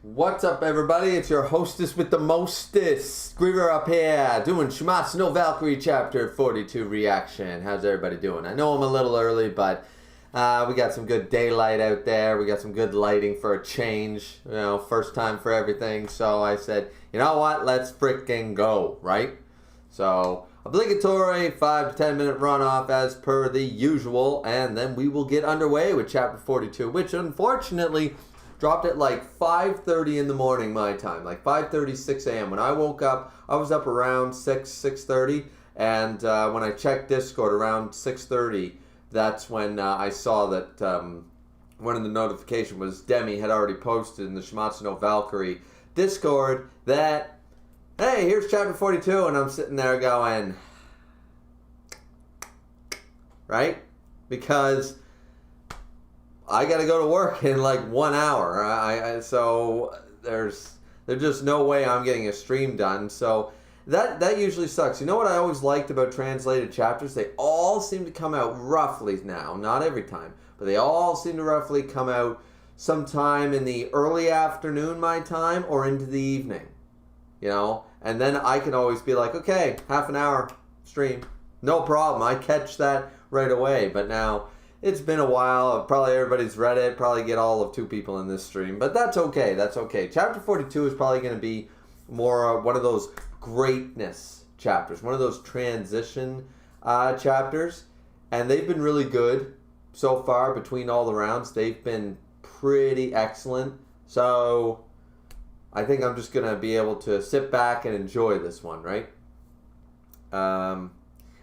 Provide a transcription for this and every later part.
What's up, everybody? It's your hostess with the mostest, Griever up here, doing Shuumatsu no Valkyrie chapter 42 reaction. How's everybody doing? I know I'm a little early, but we got some good daylight out there. We got some good lighting for a change. You know, first time for everything. So I said, you know what? Let's freaking go, right? So, obligatory 5 to 10 minute runoff as per the usual, and then we will get underway with chapter 42, which unfortunately dropped at like 5:30 in the morning my time, like 5:30, 6 a.m. When I woke up, I was up around 6:30, and when I checked Discord around 6:30, that's when I saw that one of the notifications was Demi had already posted in the Shuumatsu no Valkyrie Discord that, hey, here's chapter 42, and I'm sitting there going, right? Because I got to go to work in like 1 hour. So there's just no way I'm getting a stream done. So that usually sucks. You know what I always liked about translated chapters? They all seem to come out roughly now. Not every time, but they all seem to roughly come out sometime in the early afternoon my time or into the evening. You know? And then I can always be like, okay, half an hour stream. No problem. I catch that right away. But now it's been a while. Probably everybody's read it. Probably get all of 2 people in this stream. But that's okay. That's okay. Chapter 42 is probably going to be more one of those greatness chapters. One of those transition chapters. And they've been really good so far between all the rounds. They've been pretty excellent. So I think I'm just going to be able to sit back and enjoy this one, right? And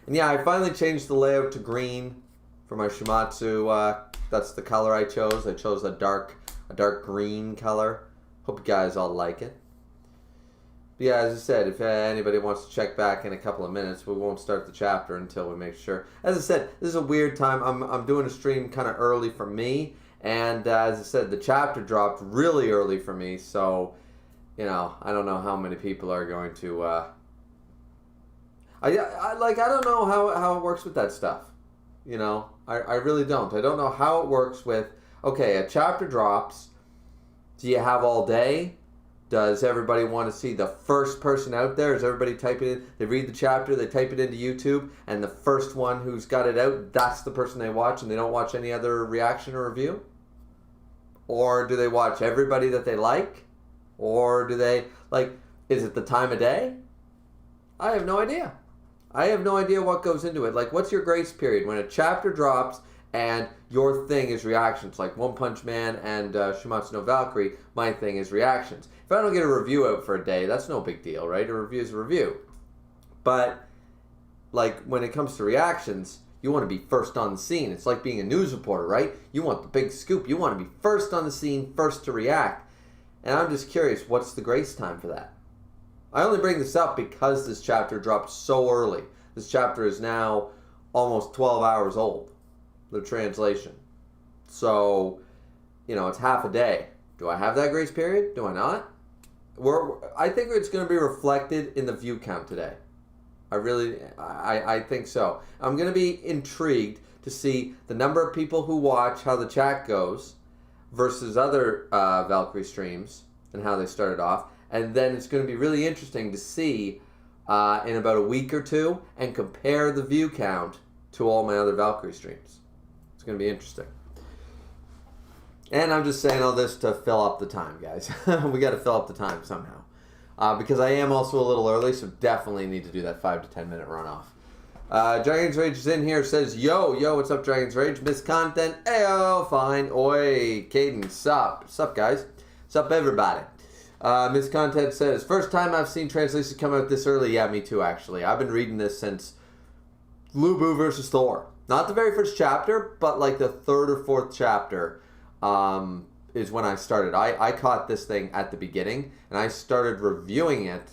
yeah, I finally changed the layout to green for my Shuumatsu. That's the color I chose. I chose a dark green color. Hope you guys all like it. But yeah, as I said, if anybody wants to check back in a couple of minutes, we won't start the chapter until we make sure. As I said, this is a weird time. I'm doing a stream kind of early for me, and as I said, the chapter dropped really early for me, so you know, I don't know how many people are going to. I don't know how it works with that stuff. You know, I really don't. I don't know how it works with, okay, a chapter drops. Do you have all day? Does everybody want to see the first person out there? Is everybody typing in? They read the chapter, they type it into YouTube, and the first one who's got it out, that's the person they watch, and they don't watch any other reaction or review? Or do they watch everybody that they like? Or do they, like, is it the time of day? I have no idea. I have no idea what goes into it. Like, what's your grace period when a chapter drops and your thing is reactions? Like One Punch Man and Shuumatsu no Valkyrie, my thing is reactions. If I don't get a review out for a day, that's no big deal, right? A review is a review. But, like, when it comes to reactions, you want to be first on the scene. It's like being a news reporter, right? You want the big scoop. You want to be first on the scene, first to react. And I'm just curious, what's the grace time for that? I only bring this up because this chapter dropped so early. This chapter is now almost 12 hours old, the translation. So, you know, it's half a day. Do I have that grace period? Do I not? I think it's going to be reflected in the view count today. I think so. I'm going to be intrigued to see the number of people who watch, how the chat goes, versus other Valkyrie streams and how they started off. And then it's going to be really interesting to see in about a week or 2 and compare the view count to all my other Valkyrie streams. It's going to be interesting. And I'm just saying all this to fill up the time, guys. We got to fill up the time somehow. Because I am also a little early, so definitely need to do that 5 to 10 minute runoff. Dragon's Rage is in here, says, yo, what's up, Dragon's Rage? Miss content, ayo, fine, oi, Caden, sup, guys, sup, everybody. Miss content says, first time I've seen translations come out this early. Yeah, me too, actually. I've been reading this since Lubu versus Thor. Not the very first chapter, but like the 3rd or 4th chapter is when I started. I caught this thing at the beginning, and I started reviewing it.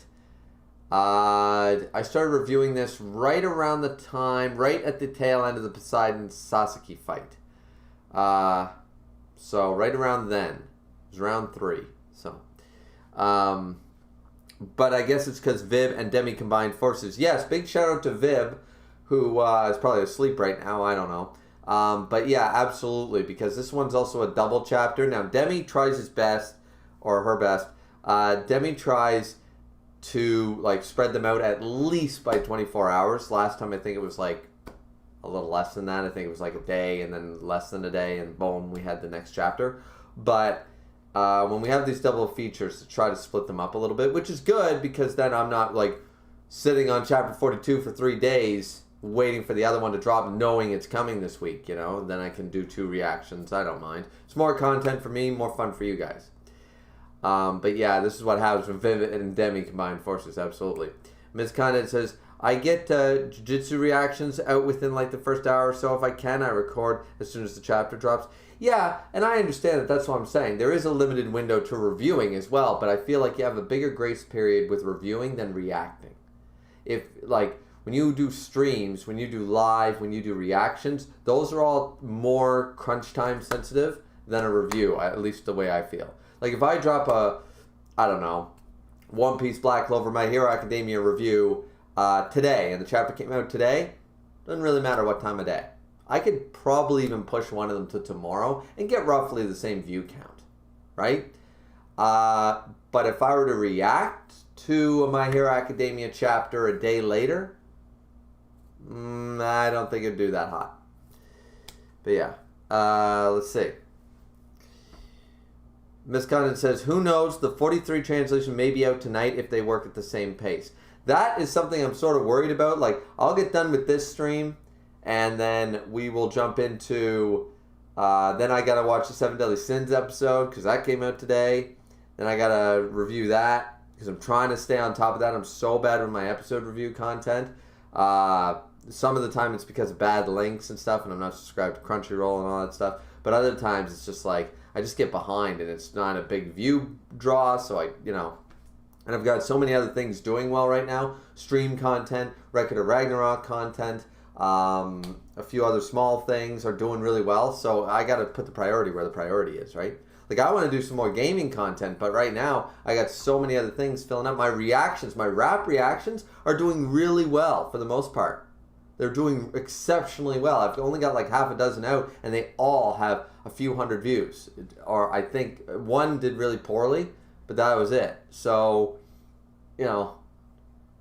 I started reviewing this right around the time, right at the tail end of the Poseidon-Sasaki fight. So right around then. It was round 3. So, but I guess it's because Viv and Demi combined forces. Yes, big shout out to Viv, who is probably asleep right now. I don't know. But yeah, absolutely, because this one's also a double chapter. Now, Demi tries his best, or her best. Demi tries to like spread them out at least by 24 hours. Last time I think it was like a little less than that. I think it was like a day and then less than a day, and boom, we had the next chapter. But when we have these double features, to try to split them up a little bit, which is good because then I'm not like sitting on chapter 42 for 3 days waiting for the other one to drop, knowing it's coming this week, you know. Then I can do 2 reactions. I don't mind. It's more content for me, more fun for you guys. But yeah, this is what happens when Viv and Demi combine forces, absolutely. Ms. Condit says, I get Jujutsu reactions out within like the first hour or so. If I can, I record as soon as the chapter drops. Yeah, and I understand that. That's what I'm saying. There is a limited window to reviewing as well, but I feel like you have a bigger grace period with reviewing than reacting. If, like, when you do streams, when you do live, when you do reactions, those are all more crunch time sensitive than a review, at least the way I feel. Like, if I drop I don't know, One Piece Black Clover My Hero Academia review today, and the chapter came out today, doesn't really matter what time of day. I could probably even push one of them to tomorrow and get roughly the same view count, right? But if I were to react to a My Hero Academia chapter a day later, I don't think it'd do that hot. But yeah, let's see. Miss Condon says, who knows, the 43 translation may be out tonight if they work at the same pace. That is something I'm sort of worried about. Like, I'll get done with this stream, and then we will jump into, then I gotta watch the 7 Deadly Sins episode, because that came out today. Then I gotta review that, because I'm trying to stay on top of that. I'm so bad with my episode review content. Some of the time it's because of bad links and stuff, and I'm not subscribed to Crunchyroll and all that stuff. But other times it's just like, I just get behind, and it's not a big view draw, so I, you know. And I've got so many other things doing well right now. Stream content, Record of Ragnarok content, a few other small things are doing really well. So I got to put the priority where the priority is, right? Like, I want to do some more gaming content, but right now I got so many other things filling up. My reactions, my rap reactions are doing really well for the most part. They're doing exceptionally well. I've only got like half a dozen out, and they all have a few hundred views. Or I think one did really poorly, but that was it. So, you know,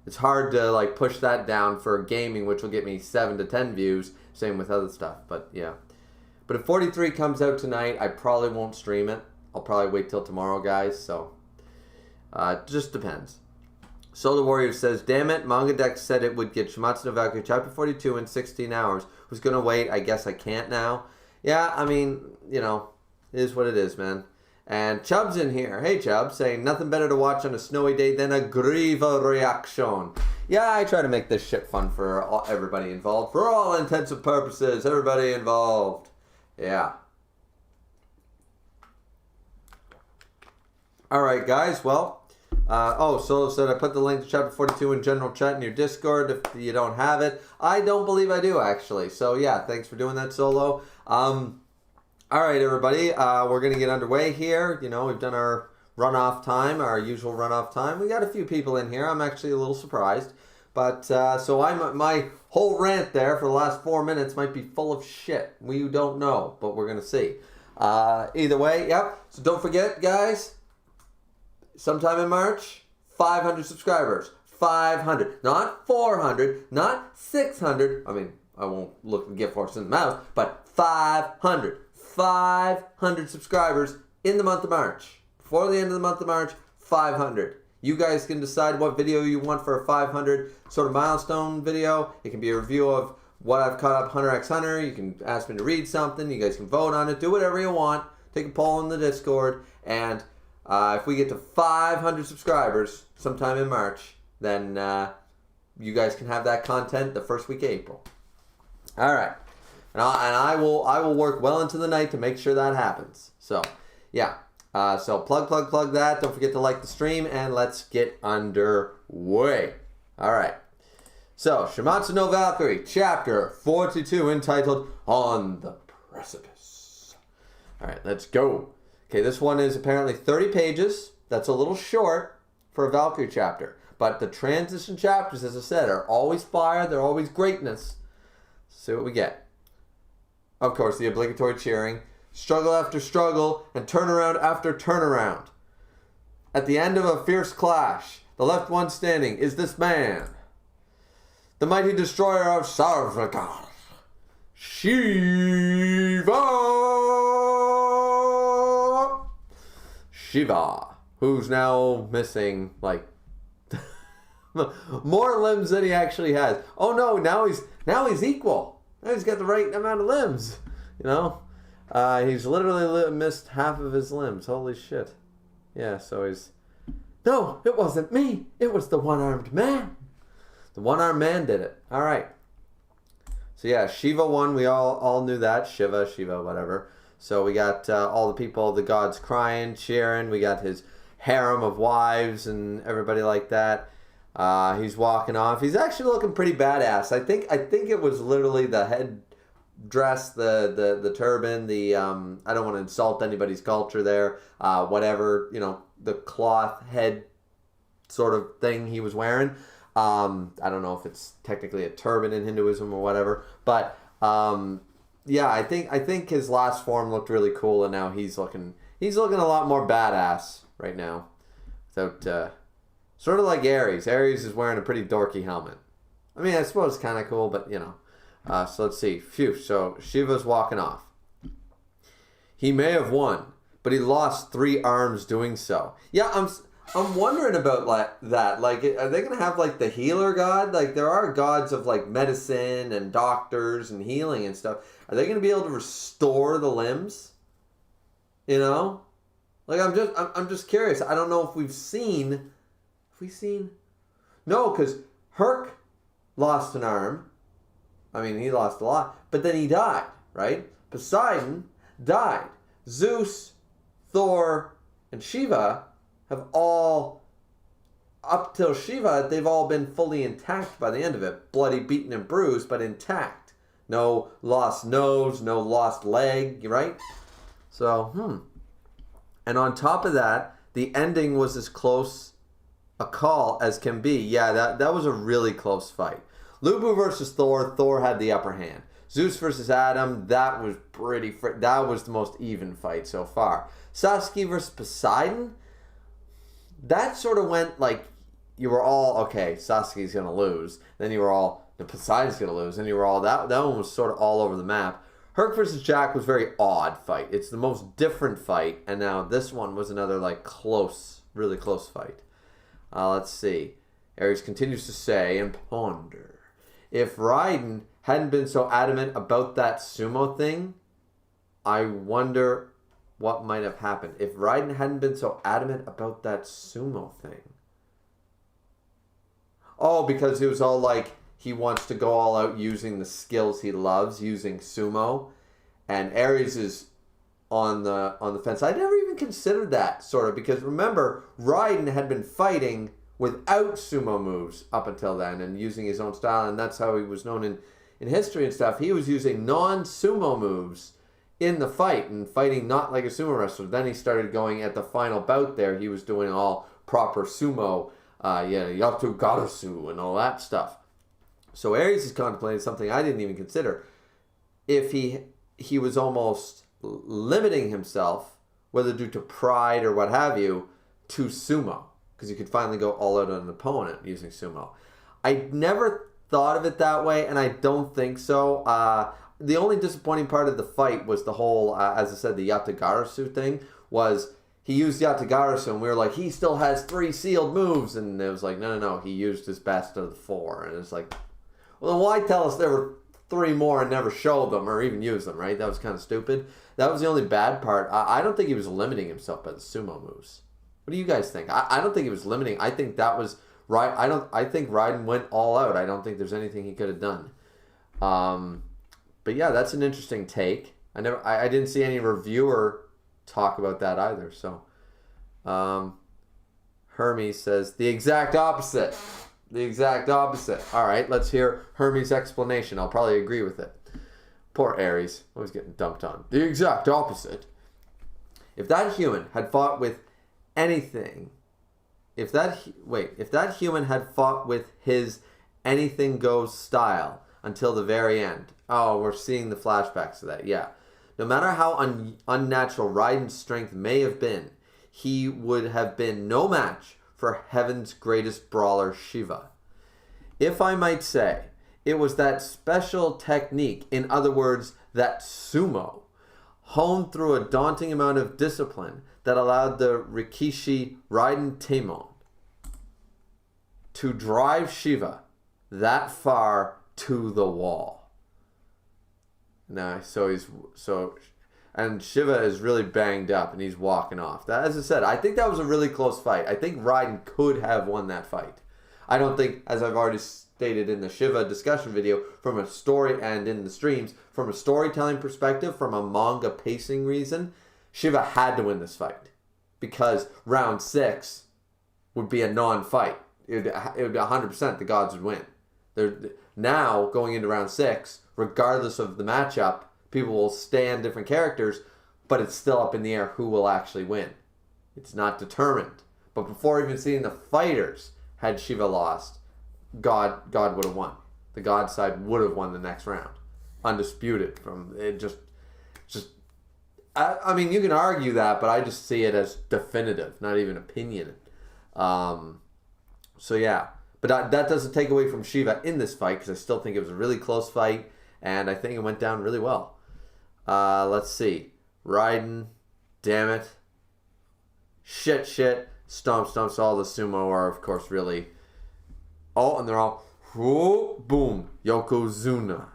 it's hard to like push that down for gaming, which will get me 7 to 10 views. Same with other stuff, but yeah. But if 43 comes out tonight, I probably won't stream it. I'll probably wait till tomorrow, guys. So, it just depends. Solar Warrior says, damn it, Manga Dex said it would get Shuumatsu no Valkyrie Chapter 42 in 16 hours. Who's going to wait? I guess I can't now. Yeah, I mean, you know, it is what it is, man. And Chubb's in here. Hey, Chubb, saying, nothing better to watch on a snowy day than a Griever reaction. Yeah, I try to make this shit fun for everybody involved. For all intents and purposes, everybody involved. Yeah. All right, guys, well... Solo said, I put the link to chapter 42 in general chat in your Discord if you don't have it. I don't believe I do, actually. So, yeah, thanks for doing that, Solo. All right, everybody. We're going to get underway here. You know, we've done our runoff time, our usual runoff time. We got a few people in here. I'm actually a little surprised. But, so my whole rant there for the last 4 minutes might be full of shit. We don't know, but we're going to see. Either way, yep. So don't forget, guys. Sometime in March, 500 subscribers. 500. Not 400. Not 600. I mean, I won't look and get force in the mouth. But 500. 500 subscribers in the month of March. Before the end of the month of March, 500. You guys can decide what video you want for a 500 sort of milestone video. It can be a review of what I've caught up Hunter x Hunter. You can ask me to read something. You guys can vote on it. Do whatever you want. Take a poll in the Discord. And... if we get to 500 subscribers sometime in March, then you guys can have that content the first week of April. All right, and I will work well into the night to make sure that happens. So yeah, so plug that. Don't forget to like the stream, and let's get underway. All right. So Shuumatsu no Valkyrie, chapter 42, entitled "On the Precipice." All right, let's go. Okay, this one is apparently 30 pages. That's a little short for a Valkyrie chapter. But the transition chapters, as I said, are always fire. They're always greatness. See what we get. Of course, the obligatory cheering. Struggle after struggle and turnaround after turnaround. At the end of a fierce clash, the left one standing is this man, the mighty destroyer of Sarvagar, Shiva! Shiva, who's now missing, like, more limbs than he actually has. Oh no, now he's equal. Now he's got the right amount of limbs, you know? He's literally missed half of his limbs. Holy shit. Yeah, so he's... No, it wasn't me. It was the one-armed man. The one-armed man did it. All right. So yeah, Shiva won. We all knew that. Shiva, whatever. So we got all the people, the gods crying, cheering. We got his harem of wives and everybody like that. He's walking off. He's actually looking pretty badass. I think it was literally the head dress, the turban, the I don't want to insult anybody's culture there. Whatever, you know, the cloth head sort of thing he was wearing. I don't know if it's technically a turban in Hinduism or whatever, but yeah, I think his last form looked really cool, and now he's looking a lot more badass right now. Without sort of like Ares. Ares is wearing a pretty dorky helmet. I mean, I suppose it's kind of cool, but you know. So let's see. Phew. So Shiva's walking off. He may have won, but he lost 3 arms doing so. Yeah, I'm wondering about that. Like, are they gonna have like the healer god? Like, there are gods of like medicine and doctors and healing and stuff. Are they gonna be able to restore the limbs? You know, like I'm just curious. I don't know if we've seen. Have we seen? No, because Herc lost an arm. I mean, he lost a lot, but then he died, right? Poseidon died. Zeus, Thor, and Shiva have all, up till Shiva, they've all been fully intact by the end of it. Bloody, beaten, and bruised, but intact. No lost nose, no lost leg, right? So, And on top of that, the ending was as close a call as can be. Yeah, that was a really close fight. Lubu versus Thor. Thor had the upper hand. Zeus versus Adam. That was that was the most even fight so far. Sasuke versus Poseidon. That sort of went like you were all okay. Sasuke's gonna lose. Then you were all Poseidon's gonna lose. Then you were all that one was sort of all over the map. Herc versus Jack was a very odd fight. It's the most different fight, and now this one was another like close, really close fight. Let's see. Ares continues to say and ponder. If Raiden hadn't been so adamant about that sumo thing, I wonder what might have happened. If Raiden hadn't been so adamant about that sumo thing. Oh, because it was all like he wants to go all out using the skills he loves, using sumo. And Ares is on the fence. I never even considered that, sort of, because remember, Raiden had been fighting without sumo moves up until then and using his own style, and that's how he was known in history and stuff. He was using non-sumo moves in the fight and fighting not like a sumo wrestler. Then he started going at the final bout there. He was doing all proper sumo, Yatu Garasu and all that stuff. So Ares is contemplating something I didn't even consider. If he was almost limiting himself, whether due to pride or what have you, to sumo. Because you could finally go all out on an opponent using sumo. I never thought of it that way, and I don't think so. The only disappointing part of the fight was the whole, as I said, the Yatagarasu thing, was he used Yatagarasu, and we were like, he still has 3 sealed moves, and it was like, no, he used his best of the 4, and it's like, well, then why tell us there were 3 more and never show them or even use them, right? That was kind of stupid. That was the only bad part. I don't think he was limiting himself by the sumo moves. What do you guys think? I don't think he was limiting. I think that was right. I think Raiden went all out. I don't think there's anything he could have done. But yeah, that's an interesting take. I didn't see any reviewer talk about that either. So, Hermes says the exact opposite. The exact opposite. All right, let's hear Hermes' explanation. I'll probably agree with it. Poor Ares, always getting dumped on. The exact opposite. If that human had fought with anything, if that human had fought with his anything goes style until the very end, Oh, we're seeing the flashbacks of that, yeah. No matter how unnatural Raiden's strength may have been, he would have been no match for heaven's greatest brawler, Shiva. If I might say, it was that special technique, in other words, that sumo, honed through a daunting amount of discipline that allowed the Rikishi Raiden Temon to drive Shiva that far to the wall. Now, and Shiva is really banged up and he's walking off. That, as I said, I think that was a really close fight. I think Raiden could have won that fight. I don't think, as I've already stated in the Shiva discussion video, from a story and in the streams, from a storytelling perspective, from a manga pacing reason, Shiva had to win this fight. Because round 6 would be a non-fight. It would be 100% the gods would win. Now, going into round 6, regardless of the matchup, people will stand different characters, but it's still up in the air who will actually win. It's not determined. But before even seeing the fighters, had Shiva lost, God would have won. The God side would have won the next round. Undisputed. From it just I mean, you can argue that, but I just see it as definitive, not even opinion. So yeah. But that doesn't take away from Shiva in this fight, because I still think it was a really close fight, and I think it went down really well. Let's see. Raiden, damn it. Shit. Stomps. All the sumo are, of course, really... Oh, and they're all... Whoa, boom. Yokozuna.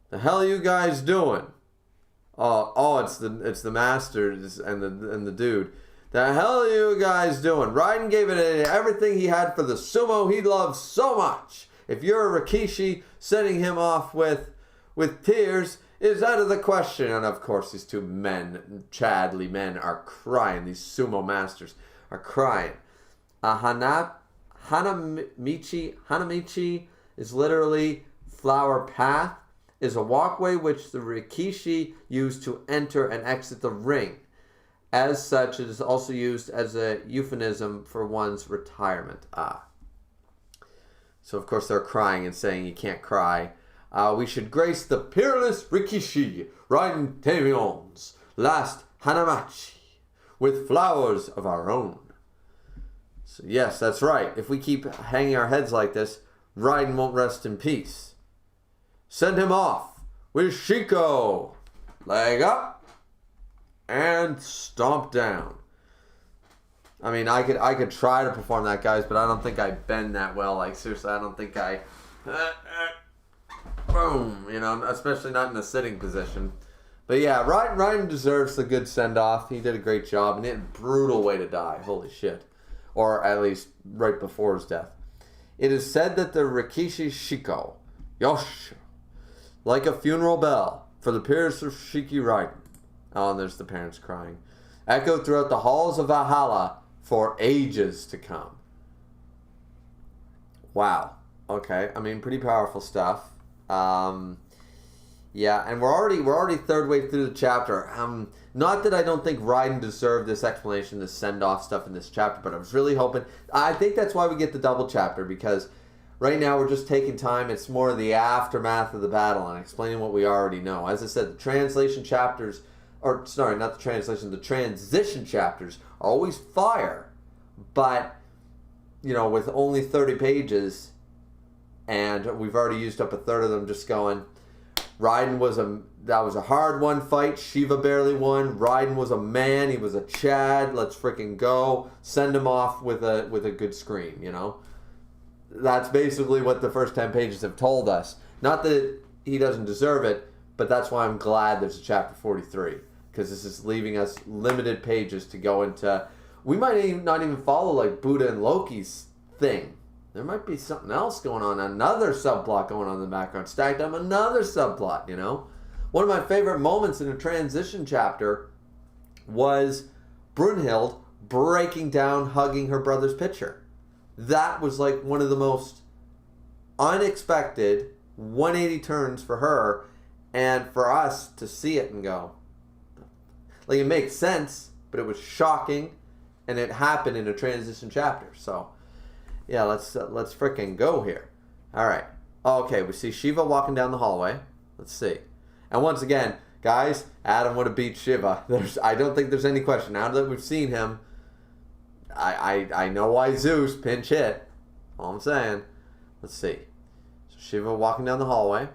The hell are you guys doing? Oh, it's the masters and the dude. The hell are you guys doing? Raiden gave it everything he had for the sumo he loves so much. If you're a Rikishi, sending him off with tears is out of the question. And of course, these two men, Chadley men, are crying. These sumo masters are crying. Hanamichi is literally flower path, is a walkway which the Rikishi use to enter and exit the ring. As such, it is also used as a euphemism for one's retirement. So, of course, they're crying and saying you can't cry. We should grace the peerless Rikishi, Raiden Temon's last Hanamachi, with flowers of our own. So, yes, that's right. If we keep hanging our heads like this, Raiden won't rest in peace. Send him off with Shiko. Leg up. And stomp down. I mean, I could try to perform that, guys, but I don't think I bend that well. Like, seriously, I don't think I... boom, especially not in a sitting position. But yeah, Raiden deserves the good send-off. He did a great job, and it a brutal way to die. Holy shit. Or at least right before his death. It is said that the Rikishi Shiko, Yosh, like a funeral bell for the peers of Shiki Raiden. Oh, and there's the parents crying. Echoed throughout the halls of Valhalla for ages to come. Wow. Okay. I mean, pretty powerful stuff. Yeah, and we're already third way through the chapter. Not that I don't think Raiden deserved this explanation, this send-off stuff in this chapter, but I was really hoping... I think that's why we get the double chapter, because right now we're just taking time. It's more the aftermath of the battle and explaining what we already know. As I said, the translation chapters... Or, sorry, not the translation, the transition chapters are always fire. But, with only 30 pages, and we've already used up a third of them just going, Raiden that was a hard one fight. Shiva barely won. Raiden was a man. He was a Chad. Let's freaking go. Send him off with a good scream, That's basically what the first 10 pages have told us. Not that he doesn't deserve it, but that's why I'm glad there's a chapter 43. Because this is leaving us limited pages to go into... We might not even follow like Buddha and Loki's thing. There might be something else going on. Another subplot going on in the background. Stacked up another subplot, One of my favorite moments in a transition chapter was Brunhild breaking down, hugging her brother's picture. That was like one of the most unexpected 180 turns for her, and for us to see it and go... Like, it makes sense, but it was shocking, and it happened in a transition chapter. So, yeah, let's frickin' go here. All right. Okay, we see Shiva walking down the hallway. Let's see. And once again, guys, Adam would have beat Shiva. I don't think there's any question. Now that we've seen him, I know why Zeus pinch hit. All I'm saying. Let's see. So Shiva walking down the hallway.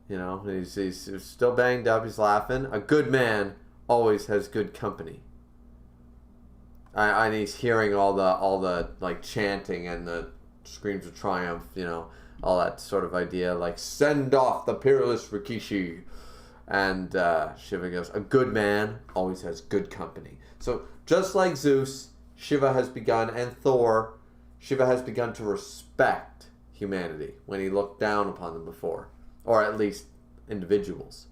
You know, he's still banged up. He's laughing. A good man always has good company. And he's hearing all the like chanting and the screams of triumph. You know, all that sort of idea. Like, send off the peerless Rikishi. And Shiva goes, a good man always has good company. So just like Zeus, Shiva has begun, and Thor, Shiva has begun to respect humanity when he looked down upon them before. Or at least individuals.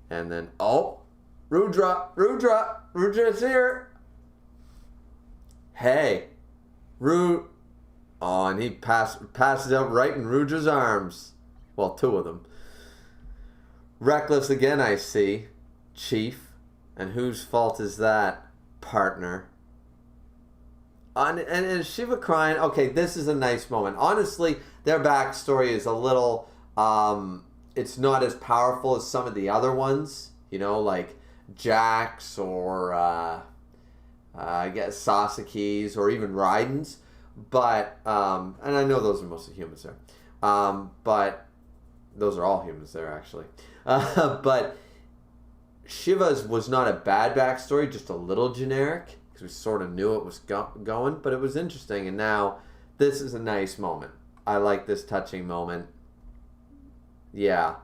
And then, oh, Rudra's here. Hey, Oh, and he passes out right in Rudra's arms. Well, two of them. Reckless again, I see. Chief. And whose fault is that, partner? And Shiva crying. Okay, this is a nice moment. Honestly, their backstory is a little... it's not as powerful as some of the other ones. You know, like Jax or... I guess Sasake's or even Raiden's. But... and I know those are mostly humans there. But... Those are all humans there, actually. But Shiva's was not a bad backstory, just a little generic, because we sort of knew it was going, but it was interesting. And now, this is a nice moment. I like this touching moment. Yeah,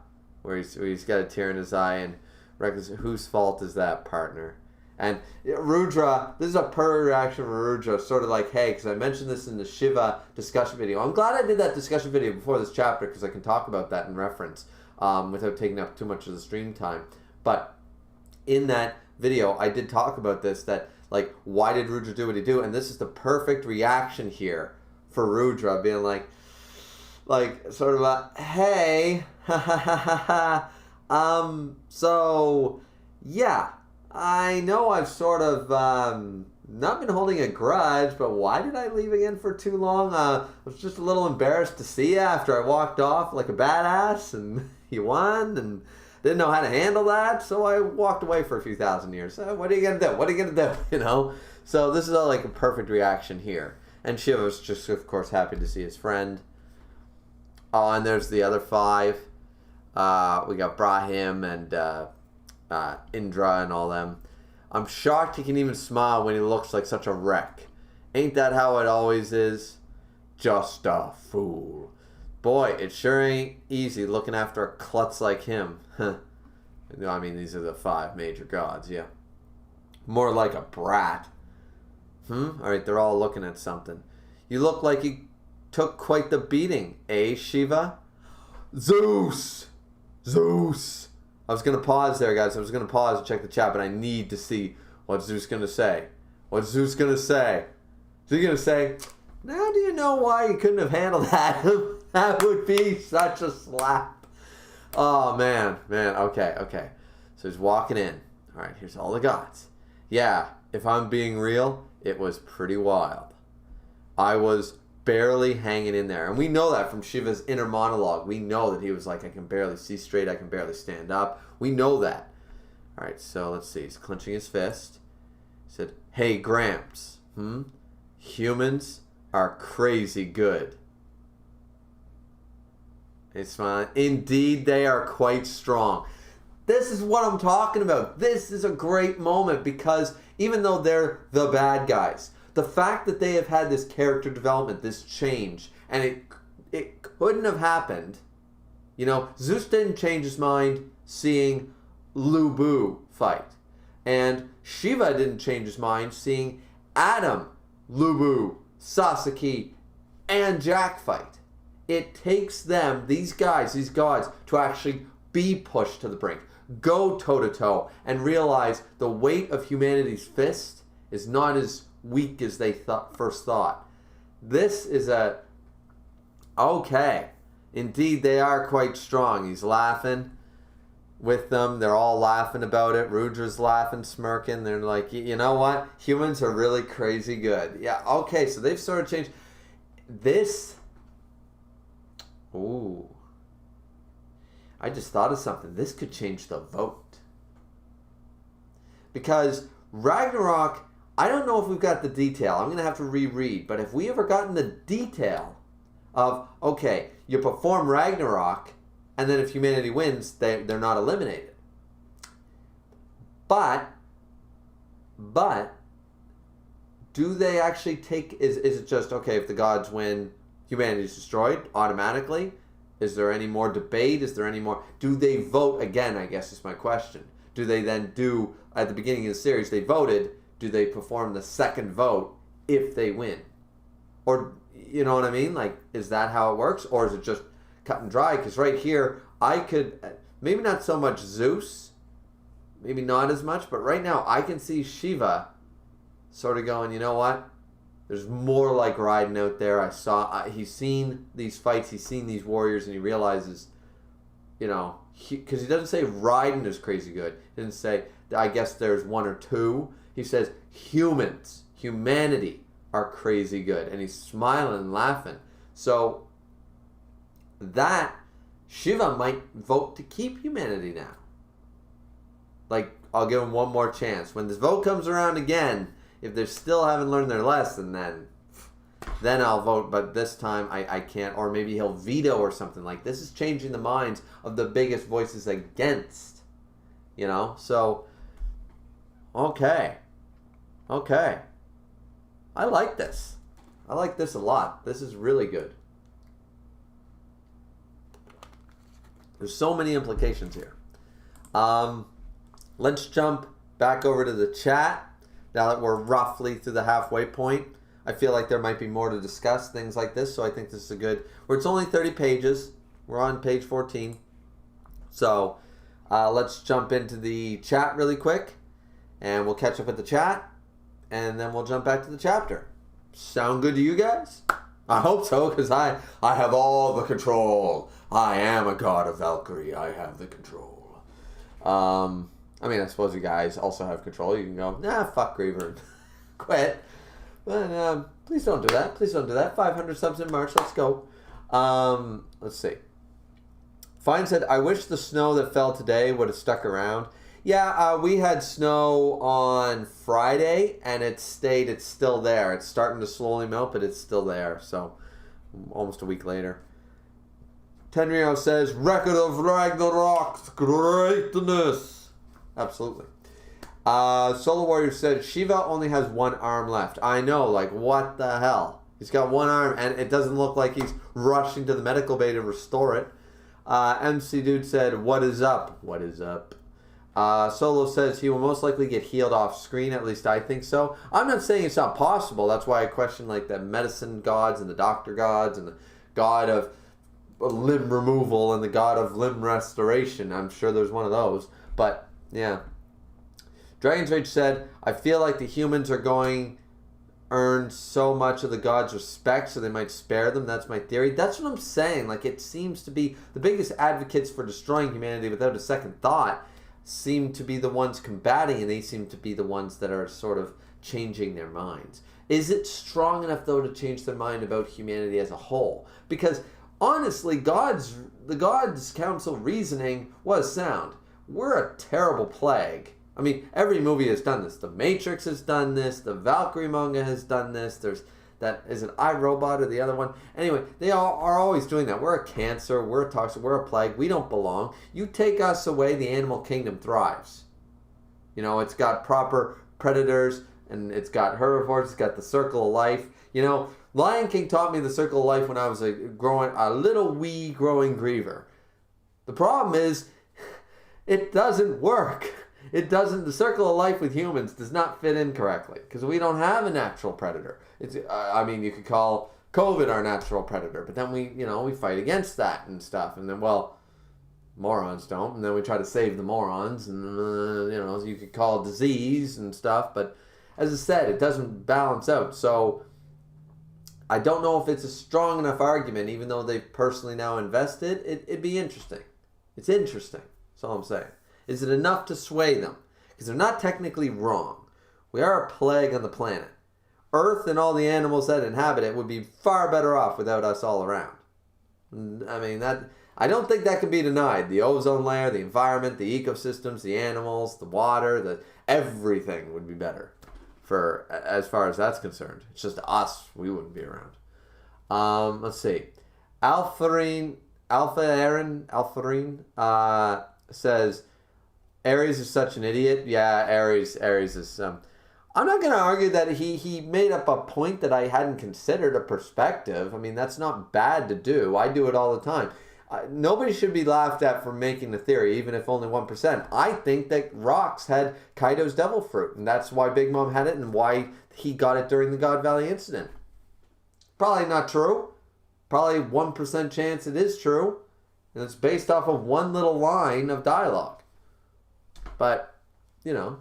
where he's got a tear in his eye, and reckons, whose fault is that, partner? And Rudra, this is a perfect reaction from Rudra, sort of like, hey, because I mentioned this in the Shiva discussion video. I'm glad I did that discussion video before this chapter, because I can talk about that in reference without taking up too much of the stream time. But in that video, I did talk about this, that, like, why did Rudra do what he do? And this is the perfect reaction here for Rudra, being like sort of a, hey, so, yeah. I know I've sort of not been holding a grudge, but why did I leave again for too long? I was just a little embarrassed to see you after I walked off like a badass, and you won, and didn't know how to handle that, so I walked away for a few thousand years. What are you going to do? What are you going to do? You know? So this is all like a perfect reaction here. And Shiva was just, of course, happy to see his friend. Oh, and there's the other five. We got Brahim and... Indra and all them. I'm shocked he can even smile when he looks like such a wreck. Ain't that how it always is? Just a fool. Boy, it sure ain't easy looking after a klutz like him. I mean, these are the 5 major gods, yeah. More like a brat. Alright, they're all looking at something. You look like you took quite the beating, eh, Shiva? Zeus! I was going to pause there, guys. I was going to pause and check the chat, but I need to see what Zeus going to say. What's Zeus going to say? Is he going to say, now do you know why you couldn't have handled that? That would be such a slap. Oh, man. Okay. So he's walking in. All right, here's all the gods. Yeah, if I'm being real, it was pretty wild. I was barely hanging in there. And we know that from Shiva's inner monologue. We know that he was like, I can barely see straight. I can barely stand up. We know that. All right, so let's see. He's clenching his fist. He said, hey, Gramps. Humans are crazy good. He's smiling. Indeed, they are quite strong. This is what I'm talking about. This is a great moment because even though they're the bad guys, the fact that they have had this character development, this change, and it couldn't have happened. You know, Zeus didn't change his mind seeing Lu Bu fight. And Shiva didn't change his mind seeing Adam, Lu Bu, Sasaki, and Jack fight. It takes them, these guys, these gods, to actually be pushed to the brink, go toe-to-toe, and realize the weight of humanity's fist is not as weak as they first thought. This is a... Okay. Indeed, they are quite strong. He's laughing with them. They're all laughing about it. Rudra's laughing, smirking. They're like, you know what? Humans are really crazy good. Yeah, okay, so they've sort of changed. This... Ooh. I just thought of something. This could change the vote. Because Ragnarok, I don't know if we've got the detail. I'm going to have to reread. But if we ever gotten the detail of, okay, you perform Ragnarok, and then if humanity wins, they're not eliminated. But do they actually take, is it just, okay, if the gods win, humanity is destroyed automatically? Is there any more debate? Is there any more, do they vote again, I guess is my question. Do they then do, at the beginning of the series, they voted, do they perform the second vote if they win? Or, you know what I mean? Like, is that how it works? Or is it just cut and dry? Because right here, I could, maybe not so much Zeus, maybe not as much, but right now I can see Shiva sort of going, you know what? There's more like riding out there. He's seen these fights, he's seen these warriors, and he realizes, you know, because he doesn't say riding is crazy good. He didn't say, I guess there's one or two. He says humanity are crazy good. And he's smiling and laughing. So that Shiva might vote to keep humanity now. Like, I'll give him one more chance. When this vote comes around again, if they still haven't learned their lesson, then I'll vote. But this time I can't. Or maybe he'll veto or something. Like, this is changing the minds of the biggest voices against. You know? So, okay. I like this. I like this a lot. This is really good. There's so many implications here. Let's jump back over to the chat. Now that we're roughly through the halfway point, I feel like there might be more to discuss, things like this. So I think this is a good, where it's only 30 pages. We're on page 14. So let's jump into the chat really quick, and we'll catch up with the chat, and then we'll jump back to the chapter. Sound good to you guys? I hope so, because I have all the control. I am a god of Valkyrie. I have the control. I mean, I suppose you guys also have control. You can go, nah, fuck Griever and quit. But please don't do that. Please don't do that. 500 subs in March. Let's go. Let's see. Fine said, I wish the snow that fell today would have stuck around. Yeah, we had snow on Friday, and it's still there. It's starting to slowly melt, but it's still there. So, almost a week later. Tenrio says, record of Ragnarok's greatness. Absolutely. Solar Warrior said, Shiva only has one arm left. I know, like, what the hell? He's got one arm, and it doesn't look like he's rushing to the medical bay to restore it. MC Dude said, what is up? What is up? Solo says he will most likely get healed off screen. At least I think so. I'm not saying it's not possible. That's why I question, like, the medicine gods and the doctor gods and the god of limb removal and the god of limb restoration. I'm sure there's one of those. But, yeah. Dragon's Rage said, I feel like the humans are going earn so much of the gods' respect, so they might spare them. That's my theory. That's what I'm saying. Like, it seems to be the biggest advocates for destroying humanity without a second thought seem to be the ones combating, and they seem to be the ones that are sort of changing their minds. Is it strong enough, though, to change their mind about humanity as a whole? Because, honestly, the Gods' Council reasoning was sound. We're a terrible plague. I mean, every movie has done this. The Matrix has done this. The Valkyrie manga has done this. There's that, is it iRobot or the other one? Anyway, they all are always doing that. We're a cancer. We're a toxic. We're a plague. We don't belong. You take us away, the animal kingdom thrives. You know, it's got proper predators, and it's got herbivores. It's got the circle of life. You know, Lion King taught me the circle of life when I was a little wee growing Griever. The problem is, it doesn't work. It doesn't. The circle of life with humans does not fit in correctly because we don't have a natural predator. It's. I mean, you could call COVID our natural predator, but then we fight against that and stuff. And then, well, morons don't. And then we try to save the morons, and you could call it disease and stuff. But as I said, it doesn't balance out. So I don't know if it's a strong enough argument, even though they've personally now invested. It'd be interesting. It's interesting. That's all I'm saying. Is it enough to sway them? Because they're not technically wrong. We are a plague on the planet. Earth and all the animals that inhabit it would be far better off without us all around. I mean, I don't think that can be denied. The ozone layer, the environment, the ecosystems, the animals, the water, everything would be better for as far as that's concerned. It's just us, we wouldn't be around. Let's see. Alpha Aaron says Ares is such an idiot. Yeah, Ares is I'm not going to argue that he made up a point that I hadn't considered, a perspective. I mean, that's not bad to do. I do it all the time. Nobody should be laughed at for making the theory, even if only 1%. I think that rocks had Kaido's devil fruit, and that's why Big Mom had it and why he got it during the God Valley incident. Probably not true. Probably 1% chance it is true, and it's based off of one little line of dialogue. But, you know.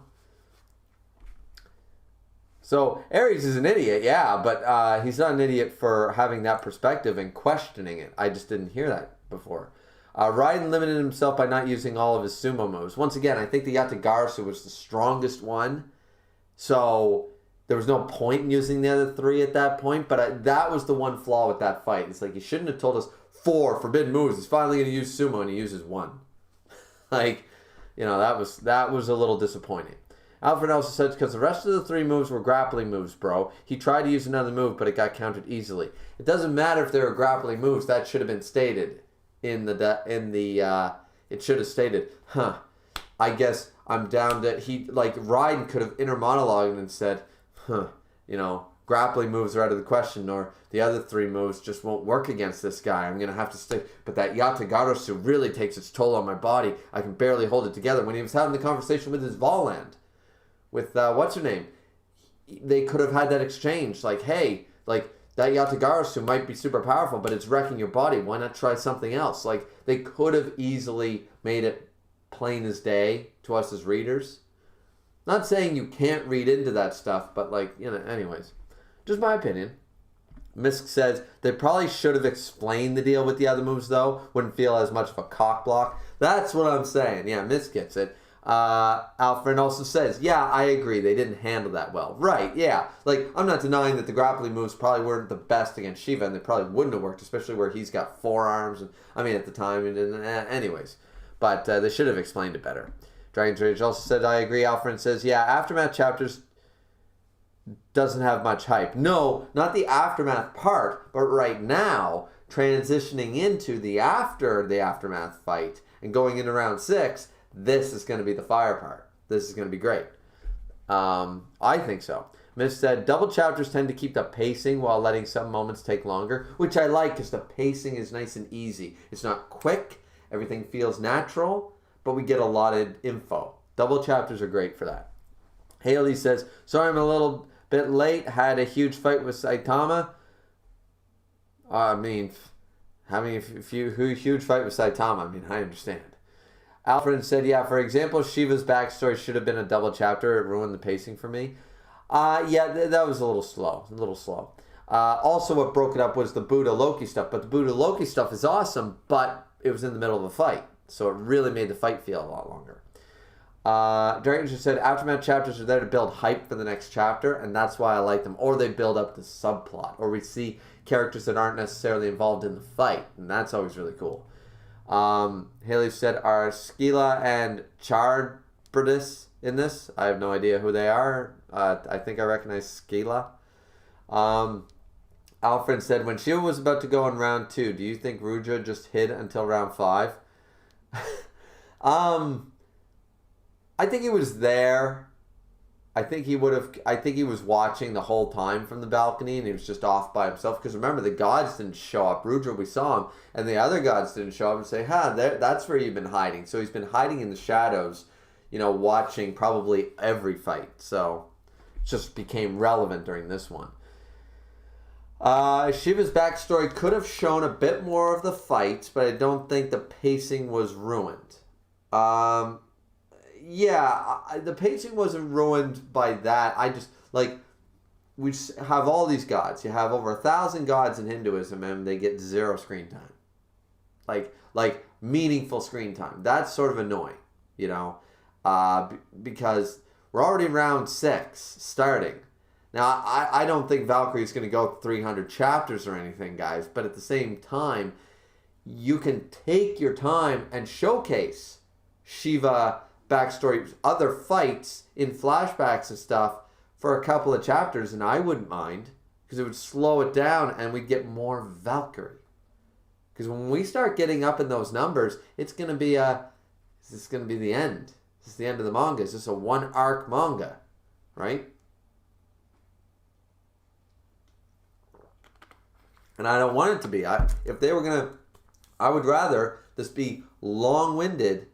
So, Ares is an idiot, yeah, but he's not an idiot for having that perspective and questioning it. I just didn't hear that before. Raiden limited himself by not using all of his sumo moves. Once again, I think the Yatagarasu was the strongest one, so there was no point in using the other three at that point, but that was the one flaw with that fight. It's like, you shouldn't have told us 4 forbidden moves. He's finally going to use sumo, and he uses 1. Like, you know, that was a little disappointing. Alfred also said, because the rest of the 3 moves were grappling moves, bro. He tried to use another move, but it got countered easily. It doesn't matter if they were grappling moves. That should have been stated in the it should have stated, I guess I'm down to, Raiden could have inner monologued and said, you know, grappling moves are out of the question, or the other 3 moves just won't work against this guy. I'm going to have to stick. But that Yatagarasu really takes its toll on my body. I can barely hold it together. When he was having the conversation with his Voland, with, what's her name? They could have had that exchange. Like, hey, like, that Yatagarasu might be super powerful, but it's wrecking your body. Why not try something else? Like, they could have easily made it plain as day to us as readers. Not saying you can't read into that stuff, but, like, you know, anyways. Just my opinion. Misk says, they probably should have explained the deal with the other moves, though. Wouldn't feel as much of a cock block. That's what I'm saying. Yeah, Misk gets it. Alfred also says, yeah, I agree. They didn't handle that well. Right, yeah. Like, I'm not denying that the grappling moves probably weren't the best against Shiva, and they probably wouldn't have worked, especially where he's got 4 arms. And, I mean, at the time, anyways. But they should have explained it better. Dragon's Rage also said, I agree. Alfred says, yeah, Aftermath chapters doesn't have much hype. No, not the Aftermath part, but right now, transitioning into the Aftermath fight and going into round 6, this is going to be the fire part. This is going to be great. I think so. Miss said, double chapters tend to keep the pacing while letting some moments take longer, which I like because the pacing is nice and easy. It's not quick. Everything feels natural, but we get a lot of info. Double chapters are great for that. Haley says, sorry I'm a little bit late. Had a huge fight with Saitama. I mean, having a huge fight with Saitama, I mean, I understand. Alfred said, yeah, for example, Shiva's backstory should have been a double chapter. It ruined the pacing for me. Yeah, that was a little slow. Also, what broke it up was the Buddha Loki stuff. But the Buddha Loki stuff is awesome, but it was in the middle of a fight. So it really made the fight feel a lot longer. Dragon just said, Aftermath chapters are there to build hype for the next chapter, and that's why I like them. Or they build up the subplot. Or we see characters that aren't necessarily involved in the fight. And that's always really cool. Haley said, are Skila and Charbridis in this? I have no idea who they are. I think I recognize Skila. Alfred said, when Shiva was about to go in round 2, do you think Rudra just hid until round 5? I think he was there. I think he was watching the whole time from the balcony, and he was just off by himself. Because remember, the gods didn't show up. Rudra, we saw him, and the other gods didn't show up and say, that's where you've been hiding. So he's been hiding in the shadows, you know, watching probably every fight. So it just became relevant during this one. Shiva's backstory could have shown a bit more of the fight, but I don't think the pacing was ruined. Yeah, the pacing wasn't ruined by that. I just, like, we have all these gods. You have over 1,000 gods in Hinduism, and they get 0 screen time. Like meaningful screen time. That's sort of annoying, you know, because we're already in round 6 starting. Now, I don't think Valkyrie is going to go 300 chapters or anything, guys, but at the same time, you can take your time and showcase Shiva backstory, other fights in flashbacks and stuff for a couple of chapters, and I wouldn't mind, because it would slow it down and we'd get more Valkyrie. Because when we start getting up in those numbers, it's going to be is this going to be the end? Is this the end of the manga? Is this a one arc manga? Right? And I don't want it to be. If they were going to, I would rather this be long-winded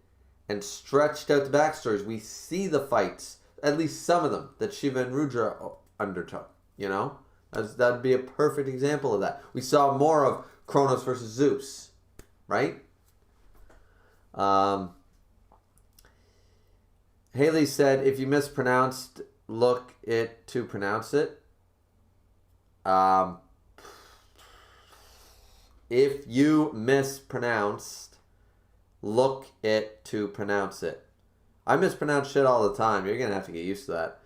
and stretched out the backstories. We see the fights, at least some of them, that Shiva and Rudra undertook. You know? That'd be a perfect example of that. We saw more of Kronos versus Zeus, right? Haley said, if you mispronounced, look it to pronounce it. If you mispronounced, look it to pronounce it. I mispronounce shit all the time. You're going to have to get used to that.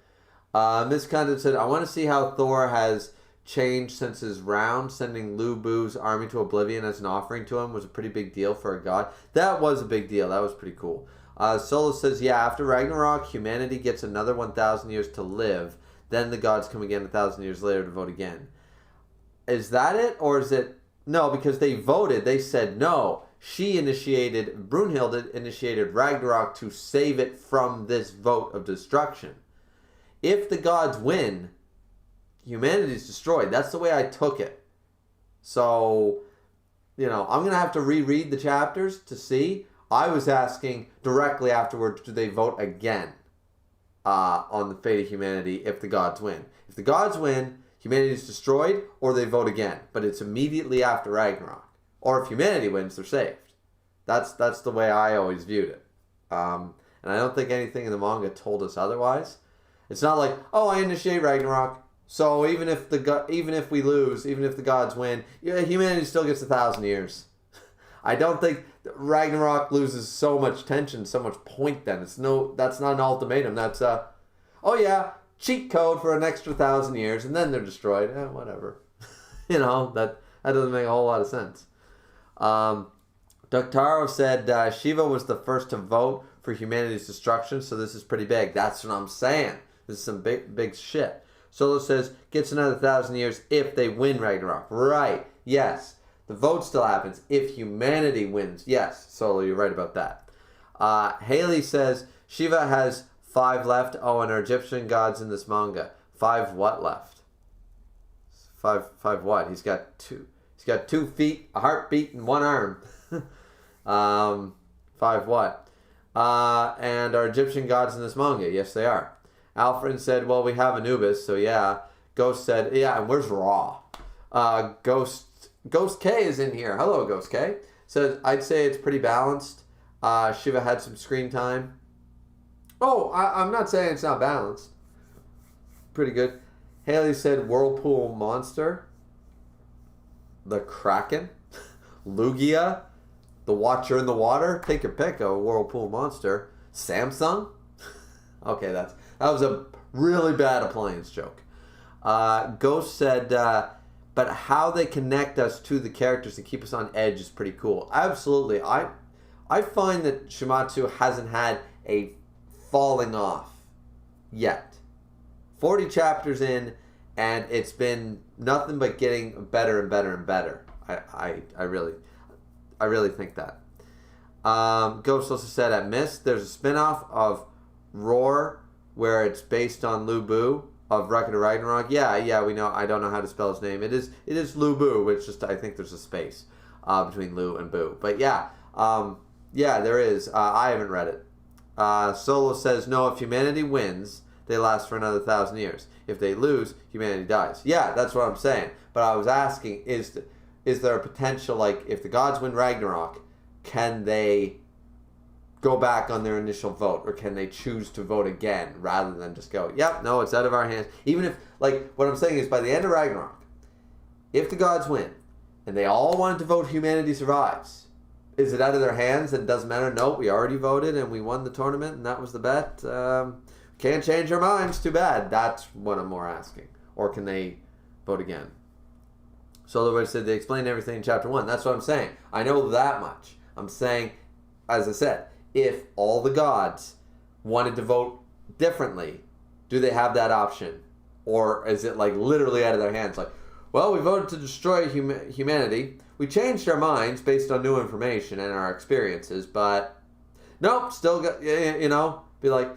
Miss Condon said, I want to see how Thor has changed since his round. Sending Lu Bu's army to oblivion as an offering to him was a pretty big deal for a god. That was a big deal. That was pretty cool. Solo says, yeah, after Ragnarok, humanity gets another 1,000 years to live. Then the gods come again 1,000 years later to vote again. Is that it? Or is it... No, because they voted. They said no. Brunhilde initiated Ragnarok to save it from this vote of destruction. If the gods win, humanity is destroyed. That's the way I took it. So, I'm going to have to reread the chapters to see. I was asking directly afterwards, do they vote again on the fate of humanity if the gods win? If the gods win, humanity is destroyed, or they vote again. But it's immediately after Ragnarok. Or if humanity wins, they're saved. That's the way I always viewed it. And I don't think anything in the manga told us otherwise. It's not like, oh, I initiate Ragnarok, so even if we lose, even if the gods win, humanity still gets 1,000 years. I don't think Ragnarok loses so much tension, so much point then. That's not an ultimatum. That's cheat code for an extra 1,000 years, and then they're destroyed. Whatever. That doesn't make a whole lot of sense. Doctaro said Shiva was the first to vote for humanity's destruction, so this is pretty big. That's what I'm saying. This is some big shit. Solo says, gets another 1,000 years if they win Ragnarok. Right. Yes. The vote still happens if humanity wins. Yes. Solo, you're right about that. Haley says, Shiva has 5 left. Oh, and our Egyptian gods in this manga. 5 what left? 5 what? He's got 2. He's got 2 feet, a heartbeat, and 1 arm. 5 what? And our Egyptian gods in this manga. Yes, they are. Alfred said, well, we have Anubis, so yeah. Ghost said, yeah, and where's Ra? Ghost K is in here. Hello, Ghost K. Says, I'd say it's pretty balanced. Shiva had some screen time. Oh, I'm not saying it's not balanced. Pretty good. Haley said, Whirlpool Monster. The Kraken. Lugia. The Watcher in the Water. Take your pick, a Whirlpool Monster. Samsung. Okay, that was a really bad appliance joke. Ghost said, but how they connect us to the characters and keep us on edge is pretty cool. Absolutely. I find that Shuumatsu hasn't had a falling off yet. 40 chapters in, and it's been nothing but getting better and better and better. I really think that. Ghost also said at Mist, there's a spin-off of Roar where it's based on Lu Bu of Record of Ragnarok. Yeah, we know. I don't know how to spell his name. It is Lu Bu, which just I think there's a space between Lu and Bu. But yeah, there is. I haven't read it. Solo says no. If humanity wins, they last for another 1,000 years. If they lose, humanity dies. Yeah, that's what I'm saying. But I was asking, is there a potential, like, if the gods win Ragnarok, can they go back on their initial vote, or can they choose to vote again rather than just go, yep, no, it's out of our hands? Even if, like, what I'm saying is by the end of Ragnarok, if the gods win and they all wanted to vote humanity survives, is it out of their hands and it doesn't matter? No, we already voted and we won the tournament and that was the bet. Can't change our minds, too bad. That's what I'm more asking. Or can they vote again? Solar said they explained everything in chapter 1. That's what I'm saying. I know that much. I'm saying, as I said, if all the gods wanted to vote differently, do they have that option? Or is it like literally out of their hands? Like, well, we voted to destroy humanity. We changed our minds based on new information and our experiences, but nope, still got, be like,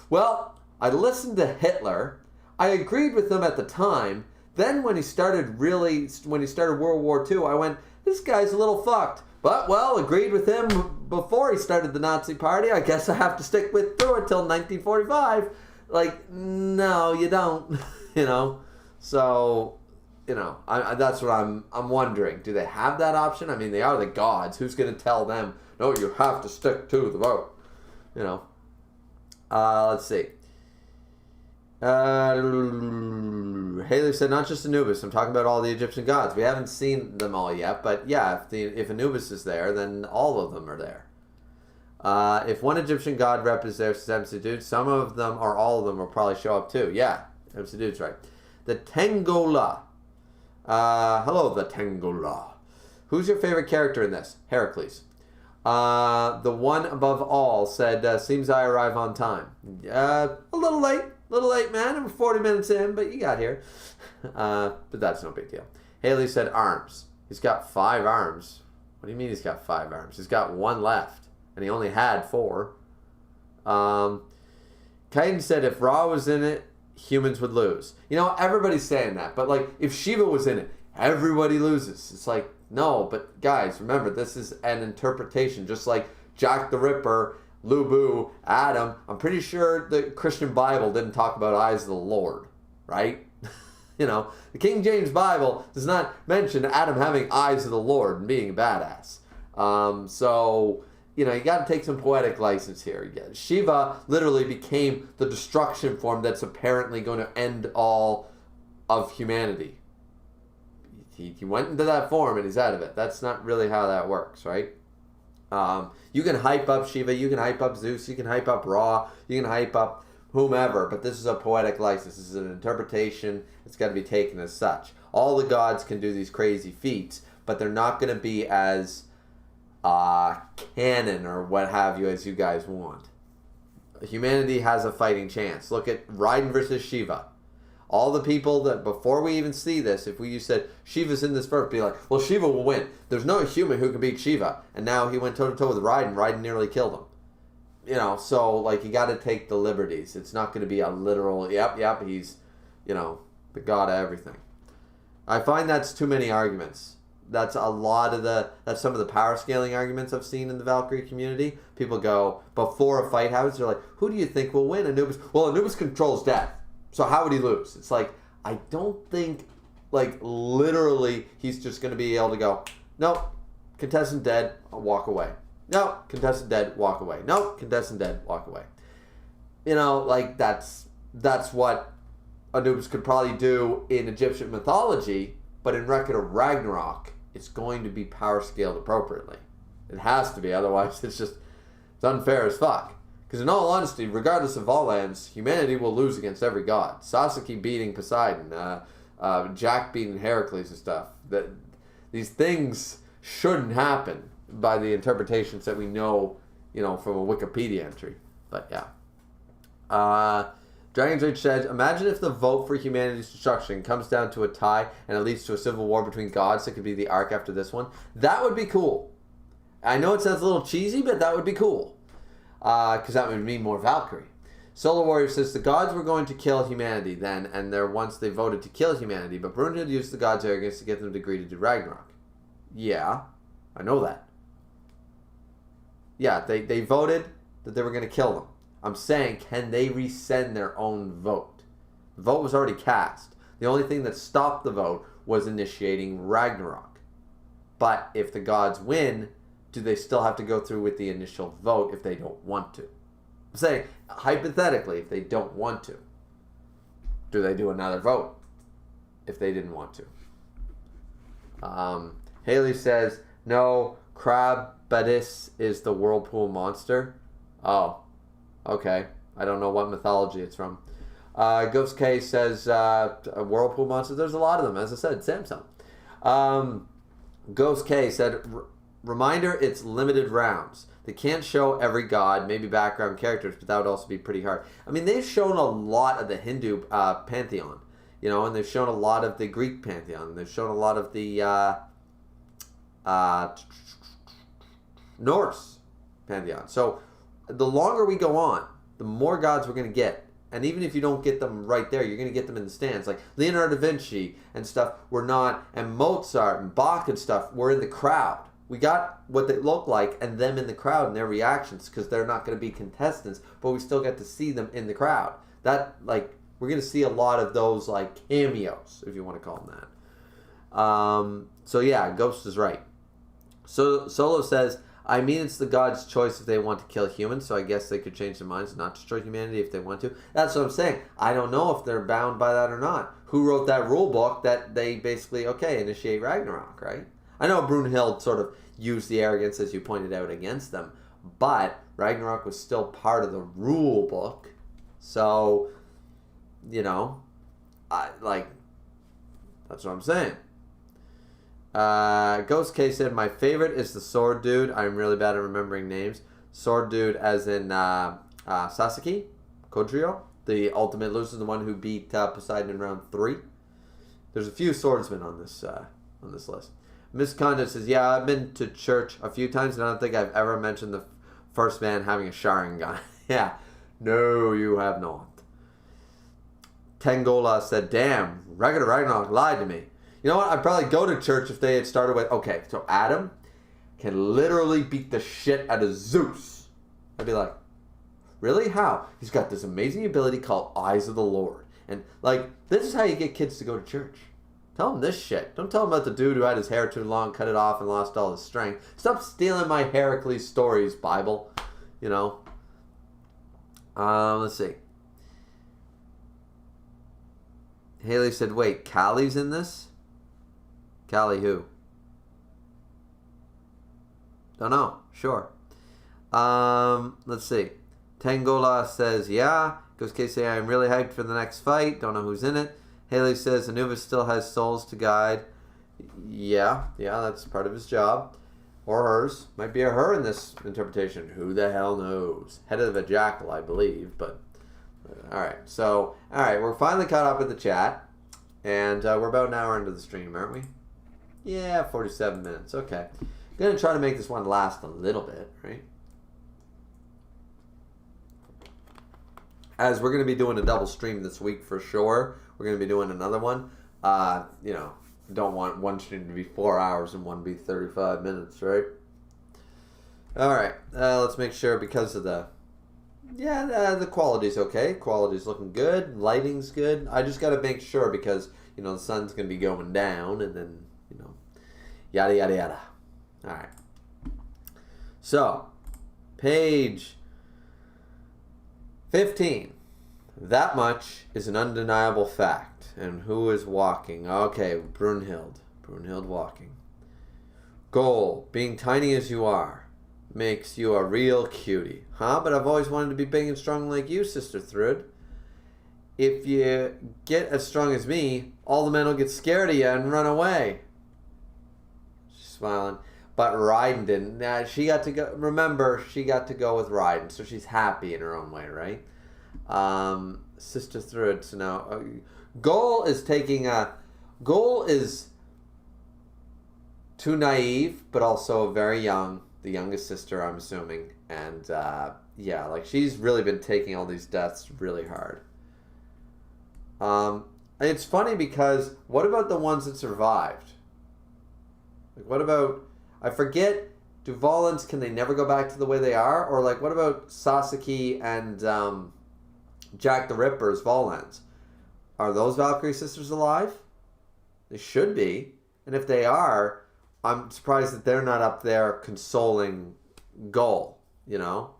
well, I listened to Hitler. I agreed with him at the time. Then when he started World War II, I went, this guy's a little fucked. But, well, agreed with him before he started the Nazi Party. I guess I have to stick through it till 1945. Like, no, you don't, So, that's what I'm wondering. Do they have that option? I mean, they are the gods. Who's going to tell them, no, you have to stick to the vote? Let's see. Haley said, not just Anubis. I'm talking about all the Egyptian gods. We haven't seen them all yet, but yeah, if Anubis is there, then all of them are there. If one Egyptian god rep is there, says MC some of them or all of them will probably show up too. Yeah, MC Dude's right. The Tengola. Hello, the Tengola. Who's your favorite character in this? Heracles. The one above all said, seems I arrive on time. A little late, man. I'm 40 minutes in, but you got here. But that's no big deal. Haley said arms. He's got 5 arms. What do you mean he's got 5 arms? He's got 1 left, and he only had 4. Kaiden said if Ra was in it, humans would lose. Everybody's saying that, but like if Shiva was in it, everybody loses. It's like, no, but guys, remember, this is an interpretation, just like Jack the Ripper, Lubu, Adam. I'm pretty sure the Christian Bible didn't talk about eyes of the Lord, right? The King James Bible does not mention Adam having eyes of the Lord and being a badass. So, you got to take some poetic license here. Yeah, Shiva literally became the destruction form that's apparently going to end all of humanity. He went into that form and he's out of it. That's not really how that works, right? You can hype up Shiva, you can hype up Zeus, you can hype up Ra, you can hype up whomever, but this is a poetic license. This is an interpretation. It's got to be taken as such. All the gods can do these crazy feats, but they're not going to be as canon or what have you as you guys want. Humanity has a fighting chance. Look at Raiden versus Shiva. All the people that, before we even see this, if you said Shiva's in this verse, be like, well, Shiva will win. There's no human who can beat Shiva. And now he went toe-to-toe with Raiden. Raiden nearly killed him. So, like, you got to take the liberties. It's not going to be a literal, yep, he's, the god of everything. I find that's too many arguments. That's some of the power scaling arguments I've seen in the Valkyrie community. People go, before a fight happens, they're like, who do you think will win? Anubis. Well, Anubis controls death. So how would he lose? It's like, I don't think, like, literally, he's just going to be able to go, nope, contestant dead, I'll walk away. Nope, contestant dead, walk away. Nope, contestant dead, walk away. Like, that's what Anubis could probably do in Egyptian mythology, but in Record of Ragnarok, it's going to be power scaled appropriately. It has to be, otherwise it's unfair as fuck. Because in all honesty, regardless of all lands, humanity will lose against every god. Sasuke beating Poseidon, Jack beating Heracles and stuff. These things shouldn't happen by the interpretations that we know, from a Wikipedia entry. But yeah. Dragon's Rage says, imagine if the vote for humanity's destruction comes down to a tie and it leads to a civil war between gods that could be the arc after this one. That would be cool. I know it sounds a little cheesy, but that would be cool. Because that would mean more Valkyrie. Solar Warrior says the gods were going to kill humanity then, and once they voted to kill humanity, but Brunhild used the gods' arrogance to get them to agree to do Ragnarok. Yeah, I know that. Yeah, they voted that they were going to kill them. I'm saying, can they resend their own vote? The vote was already cast. The only thing that stopped the vote was initiating Ragnarok. But if the gods win, do they still have to go through with the initial vote if they don't want to? I'm saying, hypothetically, if they don't want to, do they do another vote if they didn't want to? Haley says, no, Krabadis is the whirlpool monster. Oh, okay. I don't know what mythology it's from. Ghost K says, a whirlpool monster. There's a lot of them, as I said, Samsung. Ghost K said, reminder, it's limited rounds. They can't show every god, maybe background characters, but that would also be pretty hard. I mean, they've shown a lot of the Hindu pantheon, you know, and they've shown a lot of the Greek pantheon. They've shown a lot of the Norse pantheon. So the longer we go on, the more gods we're going to get. And even if you don't get them right there, you're going to get them in the stands. Like Leonardo da Vinci and stuff were not, and Mozart and Bach and stuff were in the crowd. We got what they look like and them in the crowd and their reactions, because they're not going to be contestants, but we still get to see them in the crowd. That, like, we're going to see a lot of those, like, cameos, if you want to call them that. So yeah, Ghost is right. So Solo says, I mean, it's the god's choice if they want to kill humans, so I guess they could change their minds and not destroy humanity if they want to. That's what I'm saying. I don't know if they're bound by that or not. Who wrote that rule book that they basically, okay, initiate Ragnarok, right? I know Brunhild sort of used the arrogance, as you pointed out, against them, but Ragnarok was still part of the rule book. So, you know, that's what I'm saying. Ghost K said, my favorite is the sword dude. I'm really bad at remembering names. Sword dude as in Sasaki Kodrio, the ultimate loser, the one who beat Poseidon in round 3. There's a few swordsmen on this list. Miss Conda says, yeah, I've been to church a few times, and I don't think I've ever mentioned the first man having a Sharingan. Yeah, no, you have not. Tengola said, damn, Regular Ragnarok lied to me. You know what? I'd probably go to church if they had started with, okay, so Adam can literally beat the shit out of Zeus. I'd be like, really? How? He's got this amazing ability called Eyes of the Lord. And, like, this is how you get kids to go to church. Tell them this shit. Don't tell them about the dude who had his hair too long, cut it off, and lost all his strength. Stop stealing my Heracles stories, Bible. You know? Let's see. Haley said, wait, Callie's in this? Callie who? Don't know. Sure. Let's see. Tangola says, yeah. Ghost K say, I'm really hyped for the next fight. Don't know who's in it. Haley says, Anubis still has souls to guide. Yeah, that's part of his job. Or hers. Might be a her in this interpretation. Who the hell knows? Head of a jackal, I believe. But, alright. So, alright, we're finally caught up with the chat. And we're about an hour into the stream, aren't we? Yeah, 47 minutes. Okay. Going to try to make this one last a little bit, right? As we're going to be doing a double stream this week for sure. We're going to be doing another one. You know, don't want one stream to be 4 hours and one be 35 minutes, right? All right. Let's make sure because of the quality's okay. Quality's looking good. Lighting's good. I just got to make sure because, you know, the sun's going to be going down and then, you know, yada, yada, yada. All right. So, page 15. That much is an undeniable fact. And who is walking? Okay, Brunhild. Brunhild walking. Goal. Being tiny as you are makes you a real cutie. Huh? But I've always wanted to be big and strong like you, Sister Thrud. If you get as strong as me, all the men will get scared of you and run away. She's smiling. But Raiden didn't. Now, she got to go. Remember, she got to go with Raiden, so she's happy in her own way, right? Sister Thrud. So now, Goal is too naive, but also very young. The youngest sister, I'm assuming, and yeah, like she's really been taking all these deaths really hard. It's funny because what about the ones that survived? Like, what about? I forget. Do Volans, can they never go back to the way they are? Or like, what about Sasaki and Jack the Ripper's Volans? Are those Valkyrie sisters alive? They should be. And if they are, I'm surprised that they're not up there consoling Goal, you know?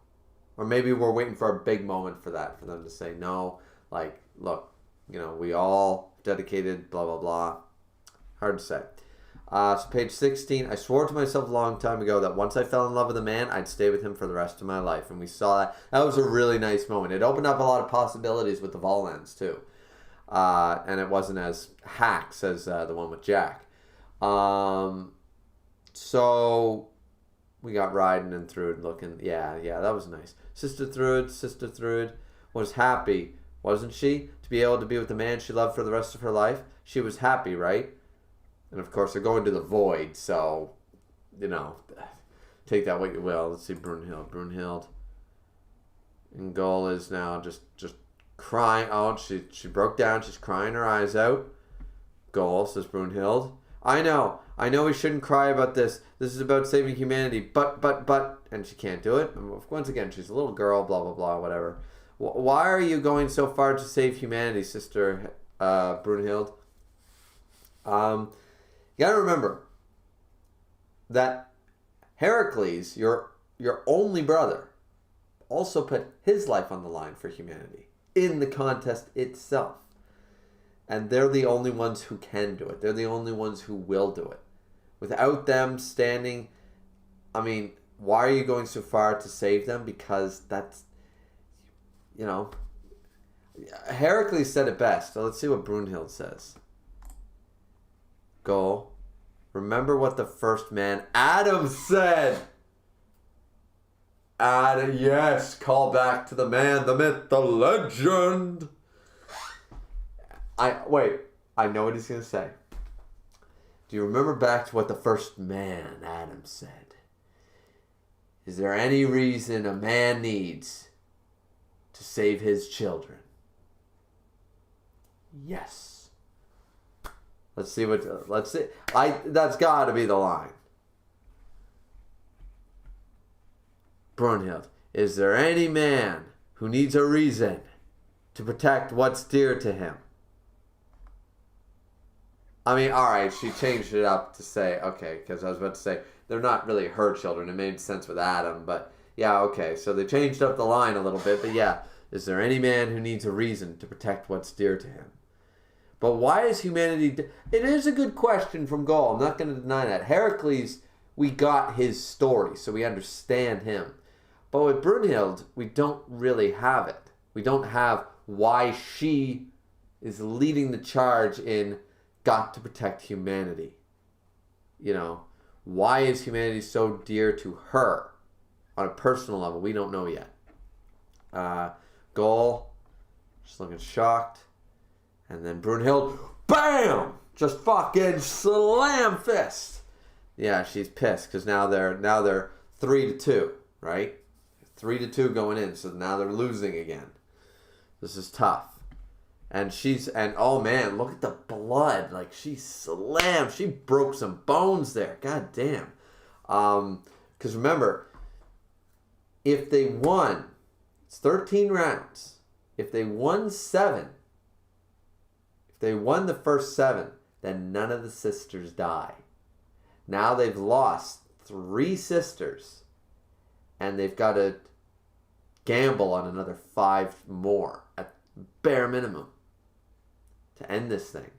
Or maybe we're waiting for a big moment for that, for them to say, no, like, look, you know, we all dedicated, blah, blah, blah. Hard to say. So page 16, I swore to myself a long time ago that once I fell in love with a man, I'd stay with him for the rest of my life. And we saw that. That was a really nice moment. It opened up a lot of possibilities with the Volans, too. And it wasn't as hacks as the one with Jack. So we got Raiden and Thrud looking. Yeah, that was nice. Sister Thrud was happy, wasn't she? To be able to be with the man she loved for the rest of her life. She was happy, right? And of course, they're going to the void, so, take that what you will. Let's see, Brunhild. And Gull is now just crying. Oh, she broke down. She's crying her eyes out. Gull, says Brunhild. I know we shouldn't cry about this. This is about saving humanity, but. And she can't do it. Once again, she's a little girl, blah, blah, blah, whatever. Why are you going so far to save humanity, Sister Brunhild? You gotta remember that Heracles, your only brother, also put his life on the line for humanity in the contest itself. And they're the only ones who can do it. They're the only ones who will do it. Without them standing, why are you going so far to save them? Because that's, Heracles said it best. So let's see what Brunhild says. Go. Remember what the first man, Adam, said. Adam, yes. Call back to the man, the myth, the legend. I know what he's going to say. Do you remember back to what the first man, Adam, said? Is there any reason a man needs to save his children? Yes. Let's see. That's got to be the line. Brunhild, is there any man who needs a reason to protect what's dear to him? Alright, she changed it up to say, okay, because I was about to say, they're not really her children. It made sense with Adam, but yeah, okay. So they changed up the line a little bit, but yeah. Is there any man who needs a reason to protect what's dear to him? But why is humanity... It is a good question from Gaul. I'm not going to deny that. Heracles, we got his story, so we understand him. But with Brunhild, we don't really have it. We don't have why she is leading the charge in got to protect humanity. Why is humanity so dear to her on a personal level? We don't know yet. Gull, just looking shocked. And then Brunhild, BAM! Just fucking slam fist. Yeah, she's pissed because now they're 3-2, right? 3-2 going in, so now they're losing again. This is tough. And oh man, look at the blood. Like she slammed, she broke some bones there. God damn. Because remember, if they won, it's 13 rounds. If they won 7, if they won the first 7, then none of the sisters die. Now they've lost 3 sisters, and they've got to gamble on another 5 more at bare minimum to end this thing.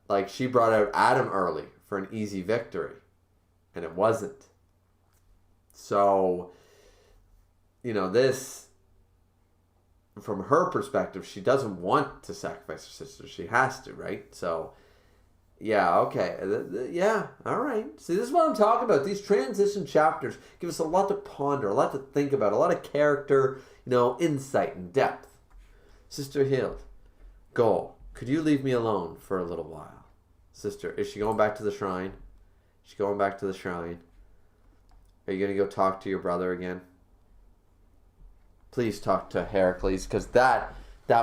Like she brought out Adam early for an easy victory, and it wasn't. So, this, from her perspective, she doesn't want to sacrifice her sister. She has to, right? So, yeah, okay. Yeah, all right. See, this is what I'm talking about. These transition chapters give us a lot to ponder, a lot to think about, a lot of character, insight and depth. Sister Hild, go. Could you leave me alone for a little while? Sister, is she going back to the shrine? She's going back to the shrine. Are you going to go talk to your brother again? Please talk to Heracles, because that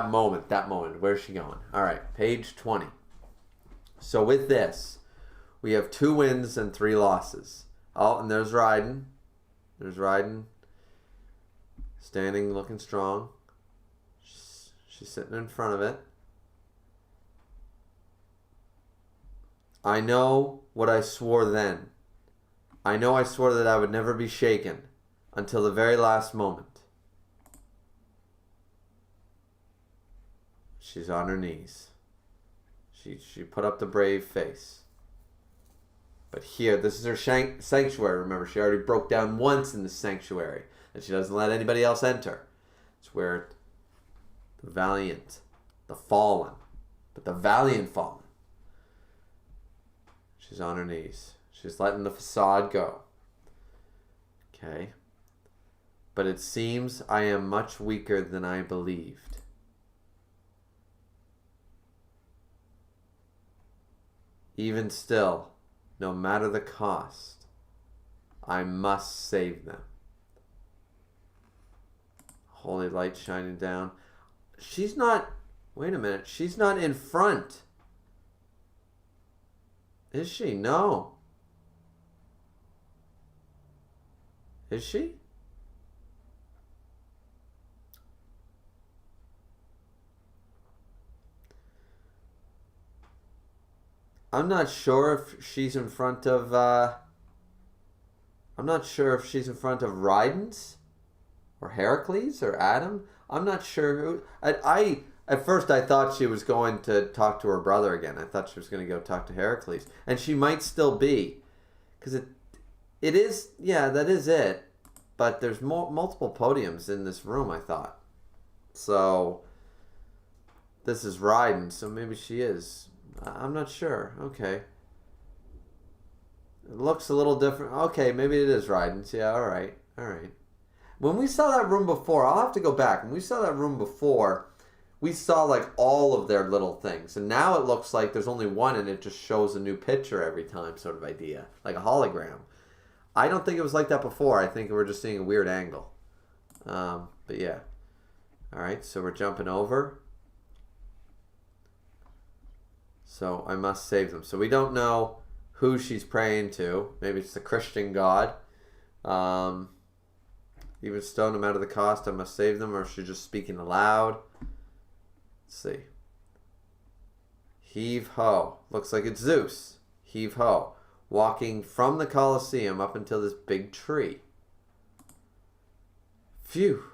moment, where's she going? All right, page 20. So with this, we have 2 wins and 3 losses. Oh, and there's Raiden. Standing, looking strong. She's sitting in front of it. I know what I swore then. I know I swore that I would never be shaken until the very last moment. She's on her knees. She put up the brave face. But here, this is her sanctuary. Remember, she already broke down once in the sanctuary. And she doesn't let anybody else enter. It's where the valiant, the fallen, but the valiant fallen She's on her knees. She's letting the facade go. Okay. But it seems I am much weaker than I believed. Even still, no matter the cost, I must save them. Holy light shining down. She's not... Wait a minute. She's not in front. Is she? No. Is she? I'm not sure if she's in front of, I'm not sure if she's in front of Rydens or Heracles or Adam. I'm not sure who. At first I thought she was going to talk to her brother again. I thought she was going to go talk to Heracles. And she might still be. Because it is, yeah, that is it. But there's multiple podiums in this room, I thought. So, this is Rydens, so maybe she is. I'm not sure. Okay. It looks a little different. Okay, maybe it is Rydens. Yeah, alright. Alright. When we saw that room before, I'll have to go back. When we saw that room before, we saw like all of their little things. And now it looks like there's only one and it just shows a new picture every time sort of idea. Like a hologram. I don't think it was like that before. I think we're just seeing a weird angle. But yeah. Alright, so we're jumping over. So I must save them. So we don't know who she's praying to. Maybe it's the Christian God. Even still, no matter the cost, I must save them. Or is she just speaking aloud? Let's see. Heave ho. Looks like it's Zeus. Heave ho. Walking from the Colosseum up until this big tree. Phew.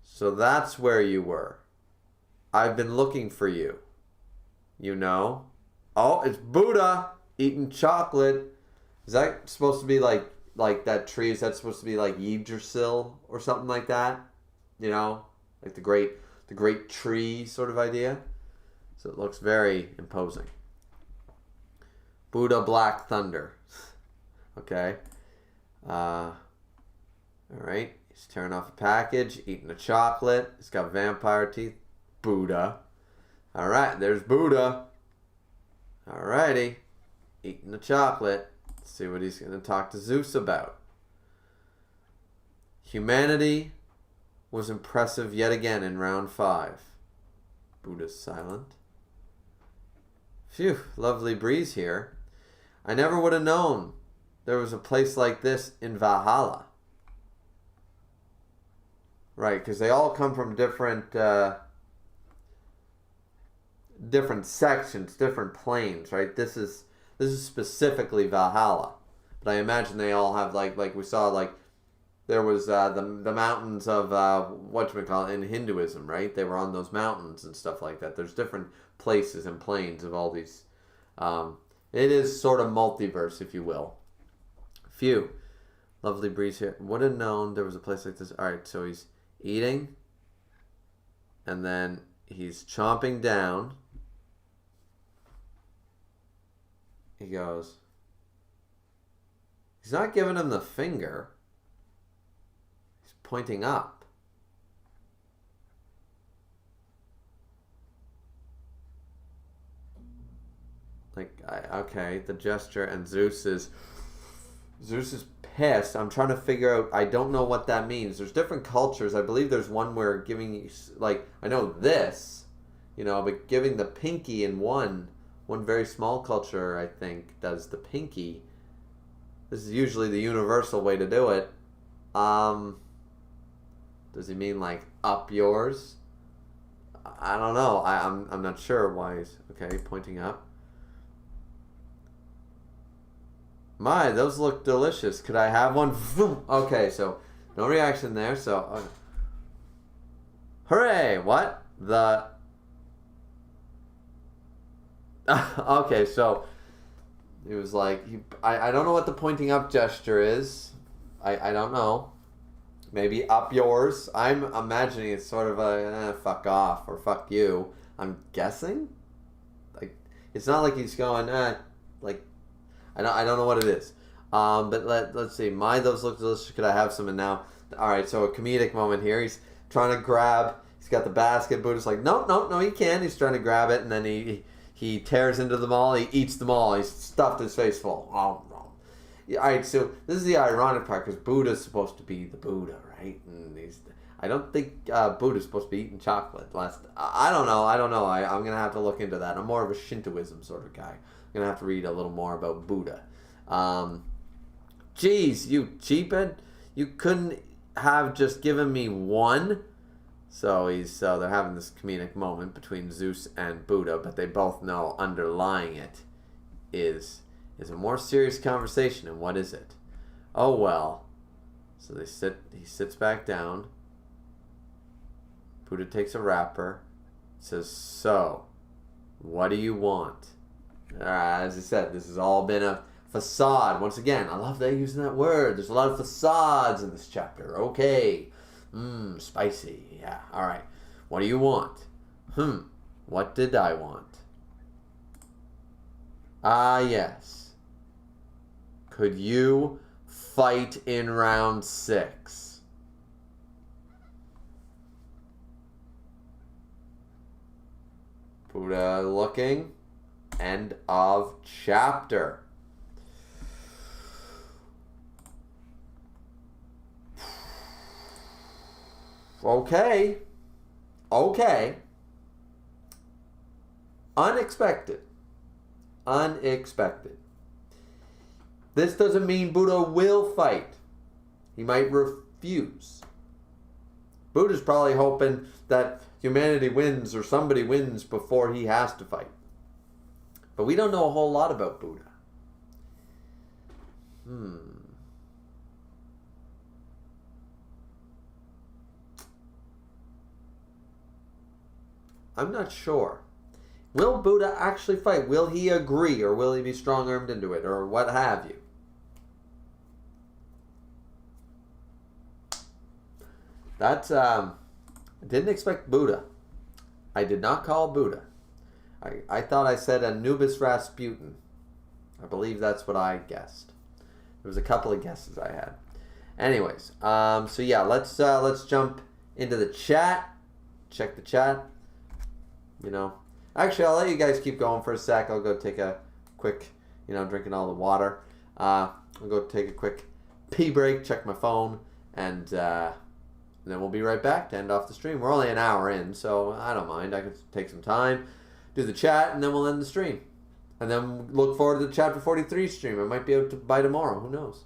So that's where you were. I've been looking for you. You know? Oh, it's Buddha eating chocolate. Is that supposed to be like that tree? Is that supposed to be like Yggdrasil or something like that? You know? Like the great tree sort of idea? So it looks very imposing. Buddha Black Thunder. Okay. Alright. He's tearing off a package, eating a chocolate. He's got vampire teeth. Buddha. Alright, there's Buddha. Alrighty. Eating the chocolate. Let's see what he's going to talk to Zeus about. Humanity was impressive yet again in round 5. Buddha's silent. Phew, lovely breeze here. I never would have known there was a place like this in Valhalla. Right, because they all come from different sections, different planes, right? This is specifically Valhalla, but I imagine they all have like we saw, like there was the mountains of whatchamacallit in Hinduism, right? They were on those mountains and stuff like that. There's different places and planes of all these. It is sort of multiverse, if you will. Phew, lovely breeze here. Would have known there was a place like this. All right, so he's eating, and then he's chomping down. He goes, he's not giving him the finger. He's pointing up. Like, okay, the gesture, and Zeus is pissed. I'm trying to figure out, I don't know what that means. There's different cultures. I believe there's one where giving, like, I know this, you know, but giving the pinky in one very small culture, I think, does the pinky. This is usually the universal way to do it. Does he mean like up yours? I don't know. I'm not sure why he's okay pointing up. My, those look delicious. Could I have one? Okay, so no reaction there. So, hooray! What the? Okay, so it was like I don't know what the pointing up gesture is. I don't know. Maybe up yours. I'm imagining it's sort of a fuck off or fuck you. I'm guessing. Like, It's not like he's going, like, I don't know what it is. But let's see. Mind those look delicious. Could I have some? And now, all right. So a comedic moment here. He's trying to grab. He's got the basket. Buddha's like, no, he can't. He's trying to grab it, and then he tears into them all. He eats them all. He's stuffed his face full. Oh no. Yeah, all right. So this is the ironic part because Buddha's supposed to be the Buddha, right? And I don't think Buddha's supposed to be eating chocolate. I don't know. I'm gonna have to look into that. I'm more of a Shintoism sort of guy. I'm gonna have to read a little more about Buddha. Geez, you cheapin'! You couldn't have just given me one. So they're having this comedic moment between Zeus and Buddha, but they both know underlying it is a more serious conversation. And what is it? Oh well. So he sits back down. Buddha takes a wrapper, says, "So, what do you want?" As I said, this has all been a facade. Once again, I love that using that word. There's a lot of facades in this chapter. Okay. Spicy. Yeah. All right. What do you want? What did I want? Ah, yes. Could you fight in round 6? Buddha looking. End of chapter. Okay. Unexpected. This doesn't mean Buddha will fight. He might refuse. Buddha's probably hoping that humanity wins or somebody wins before he has to fight. But we don't know a whole lot about Buddha. I'm not sure. Will Buddha actually fight? Will he agree, or will he be strong-armed into it, or what have you? That's, I didn't expect Buddha. I did not call Buddha. I thought I said Anubis Rasputin. I believe that's what I guessed. There was a couple of guesses I had. Anyways, so yeah, let's jump into the chat. Check the chat. Actually, I'll let you guys keep going for a sec. I'll go take a quick, drinking all the water. I'll go take a quick pee break, check my phone, and then we'll be right back to end off the stream. We're only an hour in, so I don't mind. I can take some time, do the chat, and then we'll end the stream. And then look forward to the Chapter 43 stream. I might be able to by tomorrow. Who knows?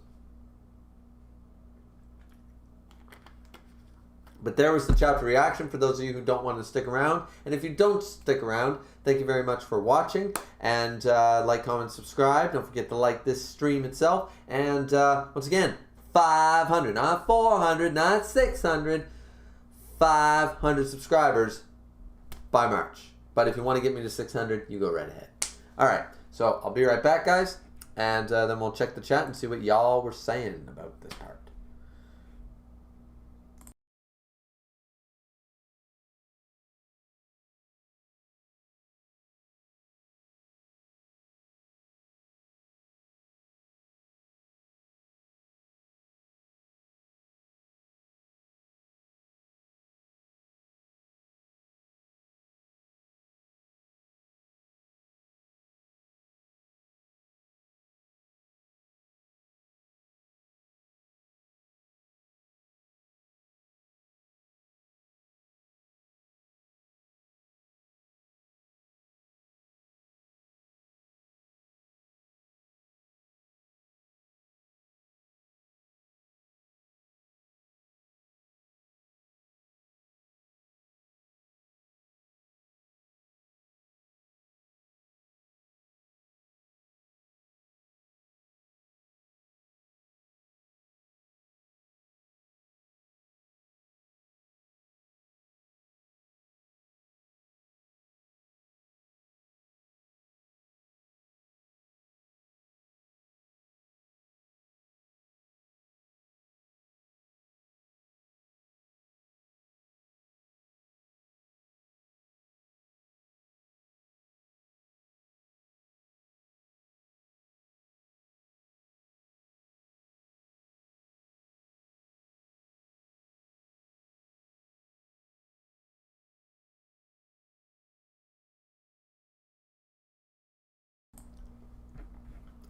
But there was the chapter reaction for those of you who don't want to stick around. And if you don't stick around, thank you very much for watching. And like, comment, subscribe. Don't forget to like this stream itself. And once again, 500, not 400, not 600, 500 subscribers by March. But if you want to get me to 600, you go right ahead. All right, so I'll be right back, guys. And then we'll check the chat and see what y'all were saying about this part.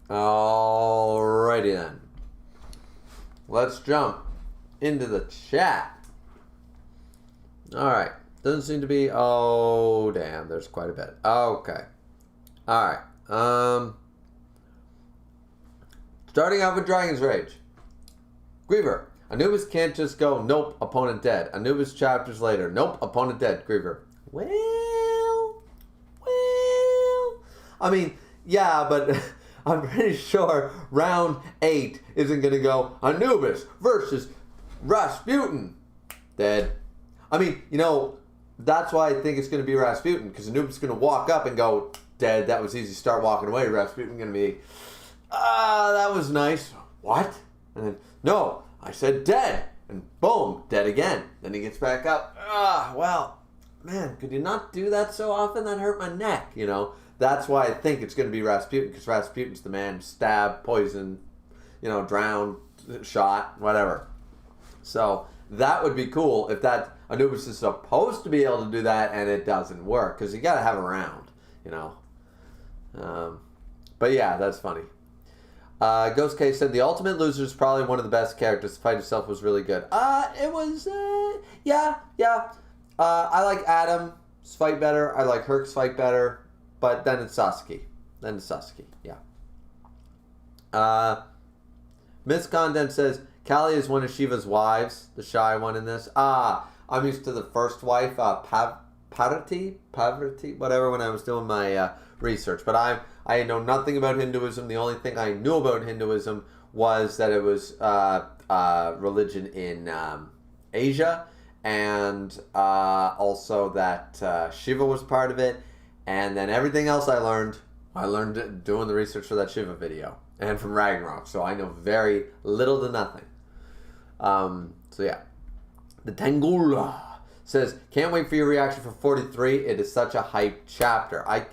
Alrighty then. Let's jump into the chat. Alright. Doesn't seem to be... Oh, damn. There's quite a bit. Okay. Alright. Starting off with Dragon's Rage. Griever. Anubis can't just go, nope, opponent dead. Anubis chapters later. Nope, opponent dead. Griever. Well. I mean, yeah, but I'm pretty sure round 8 isn't going to go Anubis versus Rasputin. Dead. I mean, you know, that's why I think it's going to be Rasputin, because Anubis is going to walk up and go, dead. That was easy. Start walking away. Rasputin going to be, that was nice. What? And then, no, I said dead. And boom, dead again. Then he gets back up. Well, man, could you not do that so often? That hurt my neck, you know. That's why I think it's going to be Rasputin, because Rasputin's the man. Stab, poison, you know, drown, shot, whatever. So that would be cool if that Anubis is supposed to be able to do that and it doesn't work, because you got to have a round, you know. But yeah, that's funny. Ghost K said the ultimate loser is probably one of the best characters. The fight itself was really good. It was, yeah. I like Adam's fight better. I like Herc's fight better. But then it's Sasuke. Yeah. Miss Condent says Kali is one of Shiva's wives, the shy one in this. I'm used to the first wife, Parvati, whatever, when I was doing my research. But I know nothing about Hinduism. The only thing I knew about Hinduism was that it was religion in Asia, and also that Shiva was part of it. And then everything else I learned it doing the research for that Shiva video and from Ragnarok. So I know very little to nothing. So yeah. The Tangula says, can't wait for your reaction for 43. It is such a hype chapter. I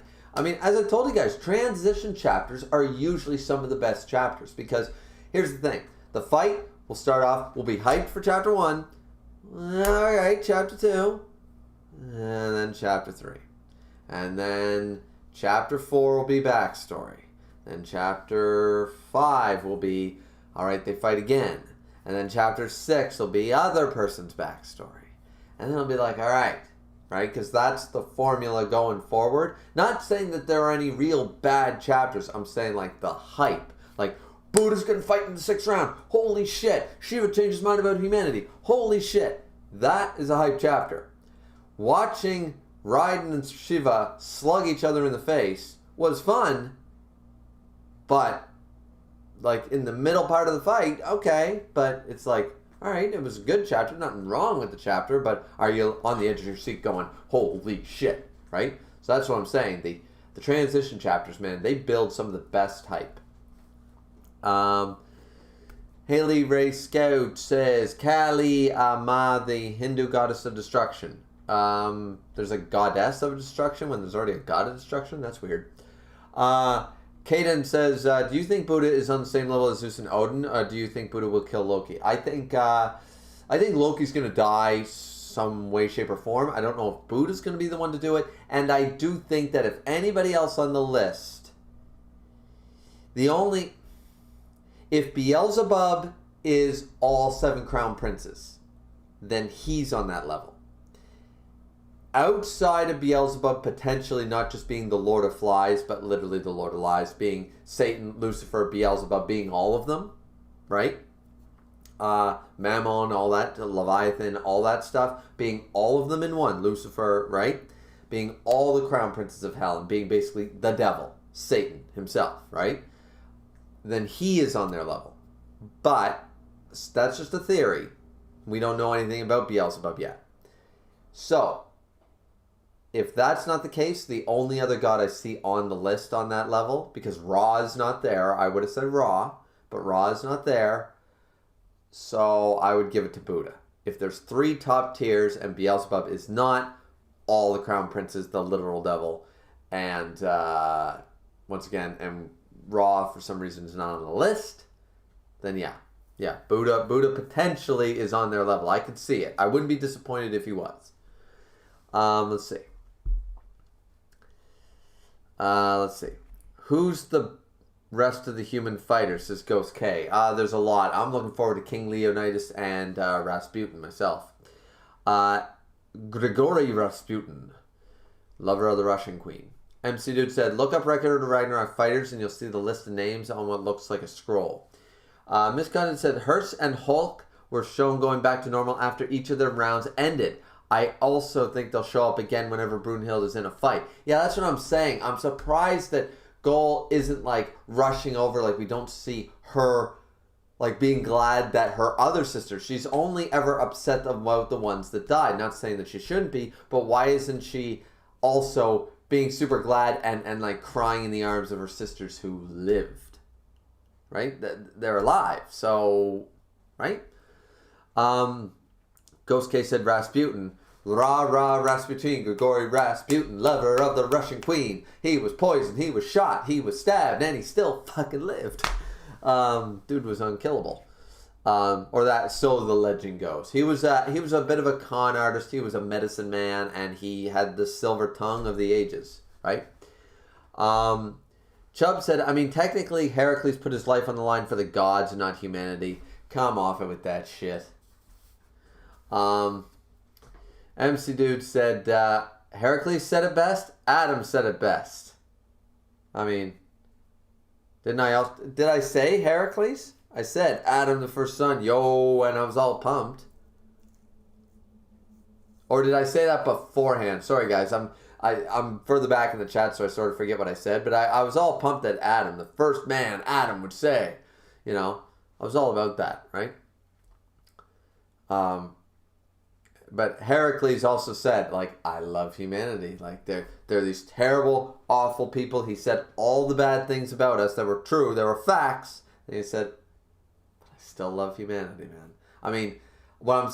mean, as I told you guys, transition chapters are usually some of the best chapters, because here's the thing. The fight will start off, we'll be hyped for chapter 1. Alright, chapter 2. And then chapter 3. And then chapter 4 will be backstory. Then chapter 5 will be, alright, they fight again. And then chapter 6 will be other person's backstory. And then it'll be like, alright, right? Because that's the formula going forward. Not saying that there are any real bad chapters. I'm saying like the hype. Like, Buddha's going to fight in the 6th round. Holy shit. Shiva changed his mind about humanity. Holy shit. That is a hype chapter. Watching Raiden and Shiva slug each other in the face was fun, but like in the middle part of the fight, okay, but it's like, all right, it was a good chapter, nothing wrong with the chapter, but are you on the edge of your seat going, holy shit, right? So that's what I'm saying. The transition chapters, man, they build some of the best hype. Haley Ray Scout says, Kali Ma, the Hindu goddess of destruction. There's a goddess of destruction when there's already a god of destruction? That's weird. Kaden says, do you think Buddha is on the same level as Zeus and Odin, or do you think Buddha will kill Loki? I think Loki's going to die some way, shape, or form. I don't know if Buddha's going to be the one to do it, and I do think that if anybody else on the list, if Beelzebub is all 7 crown princes, then he's on that level. Outside of Beelzebub potentially not just being the Lord of Flies, but literally the Lord of Lies, being Satan, Lucifer, Beelzebub, being all of them, right? Mammon, all that, Leviathan, all that stuff, being all of them in one, Lucifer, right? Being all the crown princes of hell and being basically the devil, Satan himself, right? Then he is on their level. But that's just a theory. We don't know anything about Beelzebub yet. So, if that's not the case, the only other god I see on the list on that level, because Ra is not there, I would have said Ra, but Ra is not there, so I would give it to Buddha. If there's 3 top tiers and Beelzebub is not all the crown princes, the literal devil, and once again, and Ra for some reason is not on the list, then yeah, Buddha potentially is on their level. I could see it. I wouldn't be disappointed if he was. Let's see. Who's the rest of the human fighters, says Ghost K. There's a lot. I'm looking forward to King Leonidas and Rasputin myself. Grigory Rasputin, lover of the Russian queen. MC Dude said, look up Record of Ragnarok fighters and you'll see the list of names on what looks like a scroll. Miss Condon said, Hearst and Hulk were shown going back to normal after each of their rounds ended. I also think they'll show up again whenever Brunhild is in a fight. Yeah, that's what I'm saying. I'm surprised that Gull isn't like rushing over, like we don't see her like being glad that her other sister, she's only ever upset about the ones that died. Not saying that she shouldn't be, but why isn't she also being super glad and like crying in the arms of her sisters who lived? Right? They're alive. So, right? Ghost K said Rasputin. Rah, rah, Rasputin, Grigory Rasputin, lover of the Russian queen. He was poisoned, he was shot, he was stabbed, and he still fucking lived. Dude was unkillable. Or that, so the legend goes. He was a bit of a con artist, he was a medicine man, and he had the silver tongue of the ages, right? Chubb said, I mean, technically, Heracles put his life on the line for the gods and not humanity. Come off it with that shit. MC Dude said, Heracles said it best, Adam said it best. I mean, did I say Heracles? I said Adam the first son, yo, and I was all pumped. Or did I say that beforehand? Sorry guys, I'm further back in the chat, so I sort of forget what I said, but I was all pumped that Adam, the first man Adam would say, you know, I was all about that, right? But Heracles also said, like, I love humanity. Like, they're these terrible, awful people. He said all the bad things about us that were true. There were facts. And he said, but I still love humanity, man. I mean, I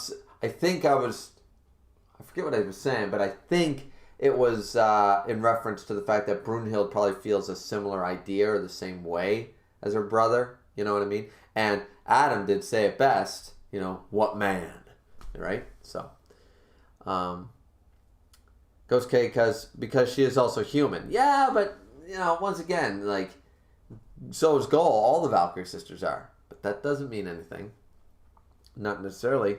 forget what I was saying, but I think it was in reference to the fact that Brunhild probably feels a similar idea or the same way as her brother. You know what I mean? And Adam did say it best, you know, what man, right? So. Ghost K because she is also human. Yeah, but you know, once again, like, so is Gull. All the Valkyrie sisters are, but that doesn't mean anything. Not necessarily.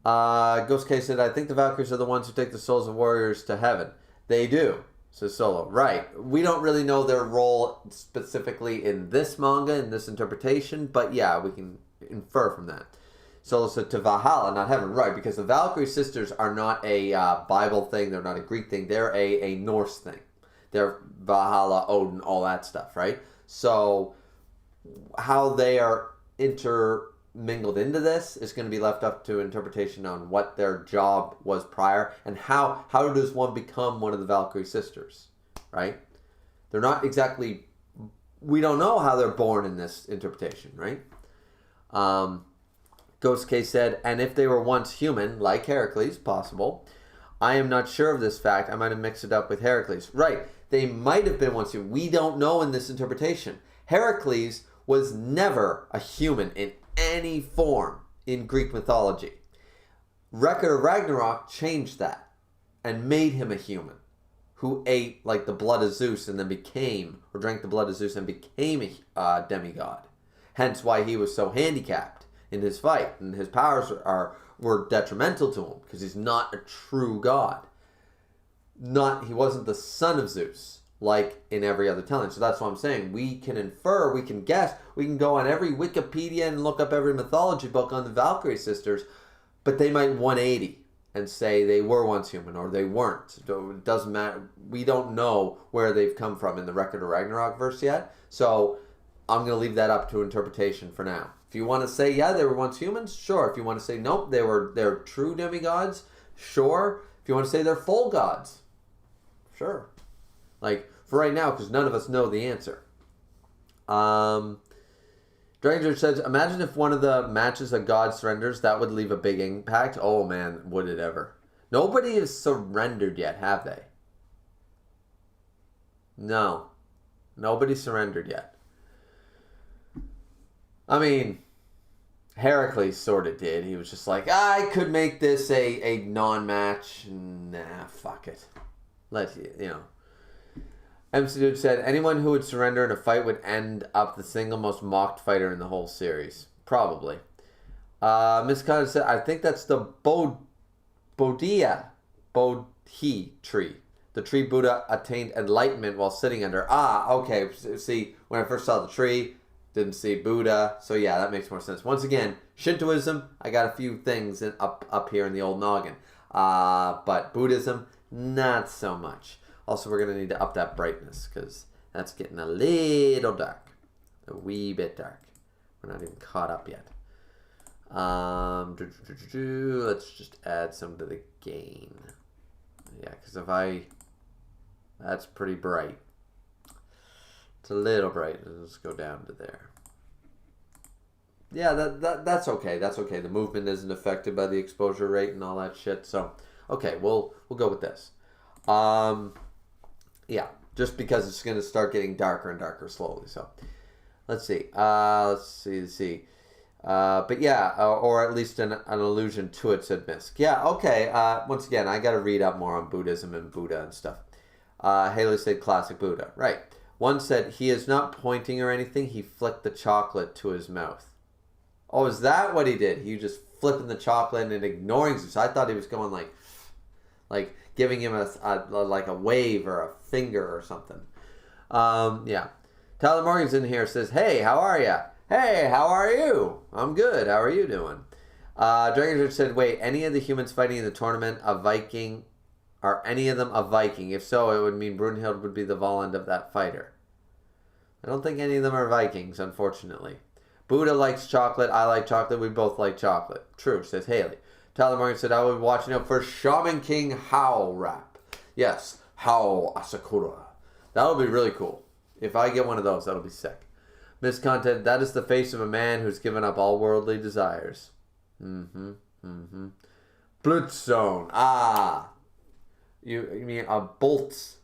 Ghost K said, I think the Valkyries are the ones who take the souls of warriors to heaven. They do, says Solo. Right. We don't really know their role specifically in this manga, in this interpretation, but yeah, we can infer from that. So to Valhalla, not heaven, right? Because the Valkyrie sisters are not a Bible thing. They're not a Greek thing. They're a Norse thing. They're Valhalla, Odin, all that stuff, right? So how they are intermingled into this is going to be left up to interpretation on what their job was prior and how does one become one of the Valkyrie sisters, right? They're not exactly. We don't know how they're born in this interpretation, right? Ghost K said, and if they were once human, like Heracles, possible. I am not sure of this fact. I might have mixed it up with Heracles. Right, they might have been once human. We don't know in this interpretation. Heracles was never a human in any form in Greek mythology. Record of Ragnarok changed that and made him a human who ate like the blood of Zeus and then became, or drank the blood of Zeus and became a demigod. Hence why he was so handicapped in his fight, and his powers were detrimental to him because he's not a true god. He wasn't the son of Zeus like in every other telling. So that's what I'm saying. We can infer, we can guess, we can go on every Wikipedia and look up every mythology book on the Valkyrie sisters, but they might 180 and say they were once human or they weren't. It doesn't matter. We don't know where they've come from in the Record of Ragnarok verse yet. So I'm going to leave that up to interpretation for now. If you want to say, yeah, they were once humans, sure. If you want to say, nope, they're true demigods, sure. If you want to say they're full gods, sure. Like, for right now, because none of us know the answer. Dranger says, imagine if one of the matches a god surrenders, that would leave a big impact. Oh, man, would it ever. Nobody has surrendered yet, have they? No. Nobody surrendered yet. I mean, Heracles sort of did. He was just like, I could make this a non-match. Nah, fuck it. You know. MC Dude said, anyone who would surrender in a fight would end up the single most mocked fighter in the whole series. Probably. Miss Conner said, I think that's the Bodhi tree. The tree Buddha attained enlightenment while sitting under. Ah, okay. See, when I first saw the tree, didn't see Buddha. So yeah, that makes more sense. Once again, Shintoism, I got a few things up here in the old noggin. But Buddhism, not so much. Also, we're going to need to up that brightness because that's getting a little dark. A wee bit dark. We're not even caught up yet. Let's just add some to the gain. Yeah, because that's pretty bright. It's a little bright. Let's go down to there. Yeah, that's okay. That's okay. The movement isn't affected by the exposure rate and all that shit. So, okay, we'll go with this. Yeah, just because it's going to start getting darker and darker slowly. So, let's see. Let's see. But yeah, or at least an allusion to it, said Misk. Yeah, okay. Once again, I got to read up more on Buddhism and Buddha and stuff. Haley said classic Buddha. Right. One said he is not pointing or anything. He flicked the chocolate to his mouth. Oh, is that what he did? He just flipping the chocolate and ignoring Zeus. I thought he was going like giving him like a wave or a finger or something. Yeah. Tyler Morgan's in here, says, hey, how are ya? Hey, how are you? I'm good. How are you doing? Dragon Church said, wait, any of the humans fighting in the tournament a Viking? Are any of them a Viking? If so, it would mean Brunhild would be the Volund of that fighter. I don't think any of them are Vikings, unfortunately. Buddha likes chocolate. I like chocolate. We both like chocolate. True, says Haley. Tyler Morgan said, I will be watching out for Shaman King Howl rap. Yes, Howl Asakura. That'll be really cool. If I get one of those, that'll be sick. Miscontent, that is the face of a man who's given up all worldly desires. Blutzone. Ah. You mean a Boltsu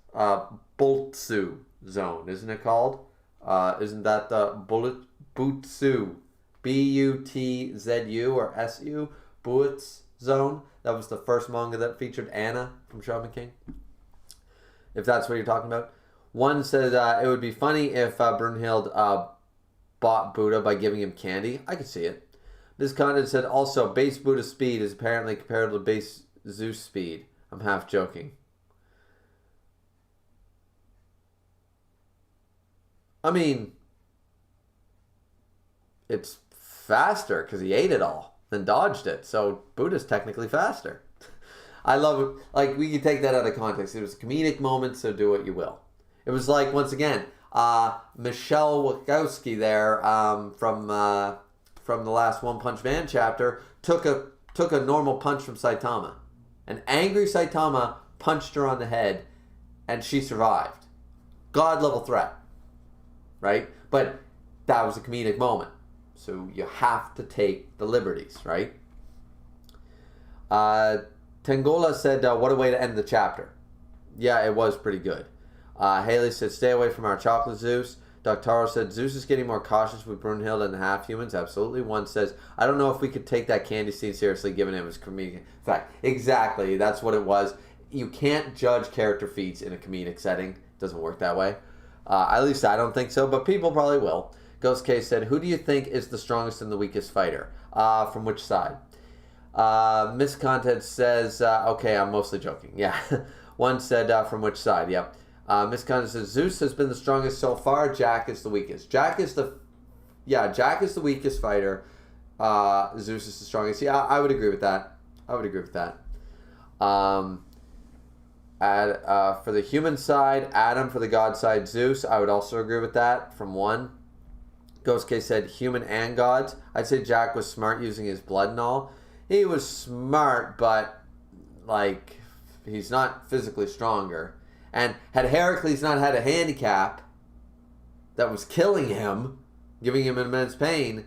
zone, isn't it called? Isn't that the Butsu? Butzu or SU? Butz zone? That was the first manga that featured Anna from Shaman King. If that's what you're talking about. One says it would be funny if Brunhild bought Buddha by giving him candy. I could see it. This content said also base Buddha speed is apparently comparable to base Zeus speed. I'm half joking. I mean, it's faster because he ate it all, then dodged it. So Buddha's technically faster. I love it. Like, we can take that out of context. It was a comedic moment, so do what you will. It was like, once again, Michelle Wachowski there from the last One Punch Man chapter took a normal punch from Saitama. An angry Saitama punched her on the head, and she survived. God level threat, right? But that was a comedic moment, so you have to take the liberties, right? Tengola said, what a way to end the chapter. Yeah, it was pretty good. Haley said, stay away from our chocolate Zeus. Doctaro said, Zeus is getting more cautious with Brunhild and the half-humans. Absolutely. One says, I don't know if we could take that candy scene seriously given it was comedic. Fact. Exactly. That's what it was. You can't judge character feats in a comedic setting. It doesn't work that way. At least I don't think so, but people probably will. Ghost K said, who do you think is the strongest and the weakest fighter? From which side? Miscontent says, okay, I'm mostly joking. Yeah. One said, from which side? Yep. Miscontent says, Zeus has been the strongest so far. Jack is the weakest. Jack is the weakest fighter. Zeus is the strongest. Yeah, I would agree with that. For the human side, Adam. For the god side, Zeus. I would also agree with that. From one. Ghost K said human and gods. I'd say Jack was smart using his blood and all. He was smart, but like he's not physically stronger. And had Heracles not had a handicap that was killing him, giving him immense pain,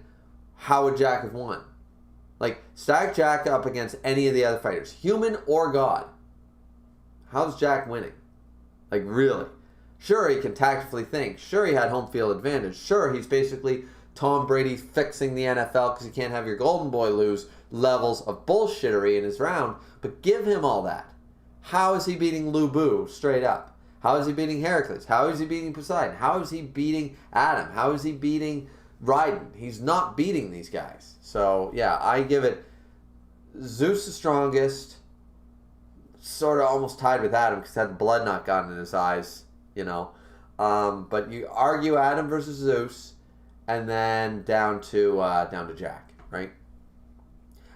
how would Jack have won? Like, stack Jack up against any of the other fighters, human or god. How's Jack winning? Like, really? Sure, he can tactically think. Sure, he had home field advantage. Sure, he's basically Tom Brady fixing the NFL because you can't have your golden boy lose levels of bullshittery in his round. But give him all that. How is he beating Lu Bu straight up? How is he beating Heracles? How is he beating Poseidon? How is he beating Adam? How is he beating Raiden? He's not beating these guys. So, yeah, I give it Zeus the strongest, sort of almost tied with Adam because had the blood not gotten in his eyes, you know. But you argue Adam versus Zeus, and then down to Jack, right?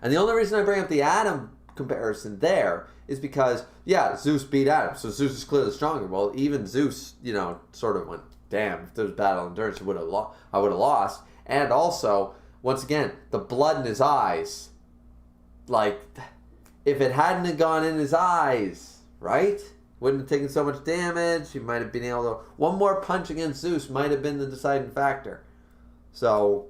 And the only reason I bring up the Adam comparison there is because, yeah, Zeus beat Adam, so Zeus is clearly stronger. Well, even Zeus, you know, sort of went, damn, if there was battle endurance, I would have lost. And also, once again, the blood in his eyes, like, if it hadn't gone in his eyes, right? Wouldn't have taken so much damage. He might have been able to... One more punch against Zeus might have been the deciding factor. So,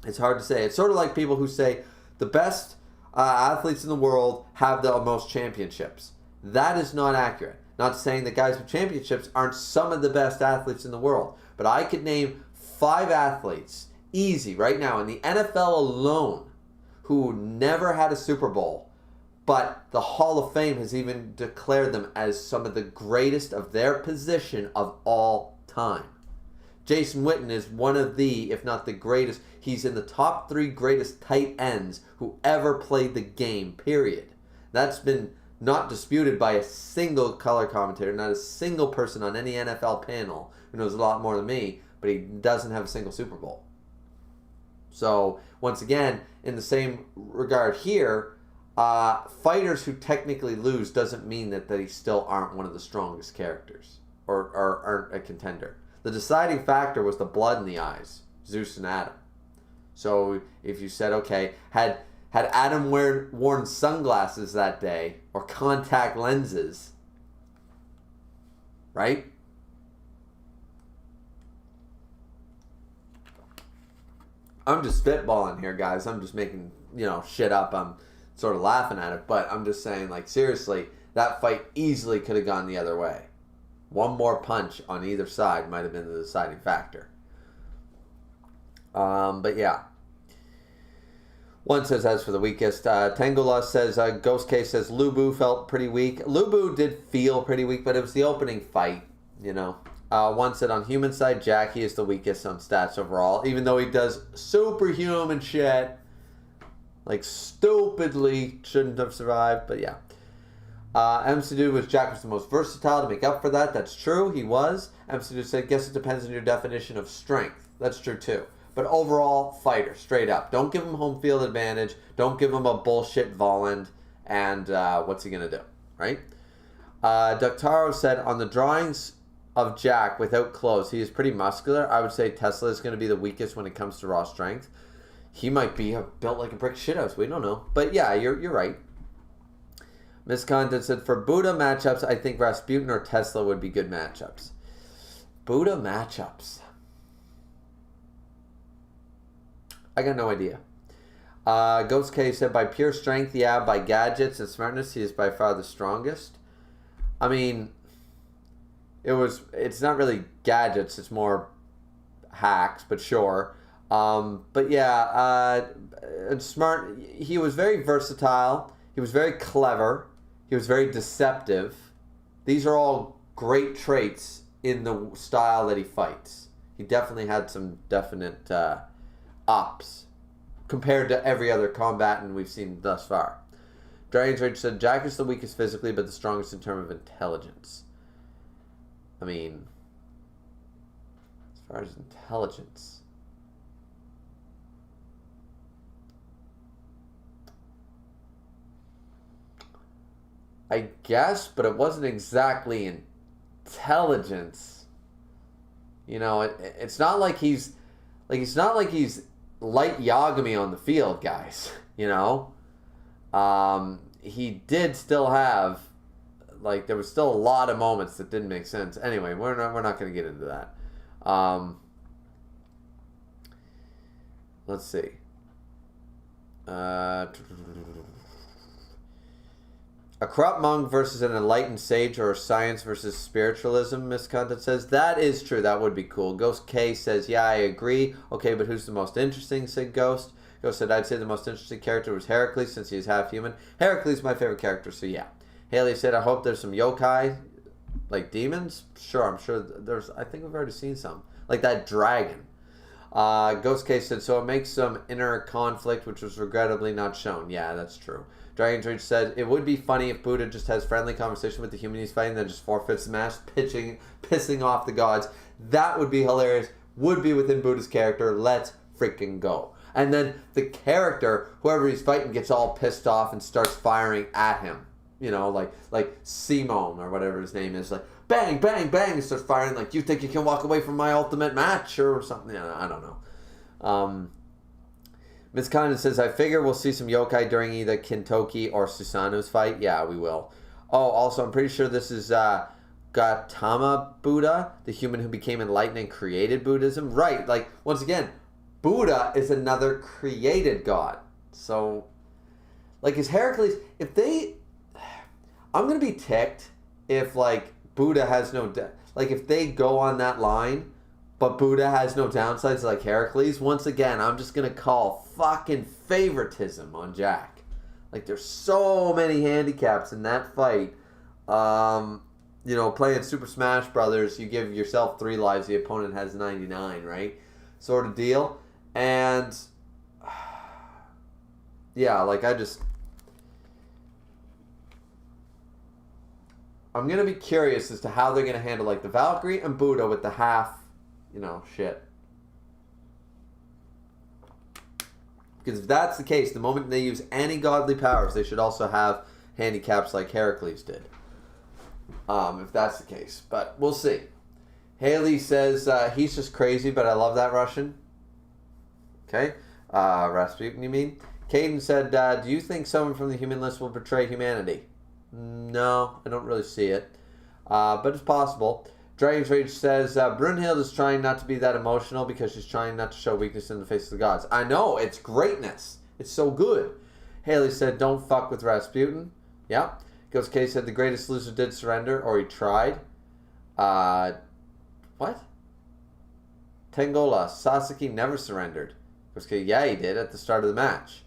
it's hard to say. It's sort of like people who say the best athletes in the world have the most championships. That is not accurate. Not saying that guys with championships aren't some of the best athletes in the world. But I could name 5 athletes, easy, right now, in the NFL alone, who never had a Super Bowl, but the Hall of Fame has even declared them as some of the greatest of their position of all time. Jason Witten is one of the, if not the greatest, he's in the top 3 greatest tight ends who ever played the game, period. That's been not disputed by a single color commentator, not a single person on any NFL panel who knows a lot more than me, but he doesn't have a single Super Bowl. So, once again, in the same regard here, fighters who technically lose doesn't mean that they still aren't one of the strongest characters or aren't a contender. The deciding factor was the blood in the eyes, Zeus and Adam. So if you said, okay, had Adam worn sunglasses that day or contact lenses, right? I'm just spitballing here, guys. I'm just making, shit up. I'm sort of laughing at it, but I'm just saying, like, seriously, that fight easily could have gone the other way. One more punch on either side might have been the deciding factor. But yeah. One says, as for the weakest, Tangula says, Ghost Case says, Lubu felt pretty weak. Lubu did feel pretty weak, but it was the opening fight, One said, on human side, Jackie is the weakest on stats overall, even though he does superhuman shit. Like, stupidly shouldn't have survived, but yeah. MCDude was Jack was the most versatile to make up for that. That's true, he was. MCDude said, guess it depends on your definition of strength. That's true too. But overall, fighter, straight up. Don't give him home field advantage. Don't give him a bullshit Volland. And what's he going to do, right? Ductaro said, on the drawings of Jack without clothes, he is pretty muscular. I would say Tesla is going to be the weakest when it comes to raw strength. He might be built like a brick shithouse. We don't know. But yeah, you're right. Miss Condon said, for Buddha matchups, I think Rasputin or Tesla would be good matchups. Buddha matchups. I got no idea. Ghost K said, by pure strength, yeah. By gadgets and smartness, he is by far the strongest. I mean, it's not really gadgets. It's more hacks, but sure. But yeah, smart. He was very versatile. He was very clever. He was very deceptive. These are all great traits in the style that he fights. He definitely had some definite ups compared to every other combatant we've seen thus far. Dragon's Rage said, Jack is the weakest physically, but the strongest in terms of intelligence. I mean, as far as intelligence... I guess, but it wasn't exactly intelligence. It's not like he's light Yagami on the field, guys. He did still have, there was still a lot of moments that didn't make sense. Anyway, we're not going to get into that. Let's see. A corrupt monk versus an enlightened sage, or science versus spiritualism, Miss Content says. That is true. That would be cool. Ghost K says, yeah, I agree. Okay, but who's the most interesting, said Ghost. Ghost said, I'd say the most interesting character was Heracles, since he is half human. Heracles is my favorite character, so yeah. Haley said, I hope there's some yokai. Like demons? Sure, I'm sure there's... I think we've already seen some. Like that dragon. Ghost Case said, so it makes some inner conflict, which was regrettably not shown. Yeah, that's true. Dragon's Rage said, it would be funny if Buddha just has friendly conversation with the human he's fighting, then just forfeits the match, pissing off the gods. That would be hilarious. Would be within Buddha's character. Let's freaking go. And then the character, whoever he's fighting, gets all pissed off and starts firing at him. You know, like Simone or whatever his name is, like bang, bang, bang, and starts firing like, you think you can walk away from my ultimate match or something? I don't know. Ms. Condon says, I figure we'll see some yokai during either Kintoki or Susanu's fight. Yeah, we will. Oh, also, I'm pretty sure this is Gautama Buddha, the human who became enlightened and created Buddhism. Right, like, once again, Buddha is another created god. So, like, is Heracles... I'm going to be ticked if, like, Buddha has no... like, if they go on that line, but Buddha has no downsides like Heracles, once again, I'm just going to call fucking favoritism on Jack. Like, there's so many handicaps in that fight. You know, playing Super Smash Brothers, you give yourself 3 lives, the opponent has 99, right? Sort of deal. And... yeah, like, I'm going to be curious as to how they're going to handle, like, the Valkyrie and Buddha with the half, you know, shit. Because if that's the case, the moment they use any godly powers, they should also have handicaps like Heracles did. If that's the case. But we'll see. Haley says, he's just crazy, but I love that Russian. Okay. Rasputin, you mean? Caden said, do you think someone from the human list will betray humanity? No, I don't really see it. But it's possible. Dragon's Rage says, Brunhild is trying not to be that emotional because she's trying not to show weakness in the face of the gods. I know, it's greatness. It's so good. Haley said, don't fuck with Rasputin. Yeah. Ghost K said, the greatest loser did surrender, or he tried. What? Tengola, Sasaki never surrendered. Ghost K, yeah, he did at the start of the match.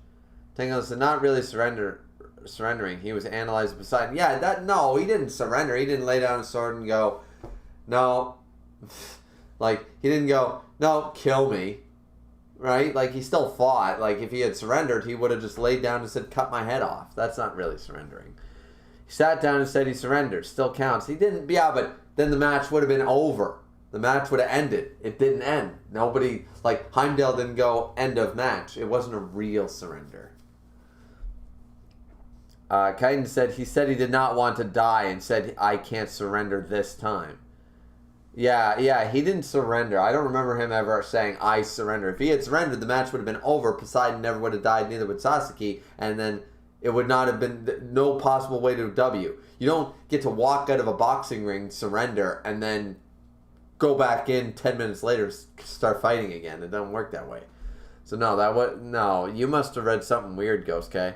Tengola said, not really surrendering. He was analyzed beside. Yeah, no, he didn't surrender. He didn't lay down his sword and go, no. Like, he didn't go, no, kill me. Right? Like, he still fought. Like, if he had surrendered, he would have just laid down and said, cut my head off. That's not really surrendering. He sat down and said he surrendered. Still counts. He didn't, yeah, but then the match would have been over. The match would have ended. It didn't end. Nobody, like, Heimdall didn't go, end of match. It wasn't a real surrender. Kaiden said he did not want to die and said, I can't surrender this time. Yeah, he didn't surrender. I don't remember him ever saying, I surrender. If he had surrendered, the match would have been over. Poseidon never would have died, neither would Sasaki, and then it would not have been no possible way to W. You don't get to walk out of a boxing ring, surrender, and then go back in 10 minutes later, start fighting again. It doesn't work that way. So no, you must have read something weird, Ghost K.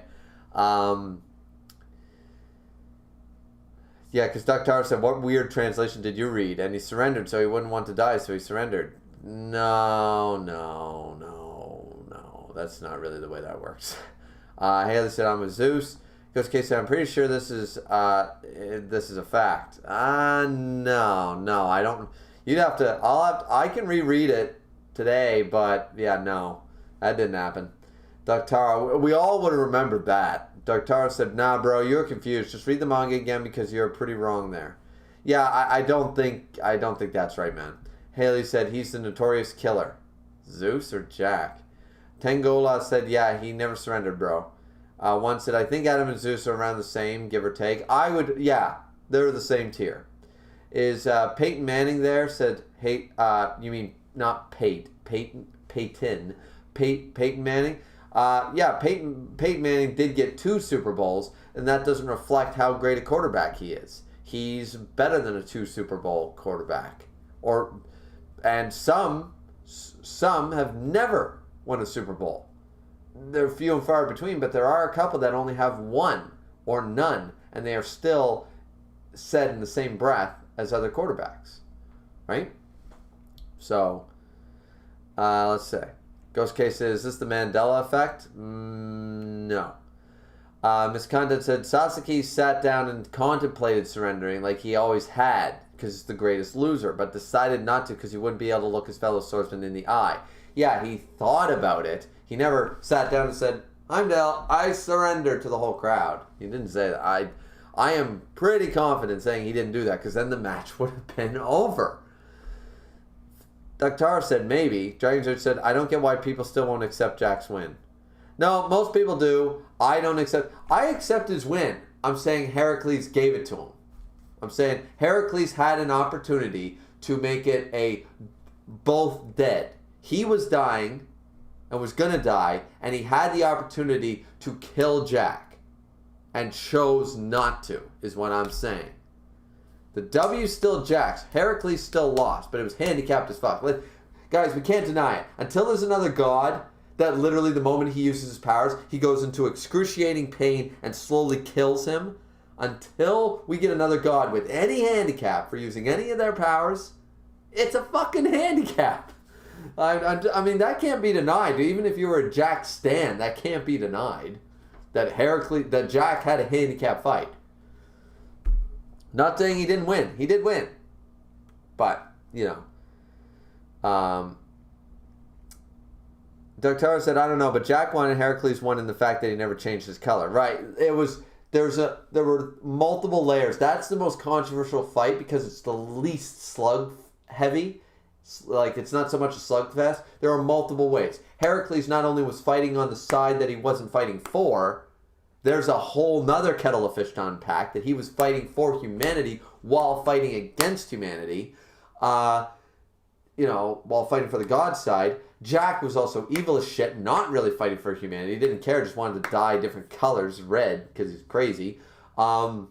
Yeah, because Dr. said, what weird translation did you read? And he surrendered, so he wouldn't want to die, so he surrendered. No. That's not really the way that works. Haley said, I'm with Zeus. Ghost K said, I'm pretty sure this is a fact. No, I don't. You'd have to, I can reread it today, but yeah, no, that didn't happen. Dr. We all would have remembered that. Dr. said, nah, bro, you're confused. Just read the manga again because you're pretty wrong there. Yeah, I don't think that's right, man. Haley said, he's the notorious killer. Zeus or Jack? Tengola said, yeah, he never surrendered, bro. One said, I think Adam and Zeus are around the same, give or take. Yeah, they're the same tier. Is Peyton Manning there? Said, hey, you mean not Peyton Manning? Yeah, Peyton Manning did get 2 Super Bowls, and that doesn't reflect how great a quarterback he is. He's better than a 2 Super Bowl quarterback. And some have never won a Super Bowl. They're few and far between, but there are a couple that only have 1 or none, and they are still said in the same breath as other quarterbacks. Right? So, let's say. Ghost Case says, is this the Mandela effect? No. Miss Content said Sasaki sat down and contemplated surrendering like he always had because he's the greatest loser, but decided not to because he wouldn't be able to look his fellow swordsman in the eye. Yeah, he thought about it. He never sat down and said, Heimdall, I surrender to the whole crowd. He didn't say that. I am pretty confident saying he didn't do that because then the match would have been over. Dr. said maybe. Dragon Judge said, I don't get why people still won't accept Jack's win. No, most people do. I don't accept. I accept his win. I'm saying Heracles gave it to him. I'm saying Heracles had an opportunity to make it a both dead. He was dying and was going to die, and he had the opportunity to kill Jack and chose not to, is what I'm saying. The W still Jack's. Heracles still lost, but it was handicapped as fuck. Guys, we can't deny it. Until there's another god that literally the moment he uses his powers, he goes into excruciating pain and slowly kills him. Until we get another god with any handicap for using any of their powers, it's a fucking handicap. I mean, that can't be denied. Even if you were a Jack stan, that can't be denied. That Jack had a handicap fight. Not saying he didn't win. He did win. But, you know. Dr. said, I don't know, but Jack won and Heracles won in the fact that he never changed his color. Right. There were multiple layers. That's the most controversial fight because it's the least slug heavy. Like, it's not so much a slugfest. There are multiple ways. Heracles not only was fighting on the side that he wasn't fighting for, there's a whole nother kettle of fish to unpack that he was fighting for humanity while fighting against humanity. While fighting for the god side. Jack was also evil as shit, not really fighting for humanity. He didn't care, just wanted to dye different colors, red, because he's crazy. Or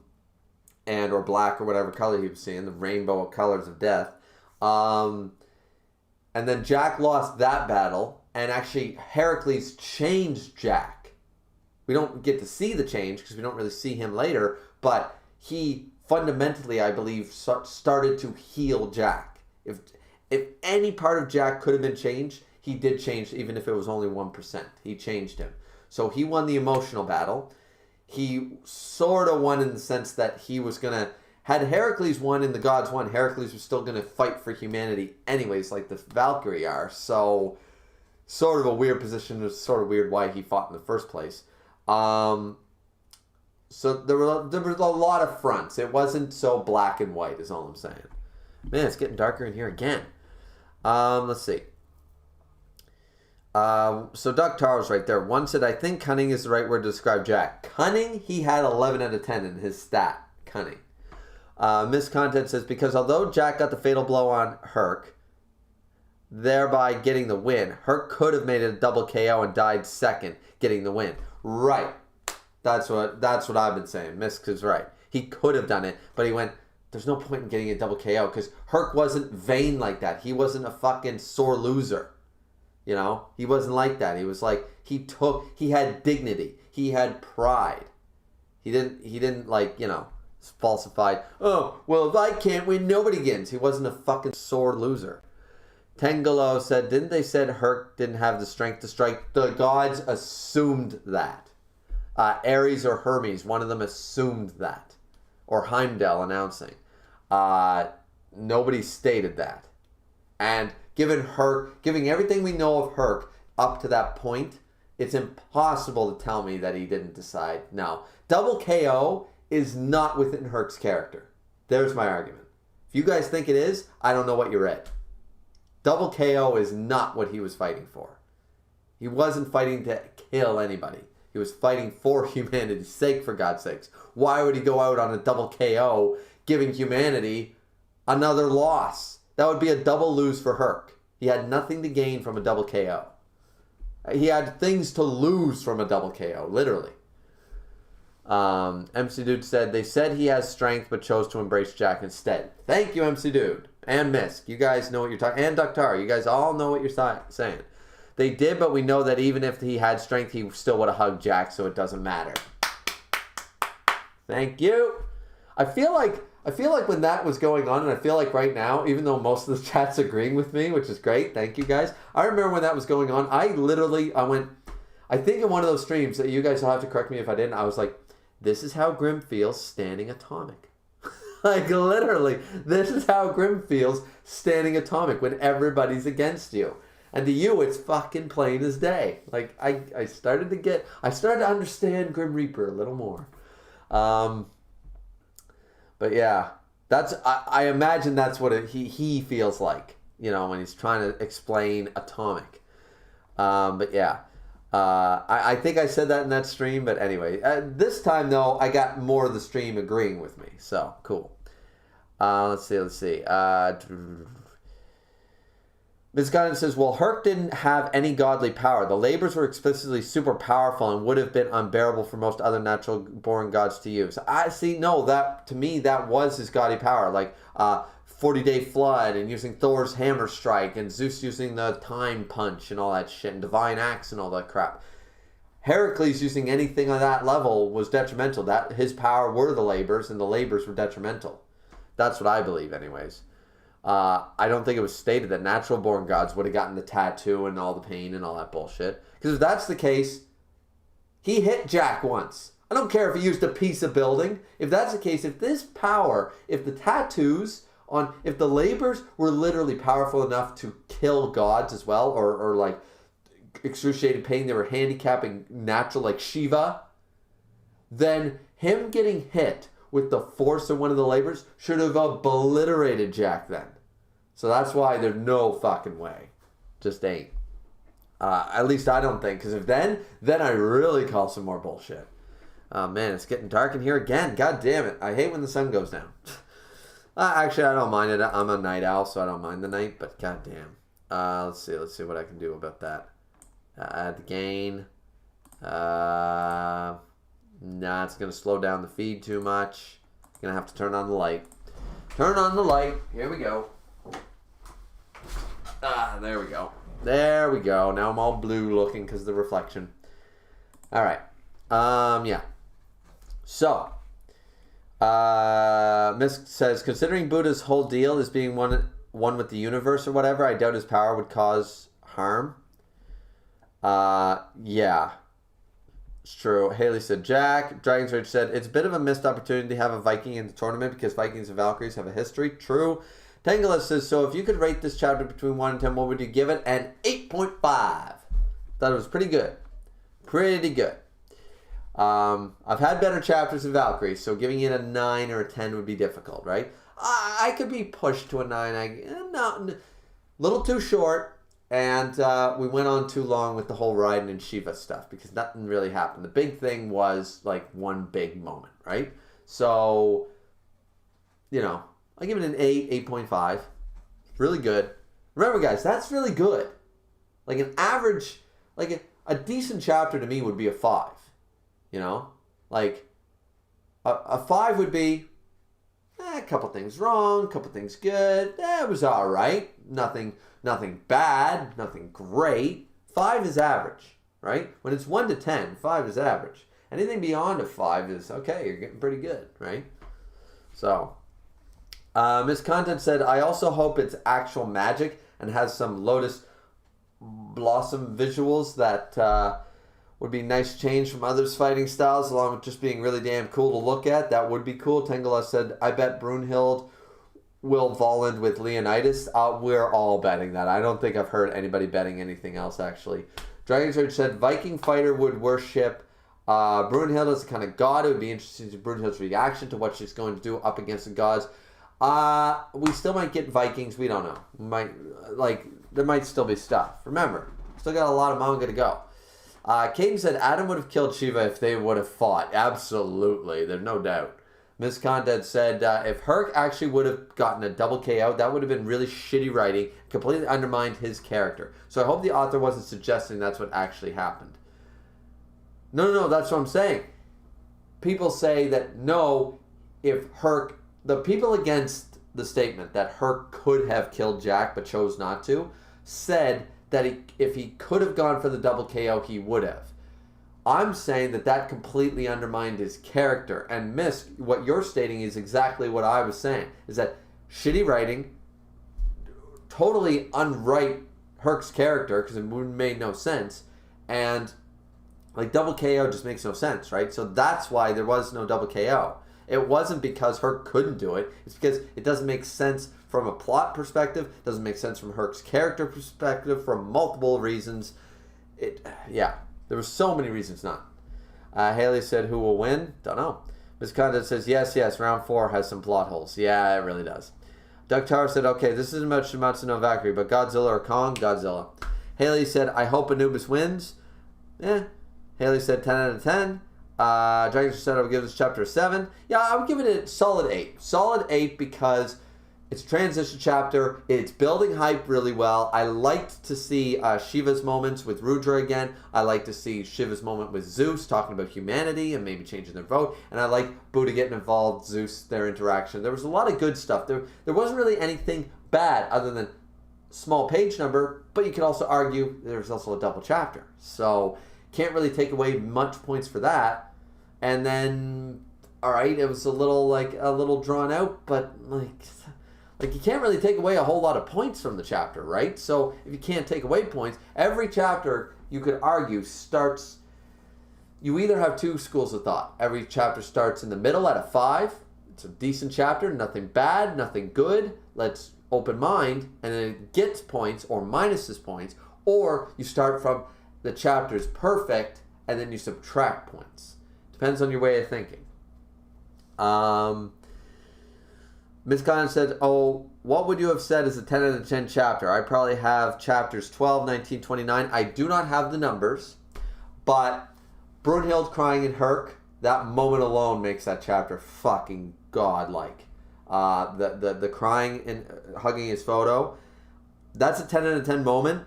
black, or whatever color he was seeing, the rainbow of colors of death. And then Jack lost that battle, and actually Heracles changed Jack. We don't get to see the change because we don't really see him later, but he fundamentally, I believe, started to heal Jack. If any part of Jack could have been changed, he did change, even if it was only 1%. He changed him. So he won the emotional battle. He sort of won in the sense that he was going to... Had Heracles won and the gods won, Heracles was still going to fight for humanity anyways, like the Valkyrie are. So, sort of a weird position. It was sort of weird why he fought in the first place. So there was a lot of fronts. It wasn't so black and white, is all I'm saying. Man, it's getting darker in here again. Let's see. So Doc Taro's right there. One said, I think cunning is the right word to describe Jack. Cunning, he had 11 out of 10 in his stat. Cunning. Miss Content says, because although Jack got the fatal blow on Herc, thereby getting the win, Herc could have made it a double KO and died second, getting the win. Right. That's what I've been saying. Miss is right. He could have done it, but he went, there's no point in getting a double KO because Herc wasn't vain like that. He wasn't a fucking sore loser. You know? He wasn't like that. He was like, he had dignity. He had pride. He didn't like, falsified, oh, well, if I can't win, nobody wins. He wasn't a fucking sore loser. Tengalo said, didn't they said Herc didn't have the strength to strike? The gods assumed that. Ares or Hermes, one of them assumed that. Or Heimdall announcing. Nobody stated that. And giving everything we know of Herc up to that point, it's impossible to tell me that he didn't decide. No. Double KO is not within Herc's character. There's my argument. If you guys think it is, I don't know what you read. Double KO is not what he was fighting for. He wasn't fighting to kill anybody. He was fighting for humanity's sake, for God's sakes. Why would he go out on a double KO, giving humanity another loss? That would be a double lose for Herc. He had nothing to gain from a double KO. He had things to lose from a double KO, literally. MC Dude said, they said he has strength but chose to embrace Jack instead. Thank you, MC Dude. And Misk. You guys know what you're talking... And Dr. You guys all know what you're saying. They did, but we know that even if he had strength, he still would have hugged Jack, so it doesn't matter. Thank you. I feel like when that was going on, and I feel like right now, even though most of the chat's agreeing with me, which is great, thank you guys. I remember when that was going on, I I think in one of those streams that you guys will have to correct me if I didn't, I was like, this is how Grim feels standing Atomic. Like, literally, this is how Grim feels standing Atomic when everybody's against you. And to you, it's fucking plain as day. Like, I started to understand Grim Reaper a little more. But yeah, I imagine that's what he feels like, you know, when he's trying to explain Atomic. But yeah, I think I said that in that stream. But anyway, this time though, I got more of the stream agreeing with me. So cool. Let's see. Ms. Godden says, well, Herc didn't have any godly power. The labors were explicitly super powerful and would have been unbearable for most other natural-born gods to use. I see, no, that, to me, that was his godly power. Like, 40-day flood and using Thor's hammer strike and Zeus using the time punch and all that shit and divine axe and all that crap. Heracles using anything on that level was detrimental. That his power were the labors and the labors were detrimental. That's what I believe anyways. I don't think it was stated that natural-born gods would have gotten the tattoo and all the pain and all that bullshit. Because if that's the case, he hit Jack once. I don't care if he used a piece of building. If that's the case, if this power, if the tattoos if the labors were literally powerful enough to kill gods as well, or like excruciating pain, they were handicapping natural, like Shiva, then him getting hit with the force of one of the labors should have obliterated Jack then. So that's why there's no fucking way. Just ain't. At least I don't think. Because if then I really call some more bullshit. Man, it's getting dark in here again. God damn it. I hate when the sun goes down. Actually, I don't mind it. I'm a night owl, so I don't mind the night. But god damn. Let's see what I can do about that. Add the gain. Nah, it's going to slow down the feed too much. Going to have to turn on the light. Turn on the light. Here we go. There we go. There we go. Now I'm all blue looking because of the reflection. All right. Yeah. So, Misk says, considering Buddha's whole deal is being one with the universe or whatever, I doubt his power would cause harm. Yeah. It's true. Haley said, Jack. Dragon's Rage said, it's a bit of a missed opportunity to have a Viking in the tournament because Vikings and Valkyries have a history. True. Tangalus says, so if you could rate this chapter between 1 and 10, what would you give it? An 8.5. Thought it was pretty good. Pretty good. I've had better chapters in Valkyrie, so giving it a 9 or a 10 would be difficult, right? I could be pushed to a 9. No, little too short. And we went on too long with the whole Raiden and Shiva stuff because nothing really happened. The big thing was like one big moment, right? So, you know, I give it an 8, 8.5. Really good. Remember, guys, that's really good. Like an average, like a decent chapter to me would be a 5. You know? Like a 5 would be a couple things wrong, a couple things good. It was all right. Nothing bad, nothing great. 5 is average, right? When it's 1 to 10, 5 is average. Anything beyond a 5 is, okay, you're getting pretty good, right? So, Miss Content said, I also hope it's actual magic and has some Lotus Blossom visuals that would be nice change from others' fighting styles, along with just being really damn cool to look at. That would be cool. Tengala said, I bet Brunhild will Volland with Leonidas. We're all betting that. I don't think I've heard anybody betting anything else, actually. Dragon's Rage said, Viking fighter would worship Brunhild as a kind of god. It would be interesting to see Brunhild's reaction to what she's going to do up against the gods. We still might get Vikings. We don't know. There might still be stuff. Remember, still got a lot of manga to go. Caden said Adam would have killed Shiva if they would have fought. Absolutely. There's no doubt. Miss Condad said if Herc actually would have gotten a double KO, that would have been really shitty writing. Completely undermined his character. So I hope the author wasn't suggesting that's what actually happened. No, that's what I'm saying. People say that no, if Herc, the people against the statement that Herc could have killed Jack but chose not to, said that if he could have gone for the double KO, he would have. I'm saying that completely undermined his character. And Miss, what you're stating is exactly what I was saying. Is that shitty writing, totally unwrite Herc's character, because it made no sense, and Like, double KO just makes no sense, right? So that's why there was no double KO. It wasn't because Herc couldn't do it. It's because it doesn't make sense from a plot perspective. Doesn't make sense from Herc's character perspective for multiple reasons. There were so many reasons not. Haley said, who will win? Don't know. Ms. Condon says, yes, round 4 has some plot holes. Yeah, it really does. Doug Tower said, okay, this isn't about Shuumatsu no Valkyrie, but Godzilla or Kong? Godzilla. Haley said, I hope Anubis wins. Haley said 10 out of 10. Dragon said I would give this chapter a 7. Yeah, I would give it a solid 8. Solid 8 because it's a transition chapter. It's building hype really well. I liked to see Shiva's moments with Rudra again. I like to see Shiva's moment with Zeus talking about humanity and maybe changing their vote. And I like Buddha getting involved, Zeus, their interaction. There was a lot of good stuff. There wasn't really anything bad other than small page number, but you could also argue there's also a double chapter. So can't really take away much points for that. And then, all right, it was a little drawn out, but like you can't really take away a whole lot of points from the chapter, right? So if you can't take away points, every chapter you could argue starts. You either have two schools of thought. Every chapter starts in the middle at a 5. It's a decent chapter, nothing bad, nothing good. Let's open mind, and then it gets points or minuses points, or you start from the chapter's perfect and then you subtract points. Depends on your way of thinking. Ms. Conn said, oh, what would you have said is a 10 out of 10 chapter? I probably have chapters 12, 19, 29. I do not have the numbers, but Brunhild crying in Herc, that moment alone makes that chapter fucking godlike. The crying and hugging his photo, that's a 10 out of 10 moment.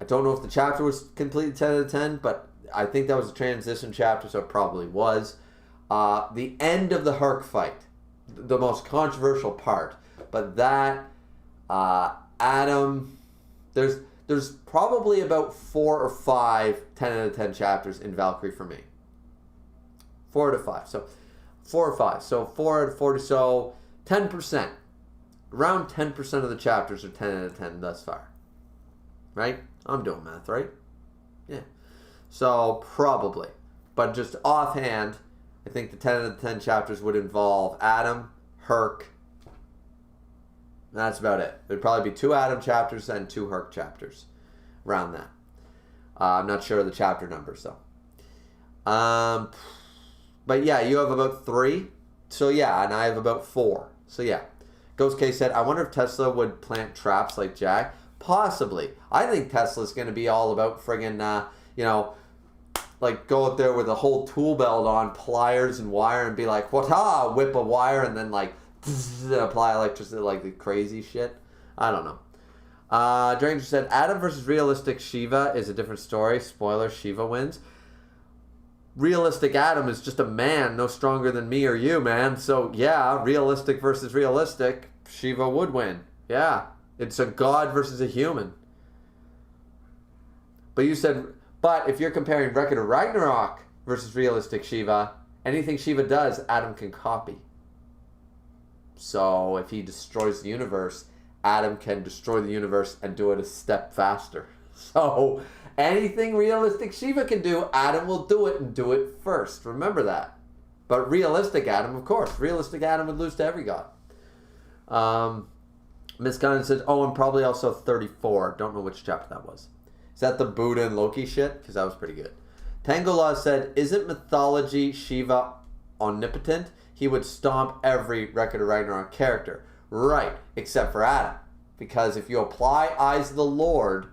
I don't know if the chapter was completely 10 out of 10, but I think that was a transition chapter, so it probably was. The end of the Herc fight, the most controversial part, but that Adam, there's probably about 4 or 5 10 out of 10 chapters in Valkyrie for me. 4 out of 5, so 4 or 5, so 4 out of 40, so 10%. Around 10% of the chapters are 10 out of 10 thus far. Right? I'm doing math, right? Yeah. So, probably. But just offhand, I think the 10 out of 10 chapters would involve Adam, Herc. That's about it. There'd probably be 2 Adam chapters and 2 Herc chapters. Around that. I'm not sure of the chapter numbers, though. But yeah, you have about 3. So yeah, and I have about 4. So yeah. Ghost K said, I wonder if Tesla would plant traps like Jack. Possibly. I think Tesla's going to be all about friggin', like go up there with a whole tool belt on, pliers and wire, and be like, what-ha, whip a wire, and then like apply electricity like the crazy shit. I don't know. Dranger said, Adam versus realistic Shiva is a different story. Spoiler, Shiva wins. Realistic Adam is just a man, no stronger than me or you, man. So yeah, realistic versus realistic, Shiva would win. Yeah. It's a god versus a human. But you said, but if you're comparing Record of Ragnarok versus realistic Shiva, anything Shiva does, Adam can copy. So if he destroys the universe, Adam can destroy the universe and do it a step faster. So anything realistic Shiva can do, Adam will do it and do it first. Remember that. But realistic Adam, of course. Realistic Adam would lose to every god. Miss Gunn said, oh, and probably also 34. Don't know which chapter that was. Is that the Buddha and Loki shit? Because that was pretty good. Tangola said, isn't mythology Shiva omnipotent? He would stomp every Record of Ragnarok character. Right, except for Adam. Because if you apply Eyes of the Lord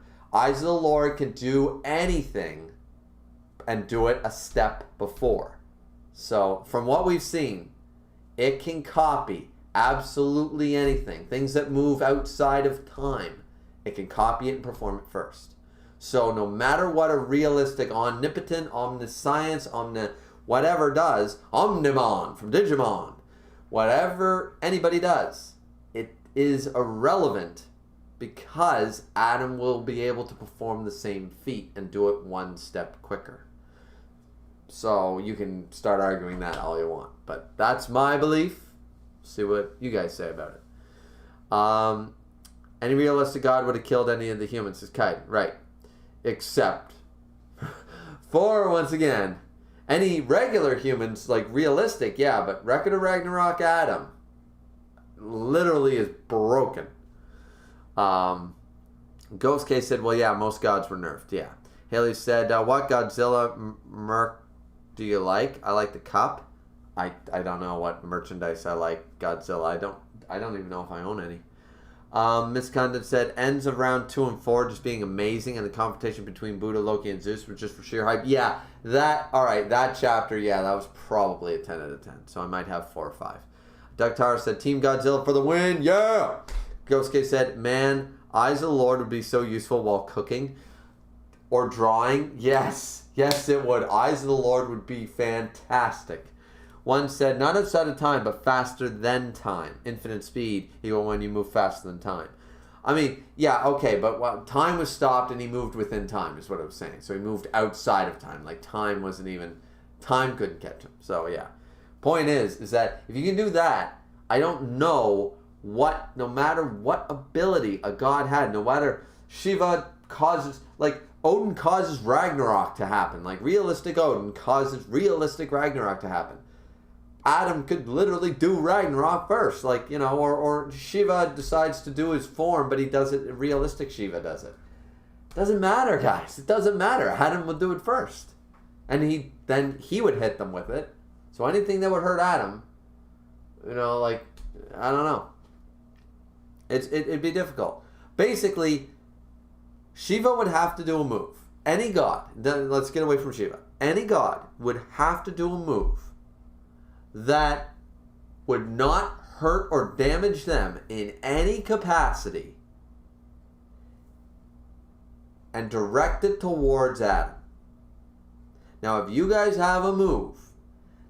can do anything and do it a step before. So, from what we've seen, it can copy absolutely anything. Things that move outside of time, it can copy it and perform it first. So no matter what a realistic omnipotent, omniscience, whatever does, Omnimon from Digimon, whatever anybody does, it is irrelevant because Adam will be able to perform the same feat and do it one step quicker. So you can start arguing that all you want, but that's my belief. See what you guys say about it. Any realistic god would have killed any of the humans, is Kite. Right. Except 4 once again. Any regular humans, like realistic, yeah, but Record of Ragnarok Adam literally is broken. Ghost Case said, well, yeah, most gods were nerfed, yeah. Haley said, what Godzilla merc do you like? I like the cup. I don't know what merchandise I like Godzilla. I don't even know if I own any. Miss Condon said, ends of round 2 and 4 just being amazing, and the confrontation between Buddha, Loki, and Zeus was just for sheer hype. Yeah, that chapter, yeah, that was probably a 10 out of 10. So I might have 4 or 5. Doug Tara said, Team Godzilla for the win, yeah! Ghost Case said, man, Eyes of the Lord would be so useful while cooking or drawing. Yes, it would. Eyes of the Lord would be fantastic. One said, not outside of time, but faster than time. Infinite speed, even when you move faster than time. I mean, yeah, okay, but time was stopped and he moved within time, is what I was saying. So he moved outside of time. Like, time couldn't catch him. So, yeah. Point is that if you can do that, I don't know no matter what ability a god had, no matter Shiva causes, like, Odin causes Ragnarok to happen. Like, realistic Odin causes realistic Ragnarok to happen. Adam could literally do Ragnarok first, like, or Shiva decides to do his form, but he does it, realistic Shiva does it. Doesn't matter, guys. It doesn't matter. Adam would do it first. And then he would hit them with it. So anything that would hurt Adam, like, I don't know. It'd be difficult. Basically, Shiva would have to do a move. Any god, let's get away from Shiva. Any god would have to do a move that would not hurt or damage them in any capacity and direct it towards Adam. Now, if you guys have a move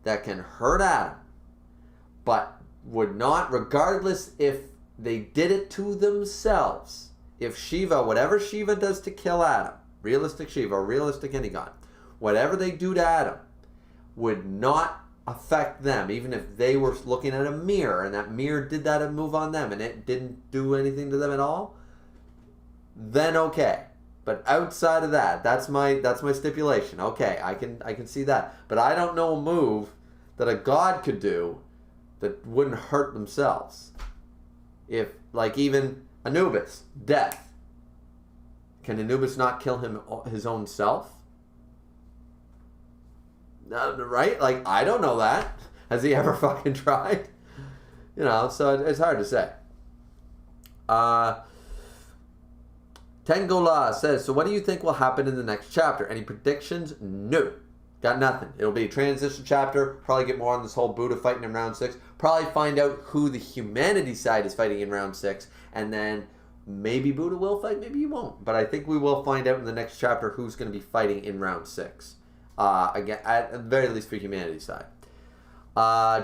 that can hurt Adam, but would not, regardless if they did it to themselves, if Shiva, whatever Shiva does to kill Adam, realistic Shiva or realistic any god, whatever they do to Adam would not affect them, even if they were looking at a mirror and that mirror did that move on them and it didn't do anything to them at all, then okay. But outside of that, that's my stipulation. Okay, I can see that. But I don't know a move that a god could do that wouldn't hurt themselves. If, like, even Anubis, death. Can Anubis not kill his own self? Right? Like, I don't know that. Has he ever fucking tried? So it's hard to say. Tengola says, so what do you think will happen in the next chapter? Any predictions? No. Got nothing. It'll be a transition chapter. Probably get more on this whole Buddha fighting in round 6. Probably find out who the humanity side is fighting in round 6. And then maybe Buddha will fight, maybe he won't. But I think we will find out in the next chapter who's going to be fighting in round 6. Again, at the very least for humanity's side.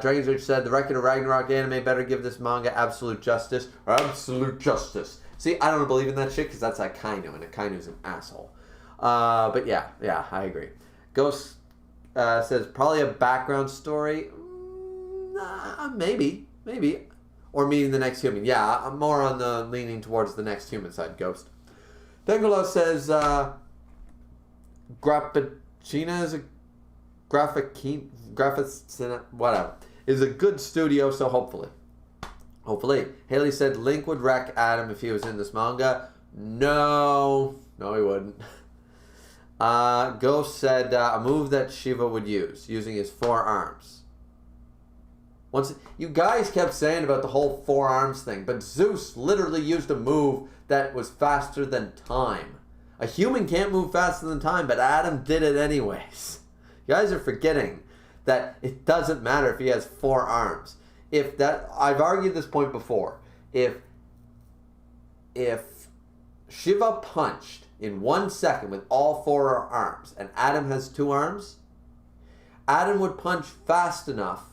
Dragon's Rage said, the Record of Ragnarok anime better give this manga absolute justice. Absolute justice. See, I don't believe in that shit because that's Akainu, and Akainu's an asshole. But yeah, I agree. Ghost says, probably a background story. Maybe. Or meeting the next human. Yeah, I'm more on the leaning towards the next human side, Ghost. Dengolo says, Grappuccina is a whatever, is a good studio, so hopefully. Haley said Link would wreck Adam if he was in this manga. No, he wouldn't. Ghost said a move that Shiva would use, using his 4 arms. You guys kept saying about the whole 4 arms thing, but Zeus literally used a move that was faster than time. A human can't move faster than time, but Adam did it anyways. You guys are forgetting that it doesn't matter if he has 4 arms. I've argued this point before. If Shiva punched in 1 second with all 4 arms, and Adam has 2 arms, Adam would punch fast enough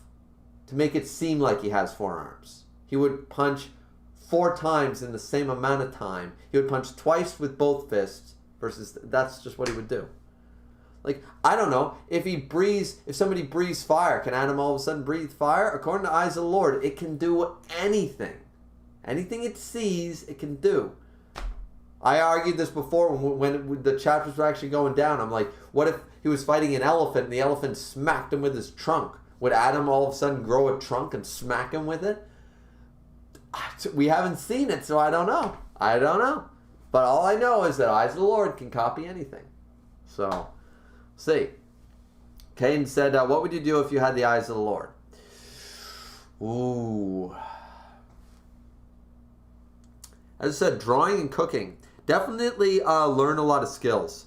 to make it seem like he has 4 arms. He would punch 4 times in the same amount of time. He would punch twice with both fists versus that's just what he would do. Like, I don't know, if somebody breathes fire, can Adam all of a sudden breathe fire? According to Eyes of the Lord, it can do anything. Anything it sees, it can do. I argued this before when the chapters were actually going down. I'm like, what if he was fighting an elephant and the elephant smacked him with his trunk. Would Adam all of a sudden grow a trunk and smack him with it? We haven't seen it, so I don't know. But all I know is that eyes of the Lord can copy anything. So, see. Cain said, what would you do if you had the eyes of the Lord? Ooh. As I said, drawing and cooking. Definitely learn a lot of skills.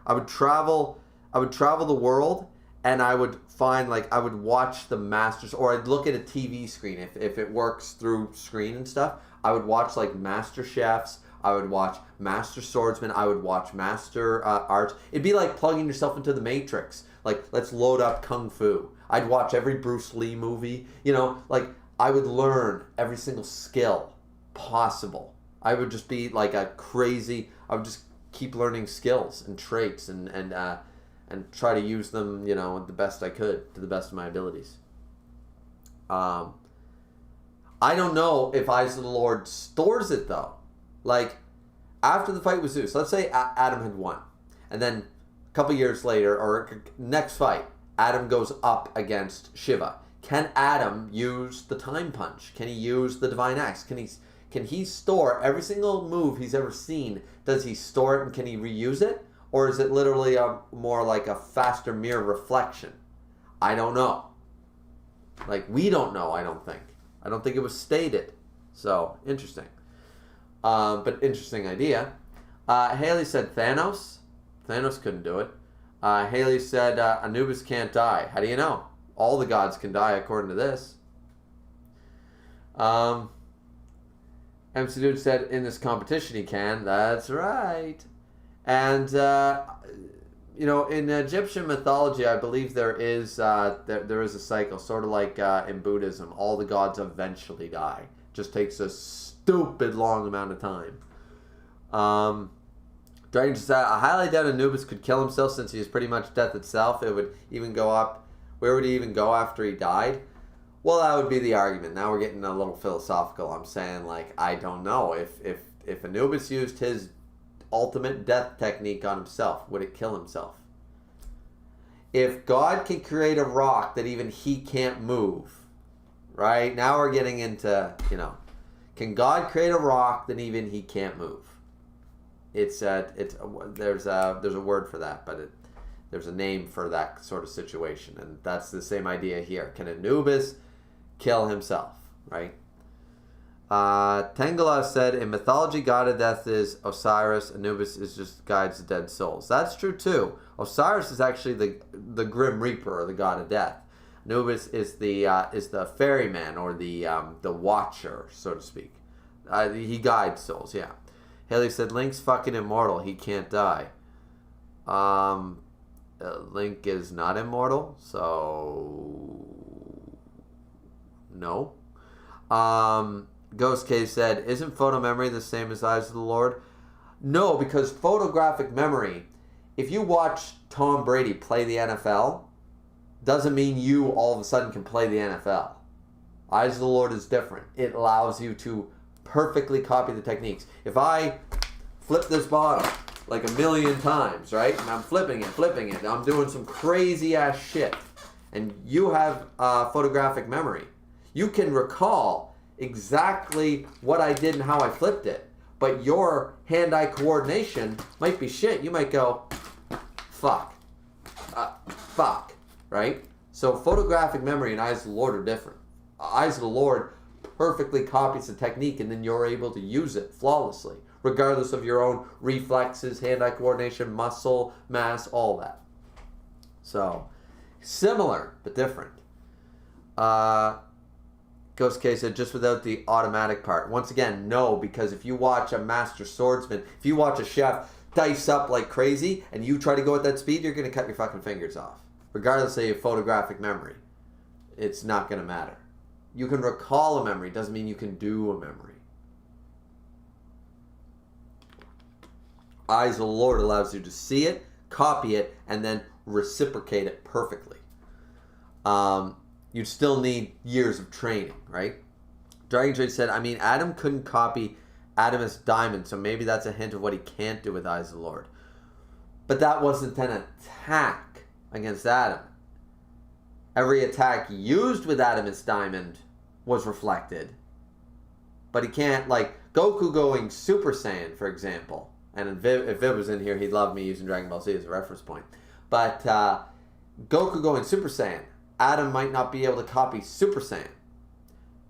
I would travel the world, and I would find, I would watch the masters, or I'd look at a TV screen if it works through screen and stuff. I would watch master chefs. I would watch master swordsmen. I would watch master arts. It'd be like plugging yourself into the Matrix. Let's load up Kung Fu. I'd watch every Bruce Lee movie. I would learn every single skill possible. I would just be I would just keep learning skills and traits and try to use them, the best I could, to the best of my abilities. I don't know if Eyes of the Lord stores it, though. After the fight with Zeus, let's say Adam had won. And then a couple years later, or next fight, Adam goes up against Shiva. Can Adam use the time punch? Can he use the divine axe? Can he store every single move he's ever seen? Does he store it and can he reuse it? Or is it literally more like a faster mirror reflection? I don't know. We don't know, I don't think. I don't think it was stated. So, interesting. But interesting idea. Haley said Thanos. Thanos couldn't do it. Haley said Anubis can't die. How do you know? All the gods can die according to this. MC Dude said in this competition he can. That's right. And in Egyptian mythology, I believe there is a cycle, sort of like in Buddhism. All the gods eventually die. Just takes a stupid long amount of time. Dragon just said, I highly doubt Anubis could kill himself since he is pretty much death itself. It would even go up. Where would he even go after he died? Well, that would be the argument. Now we're getting a little philosophical. I'm saying, I don't know. If Anubis used his ultimate death technique on himself, would it kill himself? If God can create a rock that even he can't move, right? Now we're getting into, can God create a rock that even he can't move? There's a word for that, but there's a name for that sort of situation, and that's the same idea here. Can Anubis kill himself, right? Tengala said, in mythology, god of death is Osiris. Anubis is just guides the dead souls. That's true too. Osiris is actually the Grim Reaper, or the god of death. Anubis is the ferryman, or the watcher, so to speak. He guides souls, yeah. Haley said, Link's fucking immortal. He can't die. Link is not immortal, so no. Ghost K said, isn't photo memory the same as Eyes of the Lord? No, because photographic memory, if you watch Tom Brady play the NFL, doesn't mean you all of a sudden can play the NFL. Eyes of the Lord is different. It allows you to perfectly copy the techniques. If I flip this bottle like a million times, right, and I'm flipping it, I'm doing some crazy ass shit, and you have photographic memory, you can recall exactly what I did and how I flipped it, but your hand-eye coordination might be shit. You might go, fuck, right? So photographic memory and Eyes of the Lord are different. Eyes of the Lord perfectly copies the technique, and then you're able to use it flawlessly, regardless of your own reflexes, hand-eye coordination, muscle mass, all that. So, similar, but different. Ghost K said, just without the automatic part. Once again, no, because if you watch a master swordsman, if you watch a chef dice up like crazy, and you try to go at that speed, you're going to cut your fucking fingers off. Regardless of your photographic memory. It's not going to matter. You can recall a memory, doesn't mean you can do a memory. Eyes of the Lord allows you to see it, copy it, and then reciprocate it perfectly. You'd still need years of training, right? Dragon Trade said, Adam couldn't copy Adamus Diamond, so maybe that's a hint of what he can't do with Eyes of the Lord. But that wasn't an attack against Adam. Every attack used with Adamus Diamond was reflected. But he can't, like, Goku going Super Saiyan, for example. And if Viv was in here, he'd love me using Dragon Ball Z as a reference point. But Goku going Super Saiyan, Adam might not be able to copy Super Saiyan.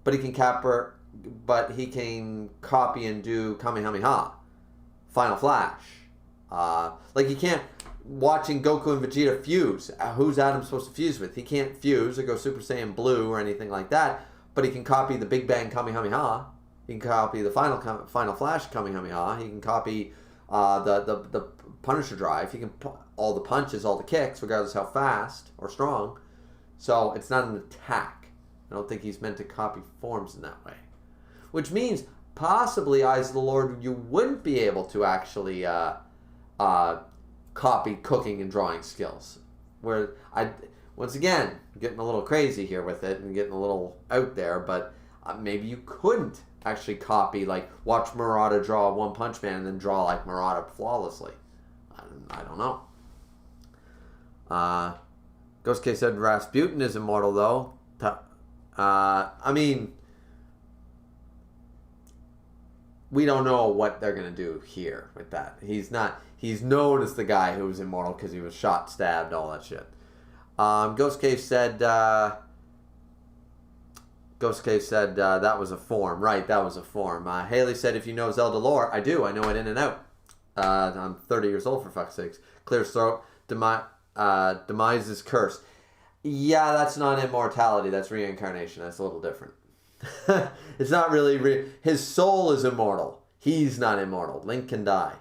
But he can copy and do Kamehameha, Final Flash. Like, he can't, watching Goku and Vegeta fuse, who's Adam supposed to fuse with? He can't fuse or go Super Saiyan Blue or anything like that, but he can copy the Big Bang Kamehameha. He can copy the Final Flash Kamehameha. He can copy the Punisher Drive. He can all the punches, all the kicks, regardless how fast or strong. So it's not an attack. I don't think he's meant to copy forms in that way. Which means possibly, Eyes of the Lord, you wouldn't be able to actually copy cooking and drawing skills. Where once again, getting a little crazy here with it and getting a little out there, but maybe you couldn't actually copy, like, watch Murata draw One Punch Man and then draw like Murata flawlessly. I don't know. Ghost K said Rasputin is immortal though. I mean, we don't know what they're going to do here with that. He's known as the guy who was immortal because he was shot, stabbed, all that shit. Ghost Cave said that was a form. Right, that was a form. Haley said, if you know Zelda lore, I do. I know it in and out. I'm 30 years old, for fuck's sakes. Clear throat. Demise's curse. Yeah, that's not immortality. That's reincarnation. That's a little different. It's not really his soul is immortal. He's not immortal. Link can die.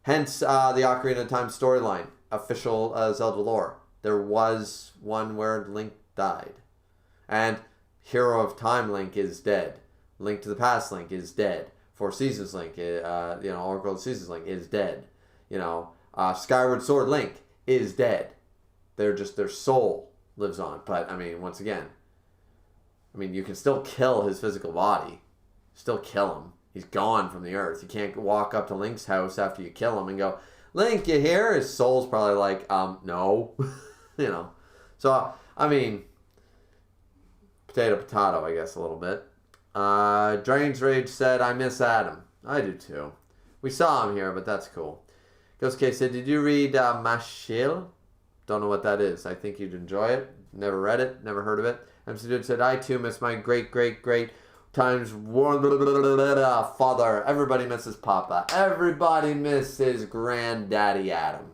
Hence the Ocarina of Time storyline, official Zelda lore. There was one where Link died. And Hero of Time Link is dead. Link to the Past Link is dead. Four Seasons Link, Oracle of the Seasons Link is dead. Skyward Sword Link is dead. Their soul lives on. But, I mean, once again, you can still kill his physical body. Still kill him. He's gone from the earth. You can't walk up to Link's house after you kill him and go, Link, you here? His soul's probably like, no. So, I mean, potato, I guess, a little bit. Dragon's Rage said, I miss Adam. I do too. We saw him here, but that's cool. Ghost K said, did you read Mashil? Don't know what that is. I think you'd enjoy it. Never read it. Never heard of it. MC Dude said, I too miss my great times father. Everybody misses Papa. Everybody misses Granddaddy Adam.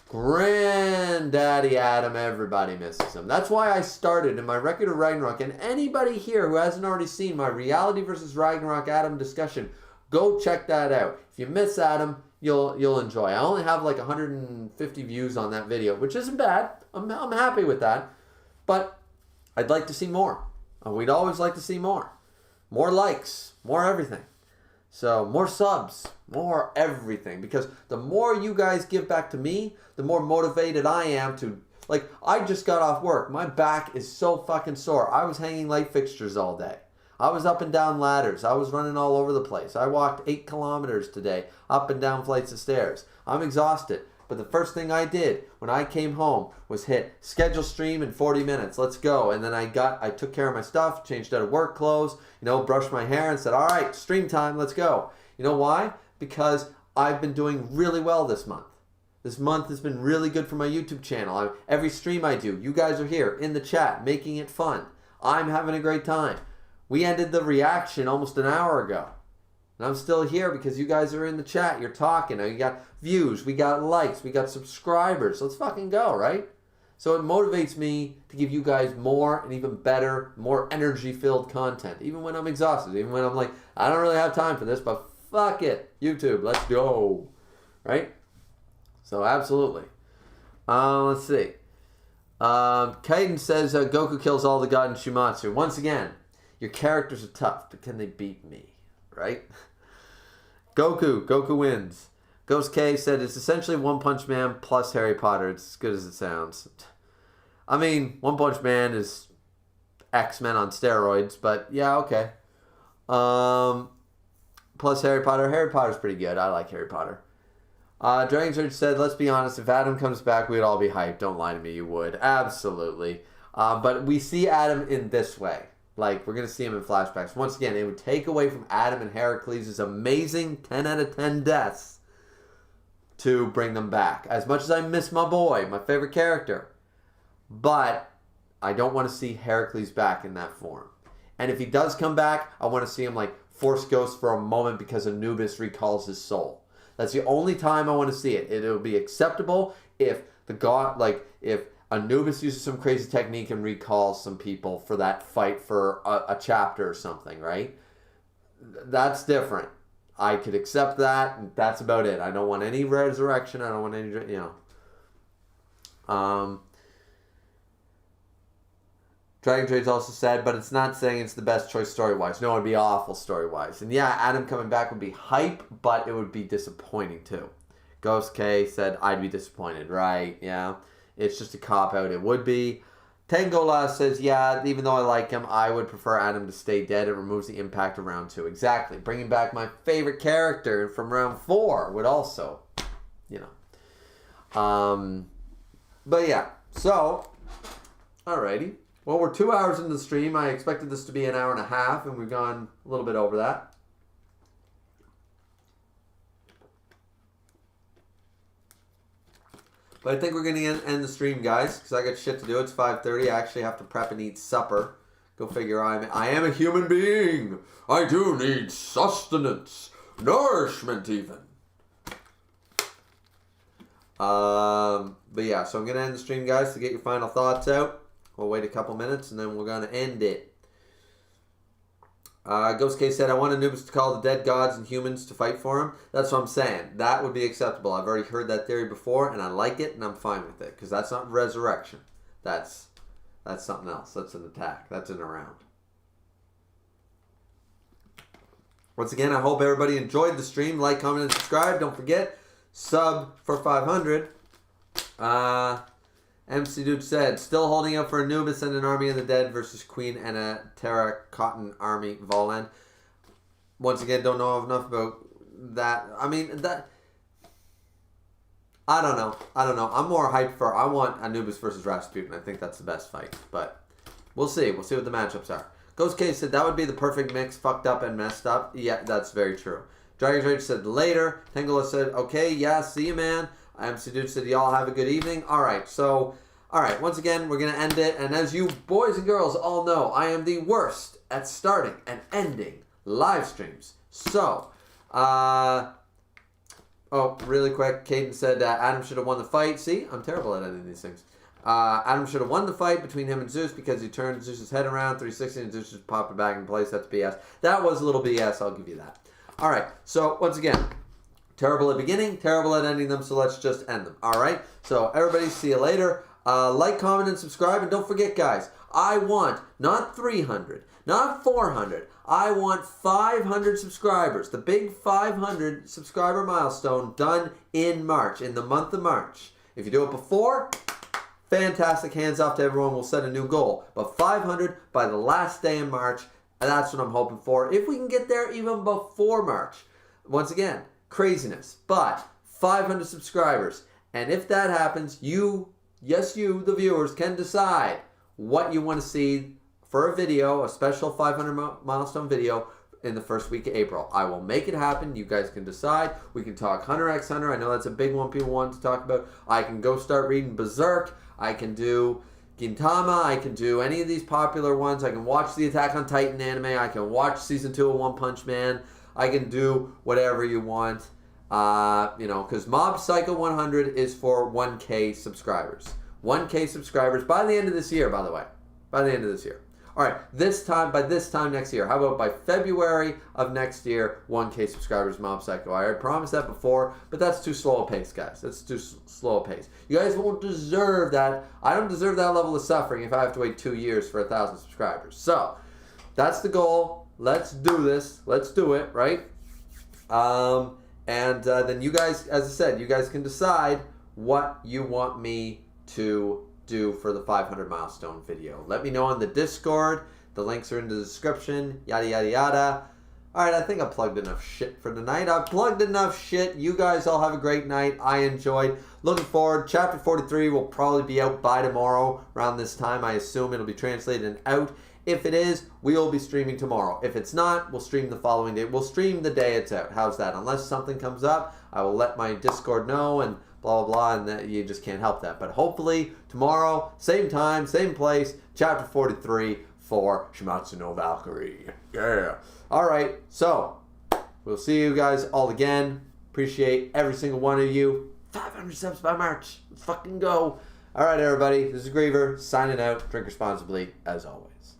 Granddaddy Adam, everybody misses him. That's why I started in my Record of Ragnarok. And anybody here who hasn't already seen my Reality versus Ragnarok Adam discussion, go check that out. If you miss Adam, you'll enjoy. I only have like 150 views on that video, which isn't bad. I'm happy with that. But I'd like to see more. We'd always like to see more. More likes, more everything. So more subs, more everything. Because the more you guys give back to me, the more motivated I am to, like, I just got off work. My back is so fucking sore. I was hanging light fixtures all day. I was up and down ladders. I was running all over the place. I walked 8 kilometers today, up and down flights of stairs. I'm exhausted. But the first thing I did when I came home was hit schedule stream in 40 minutes. Let's go. And then I took care of my stuff, changed out of work clothes, brushed my hair and said, all right, stream time, let's go. You know why? Because I've been doing really well this month. This month has been really good for my YouTube channel. Every stream I do, you guys are here in the chat, making it fun. I'm having a great time. We ended the reaction almost an hour ago. And I'm still here because you guys are in the chat. You're talking. You got views. We got likes. We got subscribers. Let's fucking go, right? So it motivates me to give you guys more and even better, more energy-filled content. Even when I'm exhausted. Even when I'm like, I don't really have time for this, but fuck it. YouTube, let's go. Right? So absolutely. Let's see. Kaiden says Goku kills all the god in Shuumatsu. Once again, your characters are tough, but can they beat me? Right? Goku wins. Ghost K said it's essentially One Punch Man plus Harry Potter. It's as good as it sounds. I mean, One Punch Man is X-Men on steroids, but yeah, okay. Plus Harry Potter. Harry Potter's pretty good. I like Harry Potter. Dragon Church said, let's be honest, if Adam comes back, we'd all be hyped. Don't lie to me, you would. Absolutely. But we see Adam in this way. Like, we're going to see him in flashbacks. Once again, it would take away from Adam and Heracles' amazing 10 out of 10 deaths to bring them back. As much as I miss my boy, my favorite character. But I don't want to see Heracles back in that form. And if he does come back, I want to see him, like, Force Ghost for a moment because Anubis recalls his soul. That's the only time I want to see it. It'll be acceptable if the god, like, if Anubis uses some crazy technique and recalls some people for that fight for a chapter or something, right? That's different. I could accept that, and that's about it. I don't want any resurrection. I don't want any, you know. Dragon Trades also said, but it's not saying it's the best choice story-wise. No, it would be awful story-wise. And yeah, Adam coming back would be hype, but it would be disappointing too. Ghost K said, I'd be disappointed. Right, yeah. It's just a cop-out. It would be. Tangola says, yeah, even though I like him, I would prefer Adam to stay dead. It removes the impact of round 2. Exactly. Bringing back my favorite character from round 4 would also, you know. But yeah, so, alrighty. Well, we're 2 hours into the stream. I expected this to be an hour and a half, and we've gone a little bit over that. But I think we're going to end the stream, guys, because I got shit to do. It's 5:30. I actually have to prep and eat supper. Go figure. I am a human being. I do need sustenance. Nourishment, even. But yeah, so I'm going to end the stream, guys, to get your final thoughts out. We'll wait a couple minutes, and then we're going to end it. Ghost K said, I want Anubis to call the dead gods and humans to fight for him. That's what I'm saying. That would be acceptable. I've already heard that theory before, and I like it, and I'm fine with it. Because that's not resurrection. That's something else. That's an attack. That's an around. Once again, I hope everybody enjoyed the stream. Like, comment, and subscribe. Don't forget, sub for 500. MC Dude said, still holding up for Anubis and an army of the dead versus Queen and a terracotta army, Volan. Once again, don't know enough about that. I mean, that... I don't know. I'm more hyped for... I want Anubis versus Rasputin. I think that's the best fight. But we'll see. We'll see what the matchups are. Ghost K said, that would be the perfect mix, fucked up and messed up. Yeah, that's very true. Dragon Rage said, later. Tangola said, okay, yeah, see you, man. MC Dude said, y'all have a good evening. Alright, so, once again, we're going to end it. And as you boys and girls all know, I am the worst at starting and ending live streams. So, really quick, Caden said Adam should have won the fight. See, I'm terrible at editing these things. Adam should have won the fight between him and Zeus because he turned Zeus's head around 360 and Zeus just popped it back in place. That's BS. That was a little BS, I'll give you that. Alright, so once again, terrible at beginning, terrible at ending them, so let's just end them. Alright, so everybody, see you later. Like, comment, and subscribe. And don't forget, guys, I want not 300, not 400. I want 500 subscribers. The big 500 subscriber milestone done in March, in the month of March. If you do it before, fantastic. Hands off to everyone. We'll set a new goal. But 500 by the last day in March, and that's what I'm hoping for. If we can get there even before March. Once again, craziness. But 500 subscribers. And if that happens, you, the viewers, can decide what you want to see for a video, a special 500 milestone video in the first week of April. I will make it happen. You guys can decide. We can talk Hunter x Hunter. I know that's a big one people want to talk about. I can go start reading Berserk. I can do Gintama. I can do any of these popular ones. I can watch the Attack on Titan anime. I can watch Season 2 of One Punch Man. I can do whatever you want. Because Mob Psycho 100 is for 1K subscribers. 1K subscribers by the end of this year, by the way. By the end of this year. All right, by this time next year. How about by February of next year, 1K subscribers, Mob Psycho. I promised that before, but that's too slow a pace, guys. That's too slow a pace. You guys won't deserve that. I don't deserve that level of suffering if I have to wait 2 years for 1,000 subscribers. So, that's the goal. Let's do this. Let's do it, right? Then you guys, as I said, you guys can decide what you want me to do for the 500 milestone video. Let me know on the Discord. The links are in the description. Yada, yada, yada. Alright, I think I plugged enough shit for tonight. I've plugged enough shit. You guys all have a great night. I enjoyed. Looking forward. Chapter 43 will probably be out by tomorrow around this time. I assume it'll be translated and out. If it is, we'll be streaming tomorrow. If it's not, we'll stream the following day. We'll stream the day it's out. How's that? Unless something comes up, I will let my Discord know and blah, blah, blah, and that you just can't help that. But hopefully, tomorrow, same time, same place, Chapter 43 for Shuumatsu no Valkyrie. Yeah. Alright, so, we'll see you guys all again. Appreciate every single one of you. 500 subs by March. Let's fucking go. Alright, everybody. This is Griever, signing out. Drink responsibly, as always.